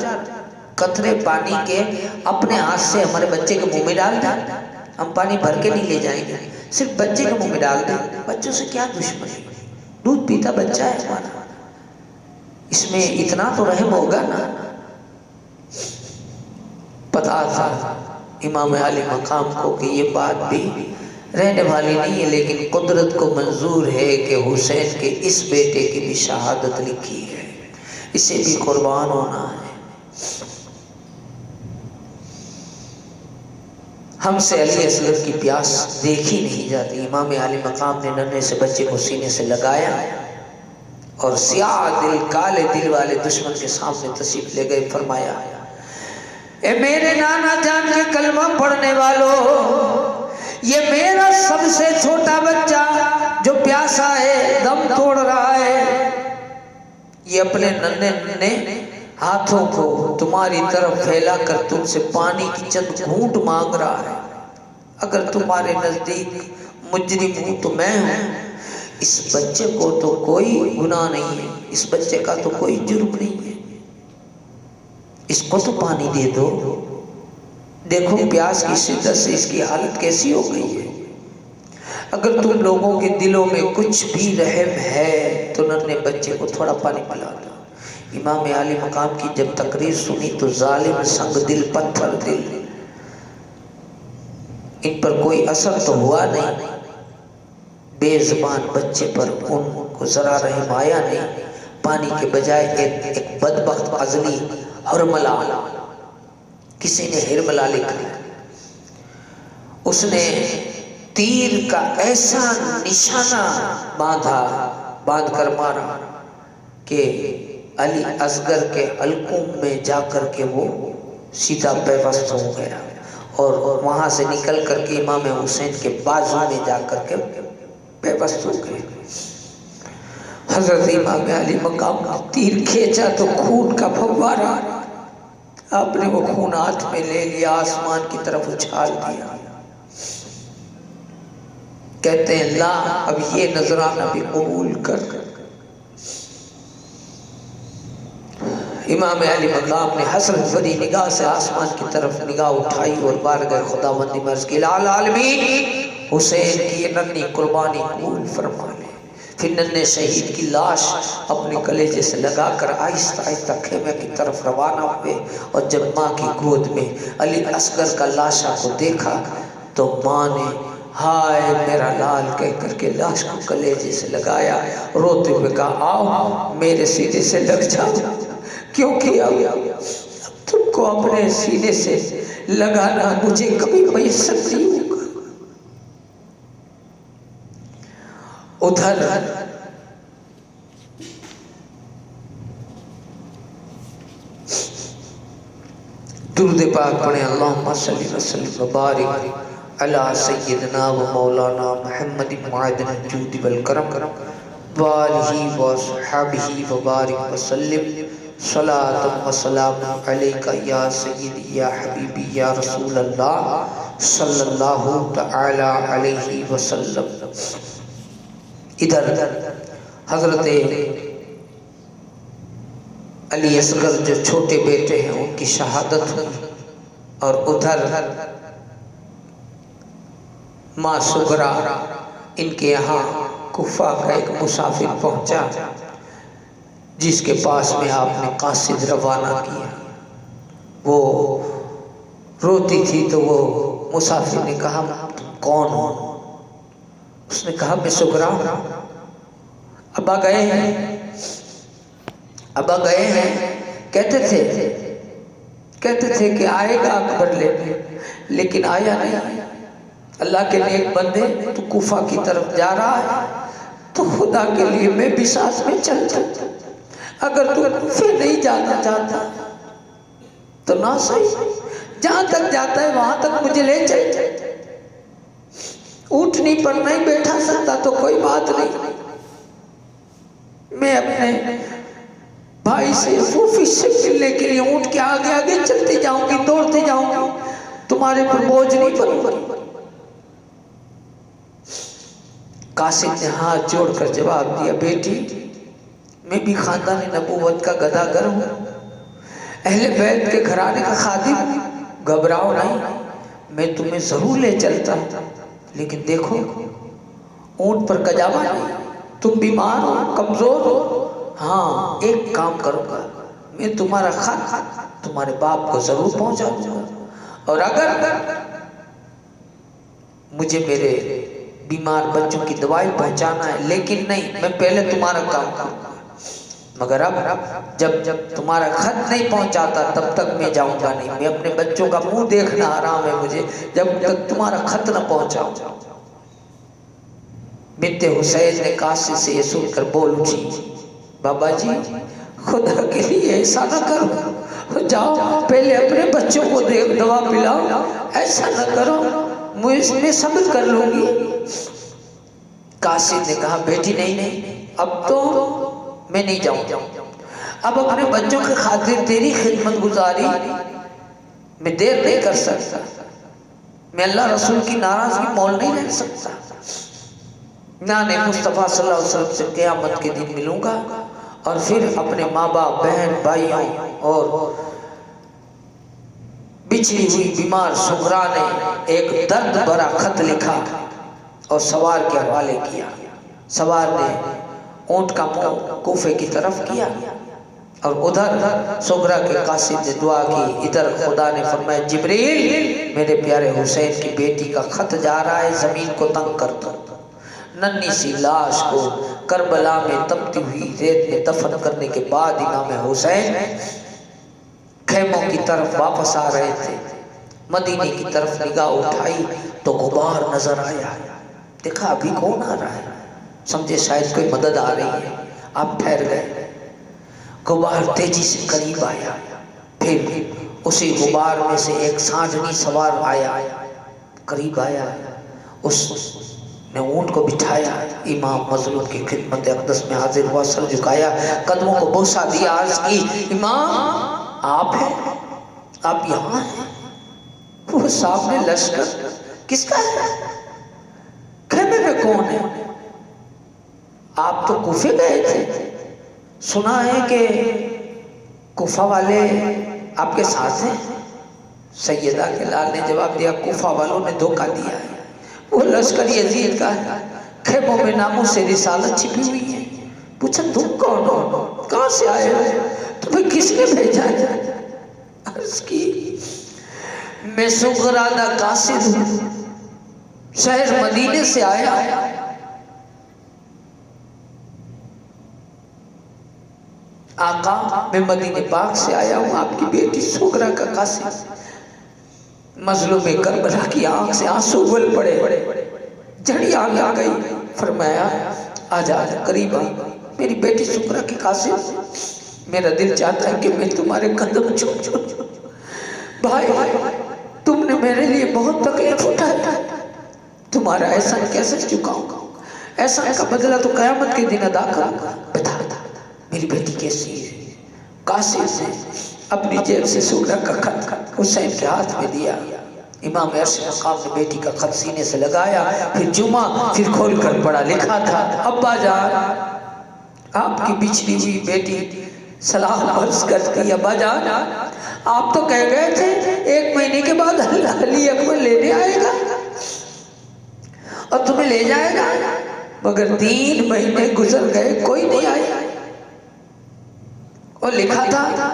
قطرے پانی کے اپنے ہاتھ سے ہمارے بچے کے منہ میں ڈال دیں، ہم پانی بھر کے نہیں لے جائیں گے، صرف بچے کے منہ میں ڈال دیں، بچوں سے کیا دشمنی، دودھ پیتا بچہ ہے ہمارا، اس میں اتنا تو رحم ہوگا نا۔ پتا تھا امام علی مقام کو کہ یہ بات بھی رہنے والی نہیں ہے، لیکن قدرت کو منظور ہے کہ حسین کے اس بیٹے کی بھی شہادت لکھی ہے، اسے بھی قربان ہونا ہے۔ ہم سے علی اصغر کی پیاس دیکھی نہیں جاتی۔ امام علی مقام نے ننھے سے بچے کو سینے سے لگایا اور سیاہ دل کالے دل والے دشمن کے سامنے تشریف لے گئے۔ فرمایا اے میرے نانا جان کے کلمہ پڑھنے والوں، یہ میرا سب سے چھوٹا بچہ جو پیاسا ہے، دم توڑ رہا ہے، یہ اپنے ننھے ہاتھوں کو تمہاری طرف پھیلا کر تم سے پانی کی چند گھونٹ مانگ رہا ہے۔ اگر تمہارے نزدیک مجرم ہوں تو میں ہوں۔ اس بچے کو تو کوئی گناہ نہیں ہے، اس بچے کا تو کوئی جرم نہیں ہے، اس کو تو پانی دے دو۔ دیکھو پیاس کی شدت سے اس کی حالت کیسی ہو گئی ہے۔ اگر تم لوگوں کے دلوں میں کچھ بھی رحم ہے تو ننھے بچے کو تھوڑا پانی پلا دو۔ امام عالی مقام کی جب تقریر سنی تو ظالم سنگ دل پتھر دل، ان پر کوئی اثر تو ہوا نہیں۔ بے زبان بچے پر ان کو ذرا رحم آیا نہیں، پانی کے بجائے ایک بدبخت ازلی ہرملا، کسی نے ہرملا لکھا، اس نے تیر کا ایسا نشانہ باندھ کر مارا کہ علی اصغر کے حلقوم میں جا کر کے وہ سیدھا پیوست ہو گیا اور وہاں سے نکل کر کے امام حسین کے بازو میں جا کر کے پیوست ہو گئے۔ حضرت امام علی مقام نے تیر کھینچا تو خون کا فوارہ، آپ نے وہ خون ہاتھ میں لے لیا، آسمان کی طرف اچھال دیا۔ کہتے ہیں اللہ اب یہ نذرانہ بھی قبول کر۔ امام علی مقام نے حسرت بھری نگاہ سے آسمان کی طرف نگاہ اٹھائی اور بارگاہ خداوندی مرض کی العالمین حسین کی یہ ننھی قربانی قبول فرما لے۔ پھر ننھے شہید کی لاش اپنے کلیجے سے لگا کر آہستہ آہستہ خیمے کی طرف روانہ ہوئے، اور جب ماں کی گود میں علی اصغر کا لاشا کو دیکھا تو ماں نے ہائے میرا لال کہہ کر کے لاش کو کلیجے سے لگایا، روتے ہوئے کہا آؤ میرے سینے سے لگ جاؤ، کیونکہ اب تم کو اپنے سینے سے لگانا مجھے کبھی میسر نہیں ہوگا۔ ادھر درود پاک پڑھیں، اللہم صلی وسلم وبارک علی سیدنا و مولانا محمد معدن الجود والکرم وآلہ وصحبہ وبارک وسلم صلاۃ و سلام علیکہ یا سیدی یا حبیبی یا رسول اللہ صلی اللہ تعالی علیہ وسلم۔ ادھر حضرت علی اصغر جو چھوٹے بیٹے ہیں ان کی شہادت ہوئی، اور ادھر ماں سغرا ان کے یہاں کوفہ کا ایک مسافر پہنچا جس کے پاس میں آپ نے قاصد روانہ کیا۔ وہ روتی تھی تو وہ مسافر نے کہا تم کون ہو؟ اس نے کہا میں سغرا ہوں۔ ابا گئے ہیں، ابا گئے ہیں، کہتے تھے کہ آئے گا اکبر لینے، لیکن آیا نہیں۔ اللہ کے نیک بندے تو کوفہ کی طرف جا رہا ہے تو خدا کے لیے میں بھی ساتھ میں چل جاتا، اگر تو کوفہ نہیں جانا چاہتا تو نہ صحیح، جہاں تک جاتا ہے وہاں تک مجھے لے چل۔ اونٹنی پر نہیں بیٹھا سکتا تو کوئی بات نہیں، میں اپنے بھائی سے پھوپھی سے ملنے کے لیے اونٹ کے آگے آگے چلتے جاؤں گی، دوڑتے جاؤں گی، تمہارے پر بوجھ نہیں بنوں گی۔ قاصد نے ہاتھ جوڑ کر جواب دیا بیٹی میں بھی خاندان نبوت کا گداگر ہوں، اہل بیت کے گھرانے کا خادم، گھبراؤ نہیں، میں تمہیں ضرور لے چلتا ہوں، لیکن دیکھو اونٹ پر کجاوا نہیں، تم بیمار ہو کمزور ہو، ہاں ایک کام کروں گا، میں تمہارا خط تمہارے باپ کو ضرور پہنچا دوں گا، اور اگر مجھے میرے بیمار بچوں کی دوائی پہنچانا ہے، لیکن نہیں، میں پہلے تمہارا کام کروں گا۔ مگر اب جب تمہارا خط نہیں پہنچاتا تب تک میں جاؤں گا نہیں، میں اپنے بچوں کا منہ دیکھنا حرام ہے مجھے جب تک تمہارا خط نہ پہنچاؤ۔ بنت حسین نے قاصد سے یہ سن کر بول اٹھی، بابا جی خدا کے لیے ایسا نہ کرو، جاؤ پہلے اپنے بچوں کو دوا پلاؤ، ایسا نہ کرو، میں صبر کر لوں گی۔ قاصد نے کہا بیٹی نہیں، اب تو میں نہیں جاؤں، اب اپنے بچوں کی خاطر تیری خدمت گزاری میں دیر نہیں کر سکتا، میں اللہ رسول کی ناراضگی مول نہیں رہ سکتا۔ نانے مصطفیٰ صلی اللہ علیہ وسلم سے قیامت کے دن ملوں گا اور پھر اپنے ماں باپ بہن بھائیوں اور بچھڑی ہوئی بیمار سغرا نے ایک درد بھرا خط لکھا اور سوار کے حوالے کیا۔ سوار نے اونٹ کا منہ کوفے کی طرف کیا اور ادھر سغرا کے قاصد نے دعا کی، ادھر خدا نے فرمایا جبریل میرے پیارے حسین کی بیٹی کا خط جا رہا ہے، زمین کو تنگ کر دو۔ ننھی سی لاش کو کربلا میں تپتی ہوئی ریت میں دفن کرنے کے بعد امام حسین خیموں کی طرف واپس آ رہے تھے، مدینے کی طرف نگاہ اٹھائی تو غبار نظر آیا، دیکھا ابھی کون آ رہا ہے، سمجھے شاید کوئی مدد آ رہی ہے، آپ ٹھہر گئے۔ غبار تیزی سے قریب آیا، پھر اسی غبار میں سے ایک سانجنی سوار آیا، قریب آیا، اس نے اونٹ کو بٹھایا، امام مظلوم کی خدمت اقدس میں حاضر ہوا، سر جھکایا، قدموں کو بوسہ دیا، عرض کی امام آپ ہیں، آپ یہاں ہیں؟ وہ سامنے لشکر کس کا ہے؟ خیمے میں کون ہے؟ آپ تو کوفے گئے تھے، سنا ہے کہ کوفہ والے آپ کے ساتھ ہیں۔ سیدہ کے لال نے جواب دیا کوفہ والوں نے دھوکہ دیا ہے، وہ لشکر یزید کا ہے، خیموں میں ناموں سے رسالت چھپی ہوئی ہے۔ پوچھا تم کون ہو، کہاں سے آئے ہو، تمہیں کس نے بھیجا ہے؟ عرض کی میں سغرا دا قاصد ہوں، شہر مدینے سے آیا، آقا میں مدینے پاک سے آیا ہوں، آپ کی بیٹی سغرا کا قاصد۔ مظلوم کربلا کی آنکھ سے آنسو اگل پڑے، جھڑی آنکھ آ گئی، فرمایا آجا قریب آ، میری بیٹی سغرا کی قاصد، میرا دل چاہتا ہے کہ میں تمہارے قدم چھوڑوں، بھائی تم نے میرے لیے بہت تکلیف اٹھائی، تمہارا احسان کیسے چکاؤں گا، احسان کا بدلہ تو قیامت کے دن ادا کروں گا، بتا میری بیٹی کیسی ہے؟ قاصد نے اپنی جیب سے سغرا کا خط حسین کے ہاتھ میں دیا، امام عرش مقام نے بیٹی کا خط سینے سے لگایا، پھر جمعہ پھر کھول کر پڑھا، لکھا تھا ابا جان آپ کی بچھڑی ہوئی بیٹی سلام عرض کرتی، ابا جان آپ تو کہہ گئے تھے 1 مہینے کے بعد علی اکبر لینے آئے گا اور تمہیں لے جائے گا، مگر 3 مہینے گزر گئے کوئی نہیں آیا، اور لکھا تھا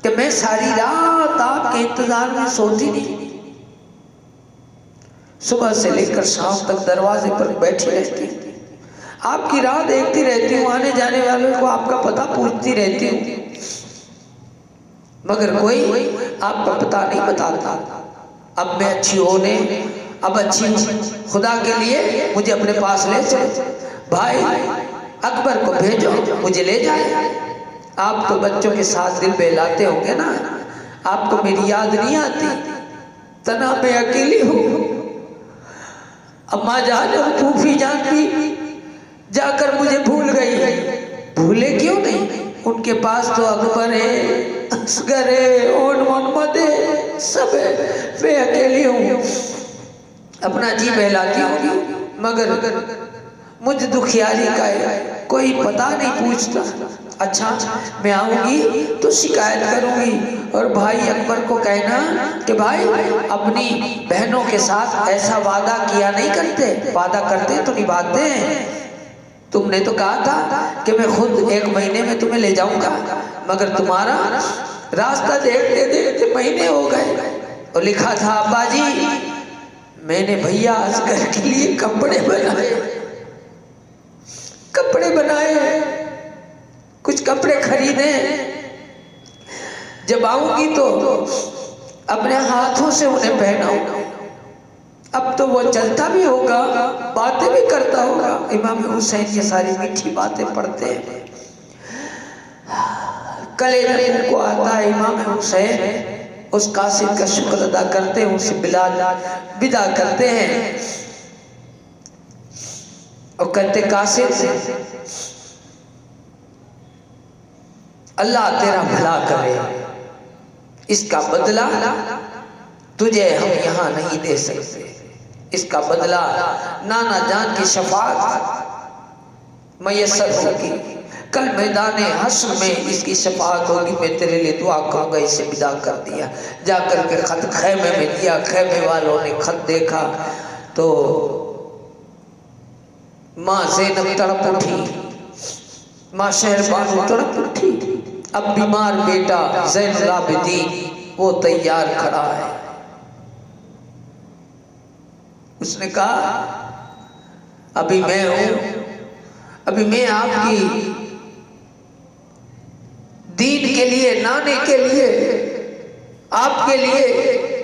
کہ میں ساری رات آپ کے انتظار میں سوتی نہیں، صبح سے لے کر شام تک دروازے پر بیٹھی رہتی ہوں، آپ کی راہ دیکھتی رہتی ہوں، آنے جانے والوں کو آپ کا پتہ پوچھتی رہتی ہوں، مگر کوئی آپ کا پتہ نہیں بتاتا۔ اب میں اچھی ہونے، اب اچھی ہوں، خدا کے لیے مجھے اپنے پاس لے چلو، بھائی اکبر کو بھیجو مجھے لے جائے، آپ تو بچوں کے ساتھ دل بہلاتے ہوں گے نا، آپ کو میری یاد نہیں آتی، تنہا میں اکیلی ہوں، اماں جان اور پھوپھی جان بھی جا کر مجھے بھول گئی، بھولے کیوں نہیں، ان کے پاس تو اکبر ہے، اصغر ہے، اور محمد ہے، سب ہے، میں اکیلی ہوں، اپنا جی بہلاتی ہوں، مگر مجھ دکھیاری کا ہے، کوئی پتہ نہیں پوچھتا، اچھا میں آؤں گی تو شکایت کروں گی، اور بھائی اکبر کو کہنا کہ بھائی اپنی بہنوں کے ساتھ ایسا وعدہ کیا نہیں کرتے، وعدہ کرتے تو نبھاتے ہیں، تم نے تو کہا تھا کہ میں خود 1 مہینے میں تمہیں لے جاؤں گا، مگر تمہارا راستہ دیکھتے دیکھتے مہینے ہو گئے، اور لکھا تھا ابا جی میں نے بھیا اصغر کے لیے کپڑے بنائے، کچھ کپڑے خریدے، جب آؤں گی تو اپنے ہاتھوں سے انہیں پہناؤں۔ اب تو وہ چلتا بھی ہوگا، باتیں بھی کرتا ہوگا۔ امام حسین یہ ساری میٹھی باتیں پڑھتے ہیں، کلیجہ کو آتا ہے۔ امام حسین اس قاصد کا شکر ادا کرتے ہیں، اسے بدا کرتے ہیں اور کہتے قاصد اللہ تیرا بھلا کرے، اس کا بدلہ تجھے ہم یہاں نہیں دے سکتے، اس کا بدلہ نانا جان کی شفاعت میسر ہوگی، کل میدان حشر میں اس کی شفاعت ہوگی، میں تیرے لیے دعا کروں گا۔ اسے بدا کر دیا، جا کر کے خط خیمے میں دیا۔ خیمے والوں نے خط دیکھا تو ماں زینب تڑپ اٹھی، ماں شہربانو تڑپ اٹھی۔ اب بیمار بیٹا زین العابدین وہ تیار کھڑا ہے۔ اس نے کہا ابھی میں ہوں، ابھی میں آپ کی دین کے لیے، نانے کے لیے، آپ کے لیے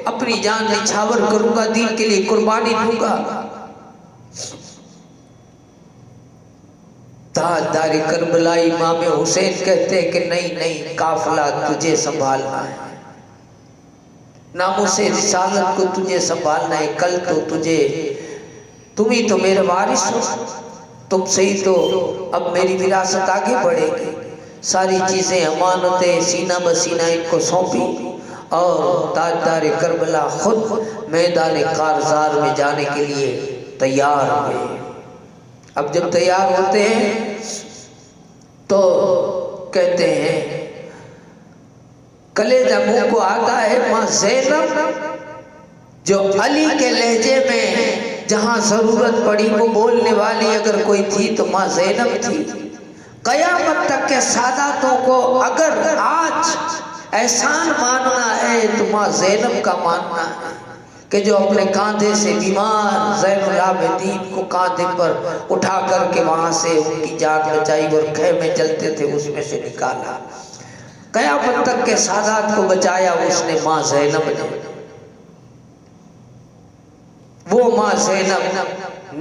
اپنی جان نچھاور کروں گا، دین کے لیے قربانی دوں گا۔ تاجدار کربلا امام حسین کہتے ہیں کہ نہیں، قافلہ تجھے سنبھالنا ہے، ناموس رسالت کو تجھے سنبھالنا ہے، کل تو تم ہی تو میرے وارث ہو، تم سے ہی تو اب میری وراثت آگے بڑھے گی۔ ساری چیزیں، امانتیں سینہ بسینہ ان کو سونپی اور تاجدار کربلا خود میدان کارزار میں جانے کے لیے تیار ہوئے۔ اب جب تیار ہوتے ہیں تو کہتے ہیں، کلیجہ منہ کو آتا ہے، ماں زینب جو علی کے لہجے میں جہاں ضرورت پڑی وہ بولنے والی اگر کوئی تھی تو ماں زینب تھی۔ قیامت تک کے ساداتوں کو اگر آج احسان ماننا ہے تو ماں زینب کا ماننا ہے کہ جو اپنے کاندھے سے بیمار زین العابدین کو کاندھے پر اٹھا کر کے وہاں سے ان کی جان بچائی اور خیمے جلتے تھے اس میں سے نکالا۔ قیامت تک کے سادات کو بچایا اس نے ماں زینب نے۔ وہ ماں زینب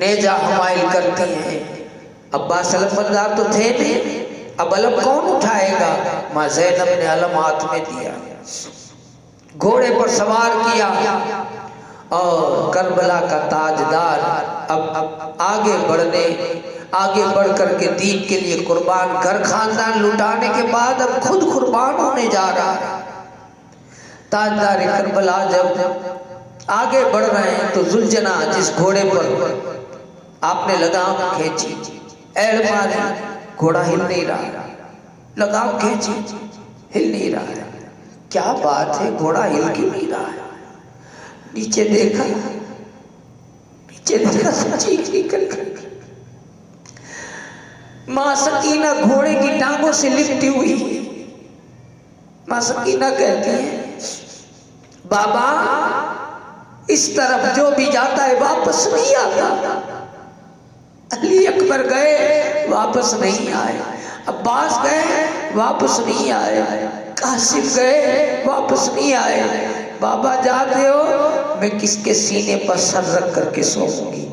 نیجا حمائل کرتی ہیں۔ عباس علم بردار تو تھے نہیں، اب علم کون اٹھائے گا؟ ماں زینب نے علم ہاتھ میں دیا، گھوڑے پر سوار کیا اور کربلا کا تاجدار اب آگے بڑھ کر کے دین کے لیے قربان، گھر خاندان لٹانے کے بعد اب خود قربان ہونے جا رہا ہے۔ تاجدار کربلا جب آگے بڑھ رہے ہیں تو ذوالجنا جس گھوڑے پر آپ نے لگام کھینچی، ایڑ ماری، گھوڑا ہل نہیں رہا، لگام کھینچی ہل نہیں رہا، کیا بات ہے گھوڑا ہل کیوں نہیں رہا ہے؟ نیچے دیکھا چیخ نکل گئی۔ ماں سکینہ گھوڑے کی ٹانگوں سے لپٹی ہوئی، ماں سکینہ کہتی ہے بابا اس طرف جو بھی جاتا ہے واپس نہیں آتا۔ علی اکبر گئے واپس نہیں آئے، عباس گئے واپس نہیں آئے، قاسم گئے واپس نہیں آئے۔ بابا جاتے ہو میں کس کے سینے پر سر رکھ کر کے سوؤں گی؟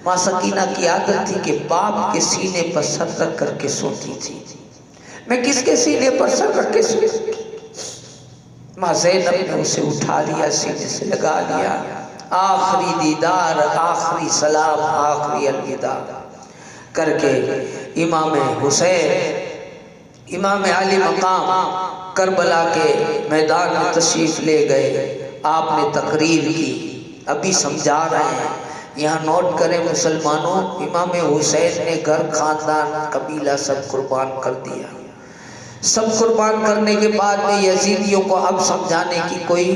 ماں سکینہ کی عادت تھی کہ باپ کے سینے پر سر رکھ کر کے سوتی تھی، میں کس کے سینے پر سر رکھ کے سوؤں گی؟ ماں زینب نے اسے اٹھا لیا، سینے سے لگا لیا، آخری دیدار، آخری سلام، آخری الوداع کر کے امام حسین، امام علی مقام کربلا کے میدان میں تشریف لے گئے۔ آپ نے تقریر کی، ابھی سمجھا رہے ہیں، یہاں نوٹ کریں مسلمانوں، امام حسین نے گھر خاندان قبیلہ سب قربان کر دیا۔ سب قربان کرنے کے بعد میں یزیدیوں کو اب سمجھانے کی کوئی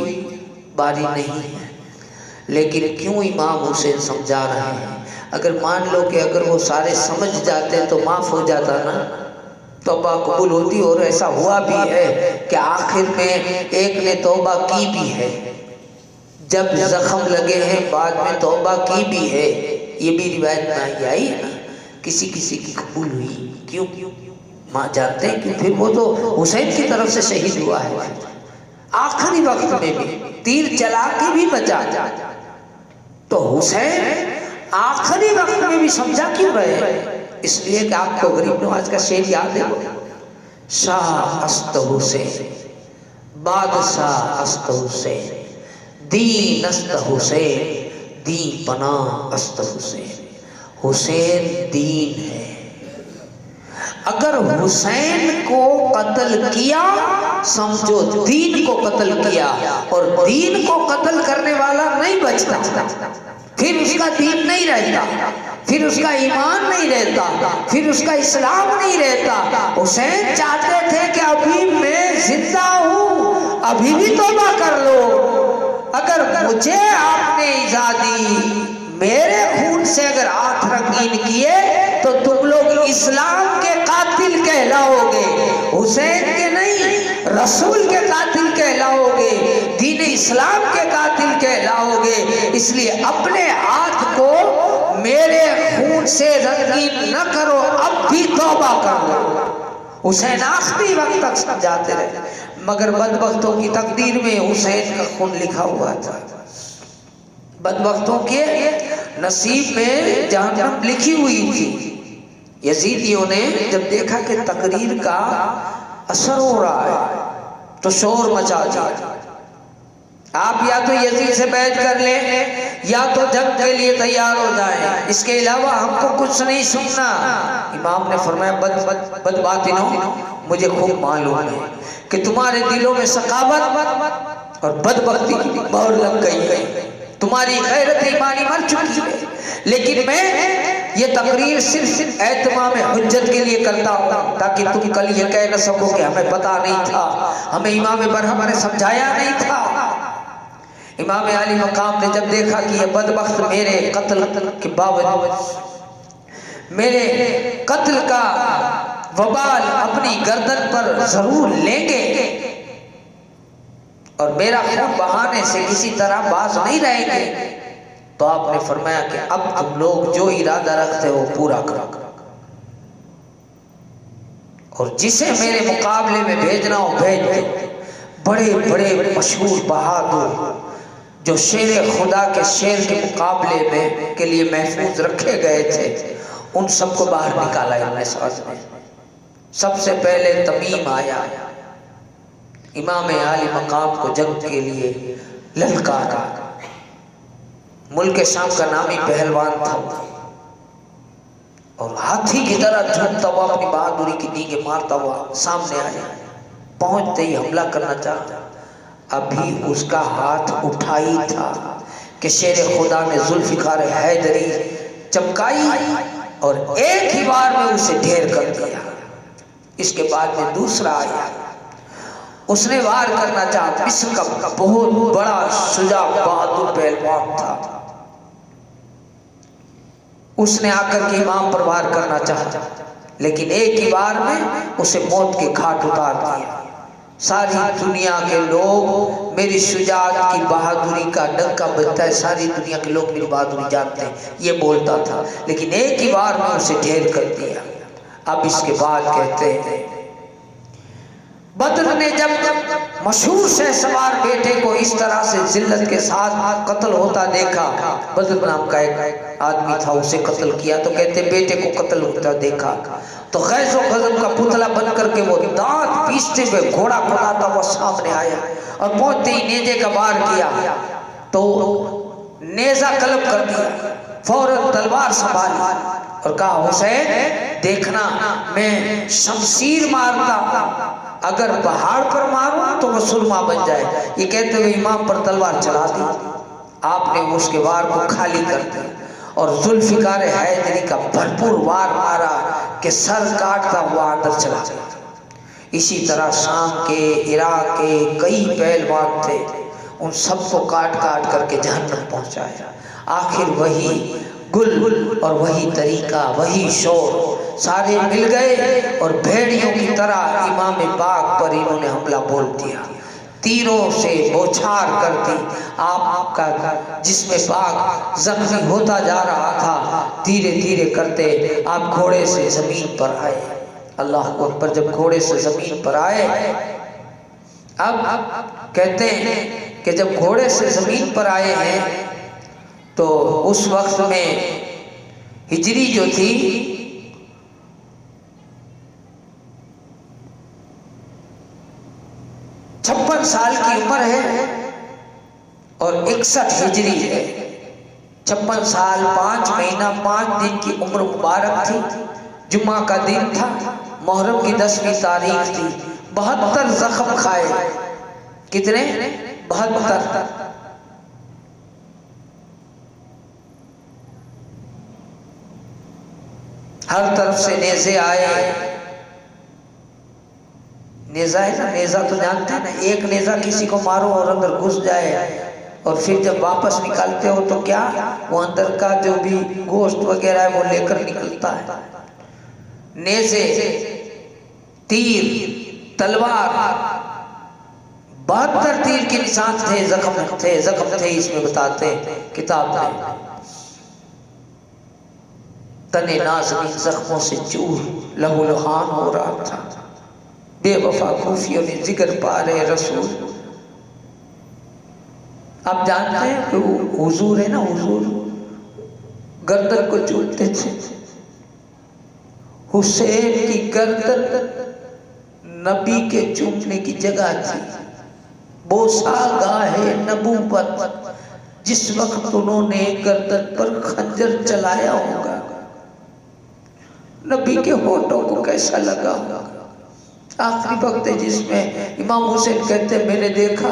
باری نہیں ہے، لیکن کیوں امام حسین سمجھا رہے ہیں؟ اگر مان لو کہ اگر وہ سارے سمجھ جاتے تو معاف ہو جاتا نا، توبہ قبول ہوتی، اور ایسا ہوا بھی ہے کہ آخر میں ایک نے توبہ کی بھی ہے، جب زخم لگے ہیں بعد میں توبہ کی بھی ہے، یہ بھی روایت میں آئی ہے نا، کسی کی قبول ہوئی، کیوں؟ ماں جانتے ہیں کہ پھر وہ تو حسین کی طرف سے شہید ہوا ہے، آخری وقت میں بھی تیر چلا کے بھی بچا، تو حسین آخری وقت میں بھی سمجھا کیوں رہے؟ اس لیے کہ آپ کو غریب نواز کا شعر یاد ہے، شاہ است حسین، بادشاہ است حسین، دین است حسین، دین پناہ است حسین۔ حسین دین ہے، اگر حسین کو قتل کیا سمجھو دین کو قتل کیا، اور دین کو قتل کرنے والا نہیں بچتا، پھر اس کا دین نہیں رہتا، پھر اس کا ایمان نہیں رہتا، پھر اس کا اسلام نہیں رہتا۔ حسین چاہتے تھے کہ ابھی میں زندہ ہوں، ابھی بھی توبہ کر لو، اگر مجھے آپ نے ایذا دی، میرے خون سے اگر ہاتھ رنگین کیے تو تم لوگ اسلام کے قاتل کہلاؤ گے، حسین کے نہیں، رسول کے قاتل کہلاؤ گے، دین اسلام کے قاتل کہلاؤ گے۔ اس لیے اپنے ہاتھ کو میرے خون سے رنگین نہ کرو، اب بھی توبہ کر لو۔ حسین آخری وقت تک سمجھاتے رہے، مگر بدبختوں کی تقدیر میں حسین کا خون لکھا ہوا تھا، بدبختوں کے نصیب میں جہنم لکھی ہوئی تھی۔ یزیدیوں نے جب دیکھا کہ تقریر کا اثر ہو رہا ہے تو شور مچا دیا، آپ یا تو یزید سے بیعت کر لیں یا تو جنگ کے لیے تیار ہو جائیں، اس کے علاوہ ہم کو کچھ نہیں سننا۔ امام نے فرمایا بد باطنوں، مجھے خوب معلوم ہے کہ تمہارے دلوں میں سخاوت اور بدبختی کی مہر لگ گئی ہے، تمہاری غیرت ایمانی مر چکی ہے، لیکن میں یہ تقریر صرف اہتمام حجت کے لیے کرتا ہوں تاکہ تم کل یہ کہہ نہ سکو کہ ہمیں پتا نہیں تھا، ہمیں امام برہم نے سمجھایا نہیں تھا۔ امام علی مقام نے جب دیکھا کہ یہ بدبخت میرے قتل کے باوجود میرے قتل کا وبال اپنی گردن پر ضرور لیں گے اور میرا خون بہانے سے کسی طرح باز نہیں رہیں گے، تو آپ نے فرمایا کہ اب تم لوگ جو ارادہ رکھتے ہو پورا کرو، اور جسے میرے مقابلے میں بھیجنا ہو بھیج دو۔ بڑے بڑے مشہور بہادر جو شیر خدا کے شیر کے مقابلے میں کے لیے محفوظ رکھے گئے تھے، ان سب کو باہر نکالا انہوں نے ساتھ میں۔ سب سے پہلے تمیم آیا، امام عالی مقام کو جنگ کے لیے للکارا، ملک شام کا نامی پہلوان تھا اور ہاتھی کی طرح جھومتا ہوا اپنی بہادری کی ڈینگیں مارتا ہوا سامنے آیا، پہنچتے ہی حملہ کرنا چاہتا، ابھی اس کا ہاتھ اٹھائی تھا کہ شیر خدا نے ذوالفقار حیدری چمکائی اور ایک ہی بار میں اسے ڈھیر کر دیا۔ اس کے بعد میں دوسرا آیا، اس نے وار کرنا چاہا، مصر کا بہت بڑا شجاع بہادر پہلوان تھا، اس نے آ کر کے امام پر وار کرنا چاہا، لیکن ایک ہی بار میں اسے موت کے گھاٹ اتار دیا۔ ساری دنیا کے لوگ میری شجاعت کی بہادری کا ڈنکا بجتا ہے، ساری دنیا کے لوگ میری بہادری جانتے ہیں، یہ بولتا تھا، لیکن ایک ہی بار میں اسے ڈھیر کر دیا۔ اب اس کے بعد کہتے ہیں بدر نے جب مشہور شہسوار بیٹے کو اس طرح سے ذلت کے ساتھ قتل ہوتا دیکھا، بدر نام کا ایک آدمی تھا، اسے قتل کیا، تو کہتے بیٹے کو قتل ہوتا دیکھا تو غیظ و غضب کا پتلا بن کر کے وہ دانت پیستے ہوئے گھوڑا کھڑاتا ہوا سامنے آیا اور پہنچتے ہی نیزے کا وار کیا تو نیزہ قلب کر دیا، فوراً تلوار سنبھالی اور کہا حسین دیکھنا میں شمشیر مارتا، اگر پہاڑ پر ماروں تو وہ سرما بن جائے۔ یہ کہتے ہوئے امام پر تلوار چلا دی، آپ نے اس کے وار کو خالی کر دیا اور ذوالفقار حیدری کا بھرپور وار مارا کہ سر کاٹتا ہوا اندر چلا گیا۔ اسی طرح شام کے عراق کے کئی پہلوان تھے، ان سب کو کاٹ کاٹ کر کے جہنم پہنچایا۔ آخر وہی گل اور وہی طریقہ، وہی شور، سارے مل گئے اور بھیڑیوں کی طرح امام پاک پر انہوں نے حملہ بول دیا، تیروں سے بوچھار کر دی۔ آپ کا جسم پاک زخمی ہوتا جا رہا تھا، دھیرے دھیرے کرتے آپ گھوڑے سے زمین پر آئے اللہ اکبر. جب گھوڑے سے زمین پر آئے، اب کہتے ہیں کہ جب گھوڑے سے زمین پر آئے ہیں تو اس وقت میں ہجری جو تھی 56 سال کی عمر ہے اور 61 ہجری ہے. 56 سال 5 مہینہ 5 دن کی عمر مبارک تھی. جمعہ کا دن تھا، محرم کی 10ویں تاریخ تھی. 72 زخم کھائے. کتنے؟ 72. ہر طرف سے نیزے آئے. نیزہ ہے نا، نیزہ تو جانتے ہیں نا، ایک نیزہ کسی کو مارو اور اندر گھس جائے اور پھر جب واپس نکالتے ہو تو کیا وہ اندر کا جو بھی گوشت وغیرہ ہے وہ لے کر نکلتا ہے. نیزے، تیر، تلوار، 72 تیر کے نشان تھے، زخم تھے اس میں بتاتے کتاب میں. تنے نازنین زخموں سے چور لہو لہان ہو رہا تھا. بے وفا خوفیوں نے جگر پارے رسول. آپ جانتے ہیں کہ حضور ہے نا، حضور گردن کو چومتے تھے. حسین کی گردن نبی کے چومنے کی جگہ تھی. بوسا گاہے نبوت، جس وقت انہوں نے گردن پر خنجر چلایا ہوگا نبی کے ہونٹوں کو کیسا لگا ہوگا. آخری وقت ہے جس میں امام حسین کہتے ہیں میں نے دیکھا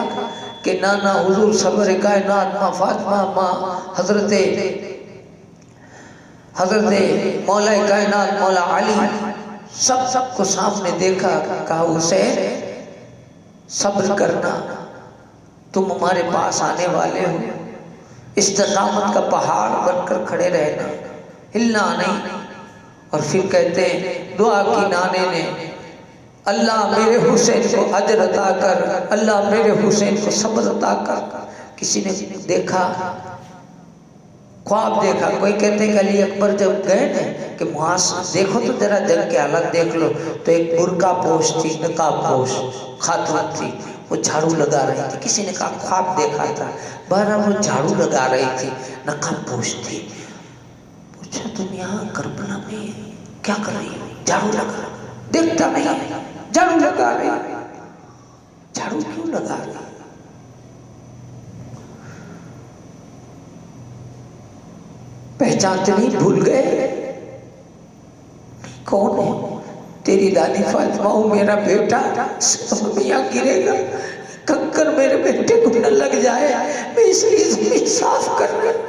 کہ نانا حضور سرور کائنات ماں فاطمہ، ماں حضرت مولا کائنات مولا علی، سب کو سامنے دیکھا. کہا حسین صبر کرنا، تم ہمارے پاس آنے والے ہو. استقامت کا پہاڑ بن کر کھڑے رہنا، ہلنا نہیں. اور پھر کہتے ہیں دعا کی نانے نے، اللہ میرے حسین کو اجر عطا کر، اللہ میرے حسین کو صبر عطا کر. کسی نے دیکھا، خواب دیکھا. کوئی کہتے ہیں کہ علی اکبر جب گئے نا کہ دیکھو تو ذرا جنگ کے حالت دیکھ لو، تو ایک برقع پوش تھی، نقاب پوش خاتون تھی، وہ جھاڑو لگا رہی تھی. کسی نے کہا خواب دیکھا تھا. بہرحال وہ جھاڑو لگا رہی تھی، نقاب پوش تھی. پوچھا تم یہاں کربلا میں کیا کر رہی ہو؟ جھاڑو لگا. دیکھتا نہیں، جھاڑو لگا رہی. جھاڑو کیوں لگا رہی؟ پہچانتے نہیں، بھول گئے کون ہے؟ تیری دادی فاطمہ ہوں، میرا بیٹا میاں گرے گا، کنکر میرے بیٹے کو نہ لگ جائے، میں اس لیے زمین صاف کر کر.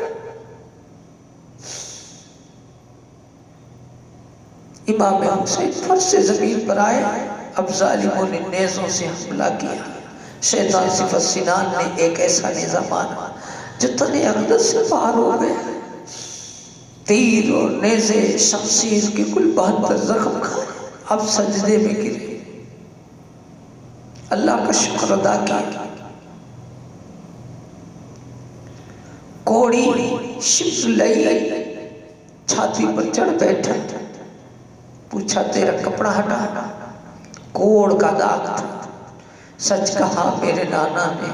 امام حسین فرش سے زمین پر آئے. اب ظالموں نے نیزوں سے حملہ کیا. شیطان صفت سنان نے ایک ایسا نیزہ مارا جو تنے اقدس سے پار ہو گئے. تیر اور نیزے شمشیر کے کل 72 زخم کھائے. اب سجدے میں گرے، اللہ کا شکر ادا کیا. کوڑی شبر لئی چھاتی پر چڑھ بیٹھا. پوچھا تیرا کپڑا ہٹا؟ کوڑ کا داغ تھا. سچ کہا میرے نانا نے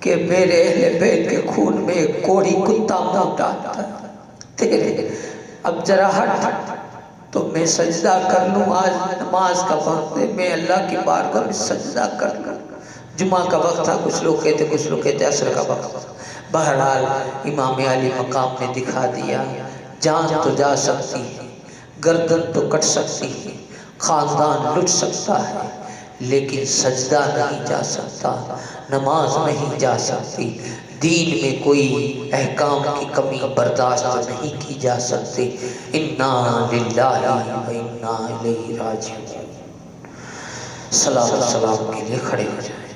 کہ میرے اہل بیت کے خون میں ایک کوڑی کتا موٹا تھا تیرے. اب ذرا ہٹ تو میں سجدہ کر لوں. آج نماز کا وقت ہے، میں اللہ کی بارگاہ میں سجدہ کر لوں. جمعہ کا وقت تھا، کچھ لوگ کہتے عصر کا وقت تھا. بہرحال امام علی مقام نے دکھا دیا، جان تو جا سکتی ہے، گردن تو کٹ سکتی ہے، خاندان لٹ سکتا ہے، لیکن سجدہ نہیں جا سکتا، نماز نہیں جا سکتی. دین میں کوئی احکام کی کمی برداشت نہیں کی جا سکتی. انا للہ و انا الیہ راجعون. سلام کے لیے کھڑے ہو جائیں.